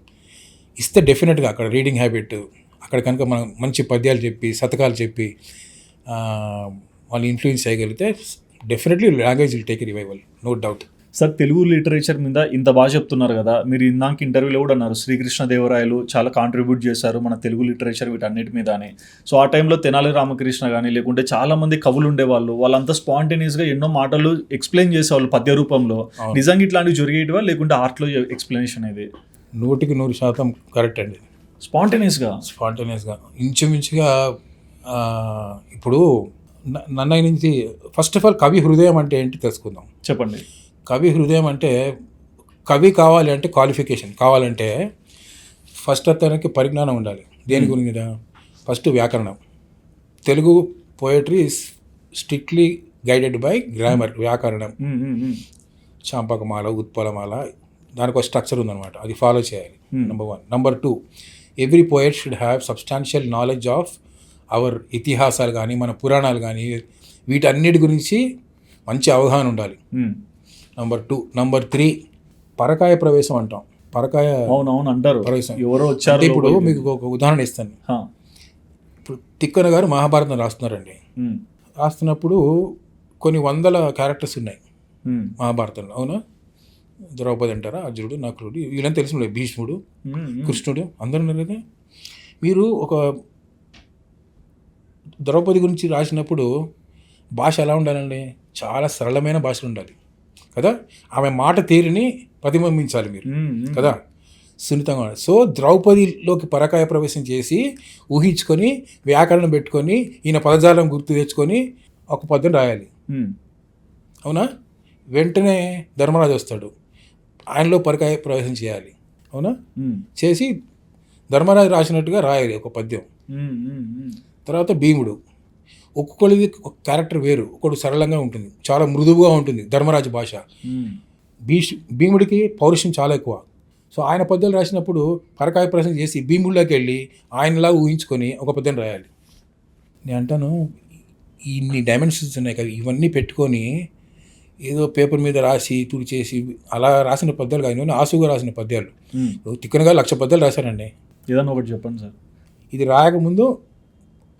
[SPEAKER 2] ఇస్తే డెఫినెట్గా అక్కడ రీడింగ్ హ్యాబిట్, అక్కడ కనుక మనం మంచి పద్యాలు చెప్పి, శతకాలు చెప్పి వాళ్ళు ఇన్ఫ్లుయెన్స్ చేయగలిగితే definitely language will take a revival, no doubt.
[SPEAKER 1] Sir, Telugu literature మీద ఇంత బాగా చెప్తున్నారు కదా, మీరు ఇందాక ఇంటర్వ్యూలో కూడా అన్నారు శ్రీకృష్ణదేవరాయలు చాలా కాంట్రిబ్యూట్ చేశారు మన తెలుగు లిటరేచర్ వీటన్నిటి మీద అని. సో ఆ టైంలో తెనాలి రామకృష్ణ కానీ, లేకుంటే చాలామంది కవులు ఉండేవాళ్ళు, వాళ్ళంతా స్పాంటేనియస్గా ఎన్నో మాటలు ఎక్స్ప్లెయిన్ చేసేవాళ్ళు పద్య రూపంలో. నిజంగా ఇట్లాంటివి జరిగేటివా, లేకుంటే ఆర్ట్లో ఎక్స్ప్లెనేషన్ ఇది?
[SPEAKER 2] 100% కరెక్ట్ అండి.
[SPEAKER 1] స్పాంటేనియస్గా
[SPEAKER 2] ఇంచుమించుగా. ఇప్పుడు నన్నయ్య నుంచి ఫస్ట్ ఆఫ్ ఆల్ కవి హృదయం అంటే ఏంటి తెలుసుకుందాం.
[SPEAKER 1] చెప్పండి.
[SPEAKER 2] కవి హృదయం అంటే, కవి కావాలి అంటే క్వాలిఫికేషన్ కావాలంటే ఫస్ట్ అతనికి పరిజ్ఞానం ఉండాలి. దేని గురించి? ఫస్ట్ వ్యాకరణం. Telugu poetry is strictly guided by grammar, వ్యాకరణం. చాంపకమాల, ఉత్పలమాల, దానికి ఒక స్ట్రక్చర్ ఉందన్నమాట, అది ఫాలో చేయాలి. Number 1. Number 2, every poet should have substantial knowledge of our ఇతిహాసాలు కానీ మన పురాణాలు కానీ వీటన్నిటి గురించి మంచి అవగాహన ఉండాలి. నెంబర్ 2. నెంబర్ 3, పరకాయ ప్రవేశం అంటాం. పరకాయ
[SPEAKER 1] అవునవును అంటారు,
[SPEAKER 2] ప్రవేశం
[SPEAKER 1] ఎవరో వచ్చారు.
[SPEAKER 2] ఇప్పుడు మీకు ఒక ఉదాహరణ ఇస్తాను. ఇప్పుడు తిక్కన గారు మహాభారతం రాస్తున్నారండి. రాస్తున్నప్పుడు కొన్ని వందల క్యారెక్టర్స్ ఉన్నాయి మహాభారతంలో, అవునా? ద్రౌపది అంటారా, అర్జునుడు, నకులుడు, వీళ్ళని తెలిసిన భీష్ముడు, కృష్ణుడు అందరూ ఉన్నారు కదా. మీరు ఒక ద్రౌపది గురించి రాసినప్పుడు భాష ఎలా ఉండాలండి? చాలా సరళమైన భాషలు ఉండాలి కదా. ఆమె మాట తీరుని ప్రతిబింబించాలి మీరు కదా, సున్నితంగా. సో ద్రౌపదిలోకి పరకాయ ప్రవేశం చేసి ఊహించుకొని వ్యాకరణం పెట్టుకొని ఈయన పదజాలం గుర్తు తెచ్చుకొని ఒక పద్యం రాయాలి, అవునా? వెంటనే ధర్మరాజు వస్తాడు, ఆయనలో పరకాయ ప్రవేశం చేయాలి, అవునా? చేసి ధర్మరాజు రాసినట్టుగా రాయాలి ఒక పద్యం. తర్వాత భీముడు, ఒక్కొక్కడిది ఒక క్యారెక్టర్ వేరు. ఒకడు సరళంగా ఉంటుంది, చాలా మృదువుగా ఉంటుంది ధర్మరాజు భాష. భీముడికి పౌరుషం చాలా ఎక్కువ. సో ఆయన పద్యాలు రాసినప్పుడు పరకాయ ప్రవేశం చేసి భీముడిలోకి వెళ్ళి ఆయనలా ఊహించుకొని ఒక పద్యం రాయాలి. నేను అంటాను, ఇన్ని డైమెన్షన్స్ ఉన్నాయి కదా, ఇవన్నీ పెట్టుకొని ఏదో పేపర్ మీద రాసి తుడిచేసి అలా రాసిన పద్యాలు కాదు, ఆసుగా రాసిన పద్యాలు. తిక్కనగా 1,00,000 పద్యాలు రాశారండి.
[SPEAKER 1] ఏదన్నా ఒకటి చెప్పండి సార్.
[SPEAKER 2] ఇది రాయకముందు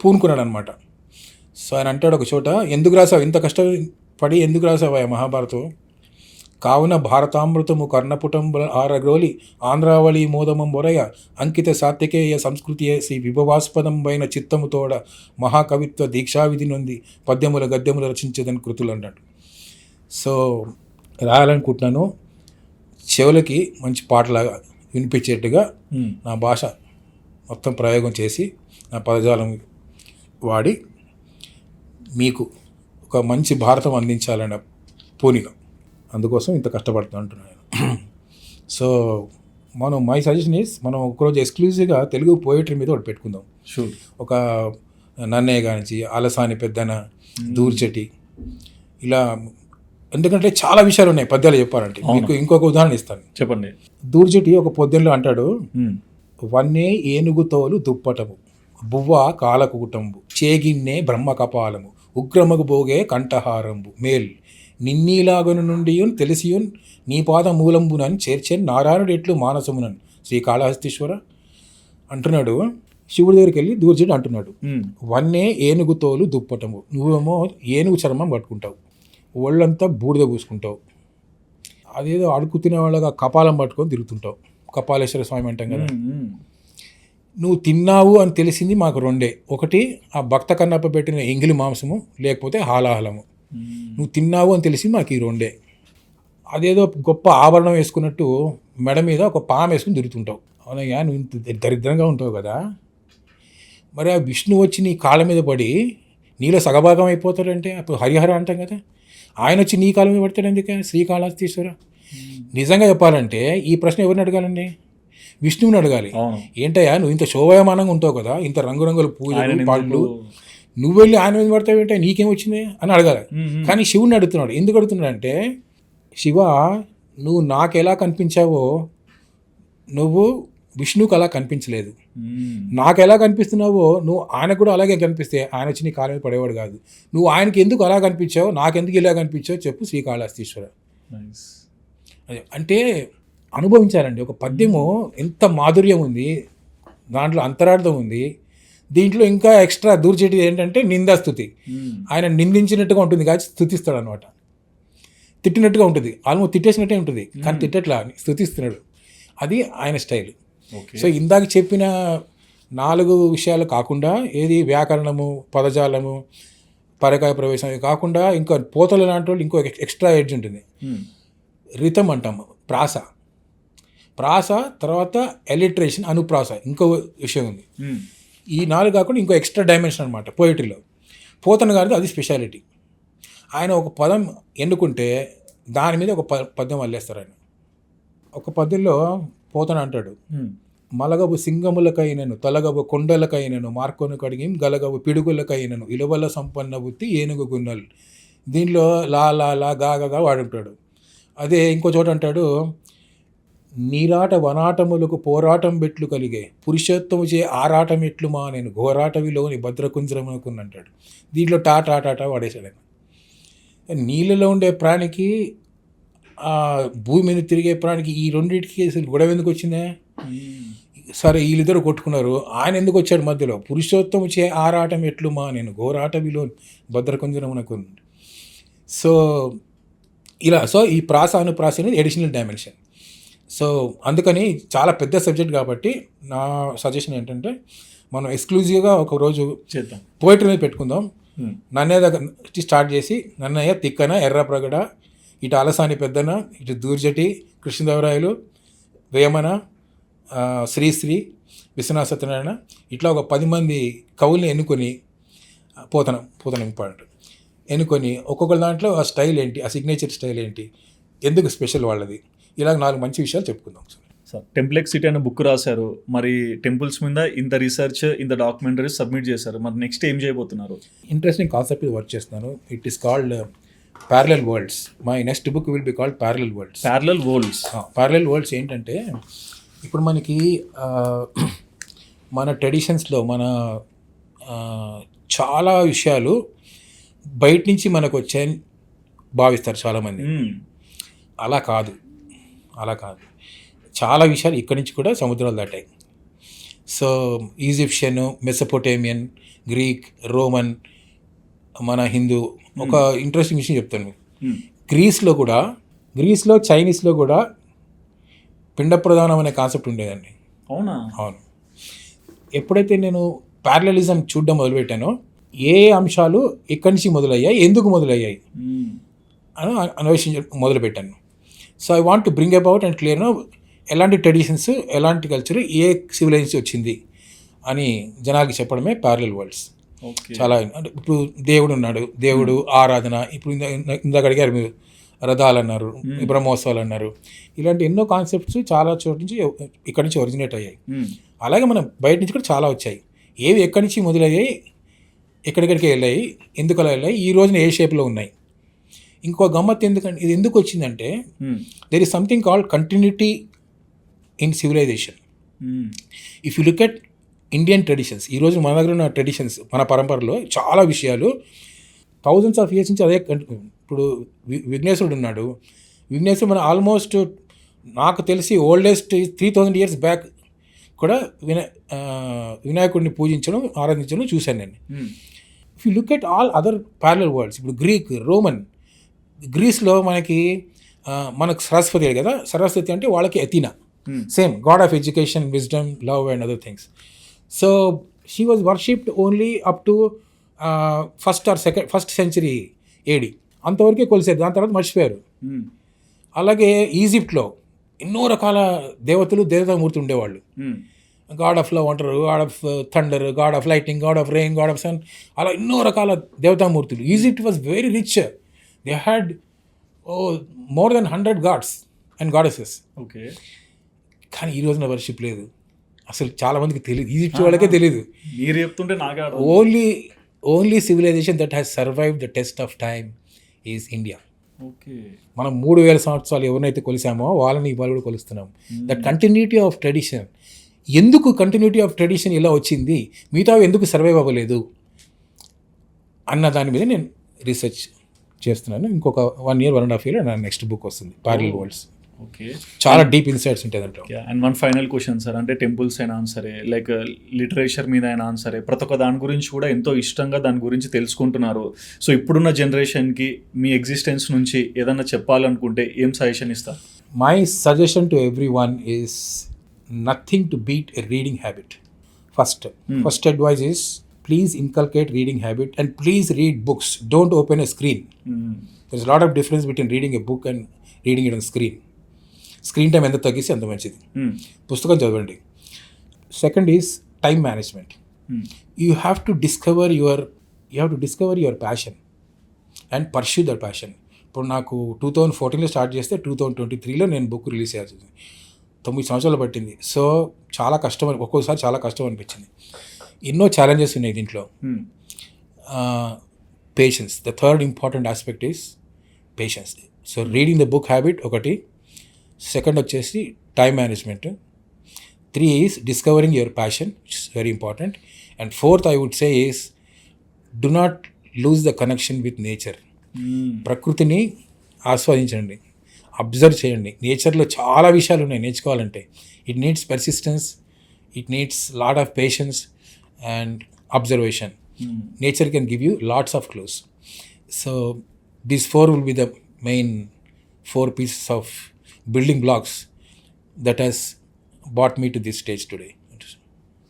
[SPEAKER 2] పూనుకున్నాడు అనమాట. సో ఆయన అంటాడు ఒక చోట, ఎందుకు రాసావు, ఇంత కష్టపడి ఎందుకు రాసావా మహాభారతం? కావున భారతామృతము కర్ణపుటంబుల ఆరగ్రోలి ఆంధ్రావళి మోదమం బొరయ అంకిత సాత్వికేయ సంస్కృతి శ్రీ విభవాస్పదంబైన చిత్తముతోడ మహాకవిత్వ దీక్షావిధి నొంది పద్యముల గద్యములు రచించదని కృతులు అన్నాడు. సో రాయాలనుకుంటున్నాను, చెవులకి మంచి పాటలాగా వినిపించేట్టుగా నా భాష మొత్తం ప్రయోగం చేసి నా పదజాలం వాడి మీకు ఒక మంచి భారతం అందించాలన్న పూనిక, అందుకోసం ఇంత కష్టపడుతూ అంటున్నాను. సో మై సజెషన్ ఈస్, మనం ఒకరోజు ఎక్స్క్లూజివ్గా తెలుగు పోయిటరీ మీద ఒకటి పెట్టుకుందాం. ఒక నన్నయ్య గానిచి, అలసాని పెద్దన, దూర్చటి, ఇలా. ఎందుకంటే చాలా విషయాలు ఉన్నాయి పద్యాలు చెప్పాలంటే. మీకు ఇంకొక ఉదాహరణ ఇస్తాను,
[SPEAKER 1] చెప్పండి.
[SPEAKER 2] దూర్చటి ఒక పద్యంలో అంటాడు, వన్నే ఏనుగు తోలు దుప్పటము, బువ్వ కాలకూటంబు, చేగిన్నే బ్రహ్మ కపాలము, ఉగ్రమగు బోగే కంఠహారంబు, మేల్ నిన్నీలాగను నుండి తెలిసియున్ నీ పాద మూలంబునని చేర్చెన్ నారాయణుడు ఎట్లు మానసమునన్ శ్రీకాళహస్తీశ్వర అంటున్నాడు. శివుడి దగ్గరికి వెళ్ళి దూర్చటి అంటున్నాడు, వన్నే ఏనుగు తోలు దుప్పటము, నువ్వేమో ఏనుగు చర్మం పట్టుకుంటావు, ఒళ్ళంతా బూడిద పూసుకుంటావు, అదేదో అడుగు తినేవాళ్ళగా కపాలం పట్టుకొని తిరుగుతుంటావు, కపాలేశ్వర స్వామి అంటాం కదా. నువ్వు తిన్నావు అని తెలిసింది మాకు రెండే, ఒకటి ఆ భక్త కన్నప్ప పెట్టిన ఎంగిలి మాంసము, లేకపోతే హాలాహలము. నువ్వు తిన్నావు అని తెలిసింది మాకు ఈ రెండే. అదేదో గొప్ప ఆభరణం వేసుకున్నట్టు మెడ మీద ఒక పాము వేసుకుని తిరుగుతుంటావు, అవునయ్యా నువ్వు ఇంత దరిద్రంగా ఉంటావు కదా. మరి ఆ విష్ణు వచ్చి నీ కాళ్ళ మీద పడి నీలో సగభాగం అయిపోతాడంటే అప్పుడు హరిహర అంటాం కదా, ఆయన వచ్చి నీ కాళ్ళ మీద పడతాడు ఎందుకే శ్రీకాళహస్తీశ్వర? నిజంగా చెప్పాలంటే ఈ ప్రశ్న ఎవరిని అడగాలండి? విష్ణువుని అడగాలి. ఏంటయ్యా నువ్వు ఇంత శోభాయమానంగా ఉంటావు కదా, ఇంత రంగురంగుల పూజలు పళ్ళు, నువ్వు వెళ్ళి ఆయన మీద పడతావు ఏంటో, నీకేం వచ్చింది అని అడగాలి. కానీ శివుని అడుగుతున్నాడు. ఎందుకు అడుగుతున్నాడు అంటే, శివ నువ్వు నాకు ఎలా కనిపించావో నువ్వు విష్ణువుకి అలా కనిపించలేదు, నాకు ఎలా కనిపిస్తున్నావో నువ్వు ఆయనకు కూడా అలాగే కనిపిస్తే ఆయన వచ్చి నీ కాళ్ళ మీద పడేవాడు కాదు. నువ్వు ఆయనకి ఎందుకు అలా కనిపించావు, నాకెందుకు ఇలా కనిపించావు చెప్పు శ్రీకాళహస్తీశ్వర. అంటే అనుభవించాలండి. ఒక పద్యము ఎంత మాధుర్యం ఉంది, దాంట్లో అంతరార్థం ఉంది. దీంట్లో ఇంకా ఎక్స్ట్రా దూర్చేటి ఏంటంటే నిందాస్తుతి. ఆయన నిందించినట్టుగా ఉంటుంది కానీ స్తుతిస్తాడు అనమాట, తిట్టినట్టుగా ఉంటుంది, ఆల్మోస్ట్ తిట్టేసినట్టే ఉంటుంది కానీ తిట్టట్లా స్తుతిస్తున్నాడు. అది ఆయన స్టైల్. సో ఇందాక చెప్పిన 4 విషయాలు కాకుండా, ఏది వ్యాకరణము, పదజాలము, పరకాయ ప్రవేశం కాకుండా ఇంకా పోతల లాంటి వాళ్ళు ఇంకో ఎక్స్ట్రా ఎడ్జ్ ఉంటుంది. రితం అంటాము, ప్రాస తర్వాత ఎలిట్రేషన్, అనుప్రాస, ఇంకో విషయం ఉంది. ఈ 4 కాకుండా ఇంకో ఎక్స్ట్రా డైమెన్షన్ అనమాట పోయిటరీలో. పోతన గారిది అది స్పెషాలిటీ. ఆయన ఒక పదం ఎన్నుకుంటే దాని మీద ఒక పద్యం వల్లేస్తారు ఆయన. ఒక పద్యంలో పోతన అంటాడు, మలగవు సింగములకైనను తలగవు కొండలకైనను మార్కొను కడిగి గలగవు పిడుగులకైనను ఇలువల సంపన్న బుద్ధి ఏనుగు గున్నలు. దీనిలో లా లా లా గా గా వాడుంటాడు. అదే ఇంకో చోట అంటాడు, నీరాట వనాటములకు పోరాటం బెట్లు కలిగే పురుషోత్తము చే ఆరాటం ఎట్లు మా నేను ఘోరాటవిలోని భద్రకుంజరమునకుని అంటాడు. దీంట్లో టాటా వాడేశాడు ఆయన. నీళ్ళలో ఉండే ప్రాణికి ఆ భూమి మీద తిరిగే ప్రాణికి ఈ రెండింటికి అసలు గొడవ ఎందుకు వచ్చిందే? సరే వీళ్ళిద్దరు కొట్టుకున్నారు, ఆయన ఎందుకు వచ్చాడు మధ్యలో? పురుషోత్తము చే ఆరాటం ఎట్లు మా నేను ఘోరాటవిలో భద్రకుంజరమునకుని. సో ఇలా ఈ ప్రాస అనుప్రాస అనేది ఎడిషనల్ డైమెన్షన్. సో అందుకని చాలా పెద్ద సబ్జెక్ట్ కాబట్టి నా సజెషన్ ఏంటంటే మనం ఎక్స్క్లూజివ్గా ఒక రోజు
[SPEAKER 1] చేద్దాం,
[SPEAKER 2] పోయిటరీ మీద పెట్టుకుందాం. నన్నయ్య దగ్గర స్టార్ట్ చేసి నన్నయ్య, తిక్కన, ఎర్రప్రగడ, ఇటు అలసాని పెద్దన, ఇటు దూర్జటి, కృష్ణదేవరాయలు, వేమన, శ్రీశ్రీ, విశ్వనాథ సత్యనారాయణ, ఇట్లా ఒక 10 మంది కవుల్ని ఎన్నుకొని పోతన ఇంపార్టెంట్ ఎన్నుకొని ఒక్కొక్క దాంట్లో ఆ స్టైల్ ఏంటి, ఆ సిగ్నేచర్ స్టైల్ ఏంటి, ఎందుకు స్పెషల్ వాళ్ళది, ఇలా 4 మంచి విషయాలు చెప్పుకుందాం.
[SPEAKER 1] సార్, టెంప్లెక్సిటీ అనే బుక్ రాశారు, మరి టెంపుల్స్ మీద ఇంత రీసెర్చ్, ఇంత డాక్యుమెంటరీస్ సబ్మిట్ చేశారు, మరి నెక్స్ట్ ఏం చేయబోతున్నారు?
[SPEAKER 2] ఇంట్రెస్టింగ్ కాన్సెప్ట్ వర్క్ చేస్తున్నాను. It is called parallel world's. My next book will be called parallel world's. Parallel world's ఏంటంటే ఇప్పుడు మనకి మన ట్రెడిషన్స్లో మన చాలా విషయాలు బయట నుంచి మనకు వచ్చాయని భావిస్తారు చాలామంది. అలా కాదు. చాలా విషయాలు ఇక్కడి నుంచి కూడా సముద్రాలు దాటాయి. సో ఈజిప్షియన్, మెసపోటేమియన్, గ్రీక్, రోమన్, మన హిందూ. ఒక ఇంట్రెస్టింగ్ విషయం చెప్తాను మీకు. గ్రీస్లో చైనీస్లో కూడా పిండ ప్రధానం అనే కాన్సెప్ట్ ఉండేదండి.
[SPEAKER 1] అవును.
[SPEAKER 2] ఎప్పుడైతే నేను ప్యారలలిజం చూడడం మొదలుపెట్టానో ఏ అంశాలు ఎక్కడి నుంచి మొదలయ్యాయి, ఎందుకు మొదలయ్యాయి అని అన్వేషించ మొదలుపెట్టాను. So I want to bring about and clear ఎలాంటి ట్రెడిషన్స్, ఎలాంటి కల్చర్, ఏ సివిలైజేషన్ వచ్చింది అని జనాలకి చెప్పడమే ప్యారలల్ వరల్డ్స్. చాలా అంటే ఇప్పుడు దేవుడు ఉన్నాడు, దేవుడు ఆరాధన, ఇప్పుడు ఇందాక అడిగారు మీరు, రథాలు అన్నారు, బ్రహ్మోత్సవాలు అన్నారు, ఇలాంటి ఎన్నో కాన్సెప్ట్స్ చాలా చోటు నుంచి ఇక్కడి నుంచి ఒరిజినేట్ అయ్యాయి. అలాగే మనం బయట నుంచి కూడా చాలా వచ్చాయి. ఏవి ఎక్కడి నుంచి మొదలయ్యాయి, ఎక్కడికి వెళ్ళాయి, ఎందుకు అలా వెళ్ళాయి, ఈ రోజున ఏ షేప్లో ఉన్నాయి. ఇంకో గమ్మత్ ఇది ఎందుకు వచ్చిందంటే there is something called continuity in civilization. If you look at Indian traditions, ఈరోజు మన దగ్గర ఉన్న ట్రెడిషన్స్, మన పరంపరలో చాలా విషయాలు థౌజండ్స్ ఆఫ్ ఇయర్స్ నుంచి అదే. ఇప్పుడు విఘ్నేశ్వరుడు ఉన్నాడు. విఘ్నేశ్వరుడు మన ఆల్మోస్ట్ నాకు తెలిసి ఓల్డెస్ట్ 3000 years బ్యాక్ కూడా వినాయకుడిని పూజించడం, ఆరాధించడం చూశాను నేను. If you look at all other parallel world's, ఇప్పుడు గ్రీక్, రోమన్, గ్రీస్లో మనకి సరస్వతి కదా, సరస్వతి అంటే వాళ్ళకి Athena, same God of education, wisdom, love and other things. So she was worshipped only up to first century AD, అంతవరకే కొలిసేది. దాని తర్వాత మర్చిపోయారు. అలాగే ఈజిప్ట్లో ఎన్నో రకాల దేవతామూర్తి ఉండేవాళ్ళు. గాడ్ ఆఫ్ లవ్ అంటారు, god of thunder, god of lighting, god of rain, god of sun, అలా ఎన్నో రకాల దేవతామూర్తులు. Egypt was very rich. They had more than 100 gods and goddesses.
[SPEAKER 1] Okay.
[SPEAKER 2] కానీ ఈ రోజున వర్షిప్ లేదు. అసలు చాలా మందికి తెలియదు, ఈజిప్ట్ వాళ్ళకే తెలియదు.
[SPEAKER 1] మీరు చెప్తుంటే నాకే
[SPEAKER 2] only civilization that has survive the test of time is India.
[SPEAKER 1] Okay.
[SPEAKER 2] మనం 3000 సంవత్సరాలు ఎవరినైతే కొలిసామో వాళ్ళని ఇవాళ కూడా కొలుస్తున్నాం. That continuity of tradition. ఎందుకు కంటిన్యూటీ ఆఫ్ ట్రెడిషన్ ఇలా వచ్చింది, మిగతా ఎందుకు సర్వైవ్ అవ్వలేదు అన్న దాని మీద నేను రీసెర్చ్ చేస్తున్నాను. ఇంకొక 1 year 1.5 year నా నెక్స్ట్ బుక్ వస్తుంది, ప్యారలల్ వరల్డ్స్.
[SPEAKER 1] ఓకే.
[SPEAKER 2] చాలా డీప్ ఇన్సైట్స్ ఉంటాయి దాంట్లో.
[SPEAKER 1] అండ్ 1 final question సార్, అంటే టెంపుల్స్ అయినా సరే, లైక్ లిటరేచర్ మీద అయినా సరే, ప్రతి ఒక్క దాని గురించి కూడా ఎంతో ఇష్టంగా దాని గురించి తెలుసుకుంటున్నారు. సో ఇప్పుడున్న జనరేషన్కి మీ ఎగ్జిస్టెన్స్ నుంచి ఏదన్నా చెప్పాలనుకుంటే ఏం సజెషన్ ఇస్తారు?
[SPEAKER 2] My suggestion to everyone is nothing to beat a reading habit. First advice is please inculcate reading habit and please read books. Don't open a screen. There's a lot of difference between reading a book and reading it on screen. Screen time ఎంత తగ్గిస్తే అంత మంచిది. పుస్తకం చదవండి. Second is time management. You have to discover your passion and pursue that passion. ఇప్పుడు నాకు 2014లో స్టార్ట్ చేస్తే 2023లో నేను బుక్ రిలీజ్ చేయాల్సి వచ్చింది. 9 సంవత్సరాలు పట్టింది. సో చాలా కష్టం, ఒక్కోసారి చాలా కష్టం అనిపించింది. ఎన్నో ఛాలెంజెస్ ఉన్నాయి దీంట్లో. Patience, the third important aspect is patience. So reading the book habit ఒకటి. సెకండ్ వచ్చేసి time management. 3 is discovering your passion, which is very important. And 4th, I would say, is do not lose the connection with nature. ప్రకృతిని ఆస్వాదించండి, అబ్జర్వ్ చేయండి. నేచర్లో చాలా విషయాలు ఉన్నాయి నేర్చుకోవాలంటే. It needs persistence, it needs lot of patience and observation. Nature can give you lots of clues. So these 4 will be the main 4 pieces of building blocks that has brought me to this stage today.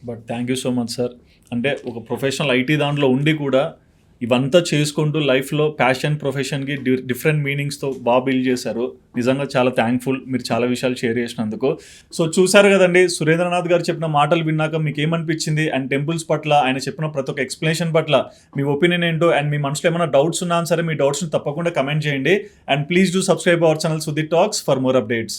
[SPEAKER 1] But thank you so much sir. అంటే ఒక ప్రొఫెషనల్ ఐటీ దాంట్లో ఉండి కూడా ఇవంతా చేసుకుంటూ లైఫ్లో ప్యాషన్ ప్రొఫెషన్కి డిఫరెంట్ మీనింగ్స్తో బాగా బిల్డ్ చేశారు. నిజంగా చాలా థ్యాంక్ఫుల్ మీరు చాలా విషయాలు షేర్ చేసినందుకు. సో చూశారు కదండి, సురేంద్రనాథ్ గారు చెప్పిన మాటలు విన్నాక మీకు ఏమనిపించింది, అండ్ టెంపుల్స్ పట్ల ఆయన చెప్పిన ప్రతి ఒక్క ఎక్స్ప్లెనేషన్ పట్ల మీ ఒపీనియన్ ఏంటో, అండ్ మీ మనసులో ఏమైనా డౌట్స్ ఉన్నా సరే మీ డౌట్స్ని తప్పకుండా కమెంట్ చేయండి. And please do subscribe our channel Sudheer talks for more updates.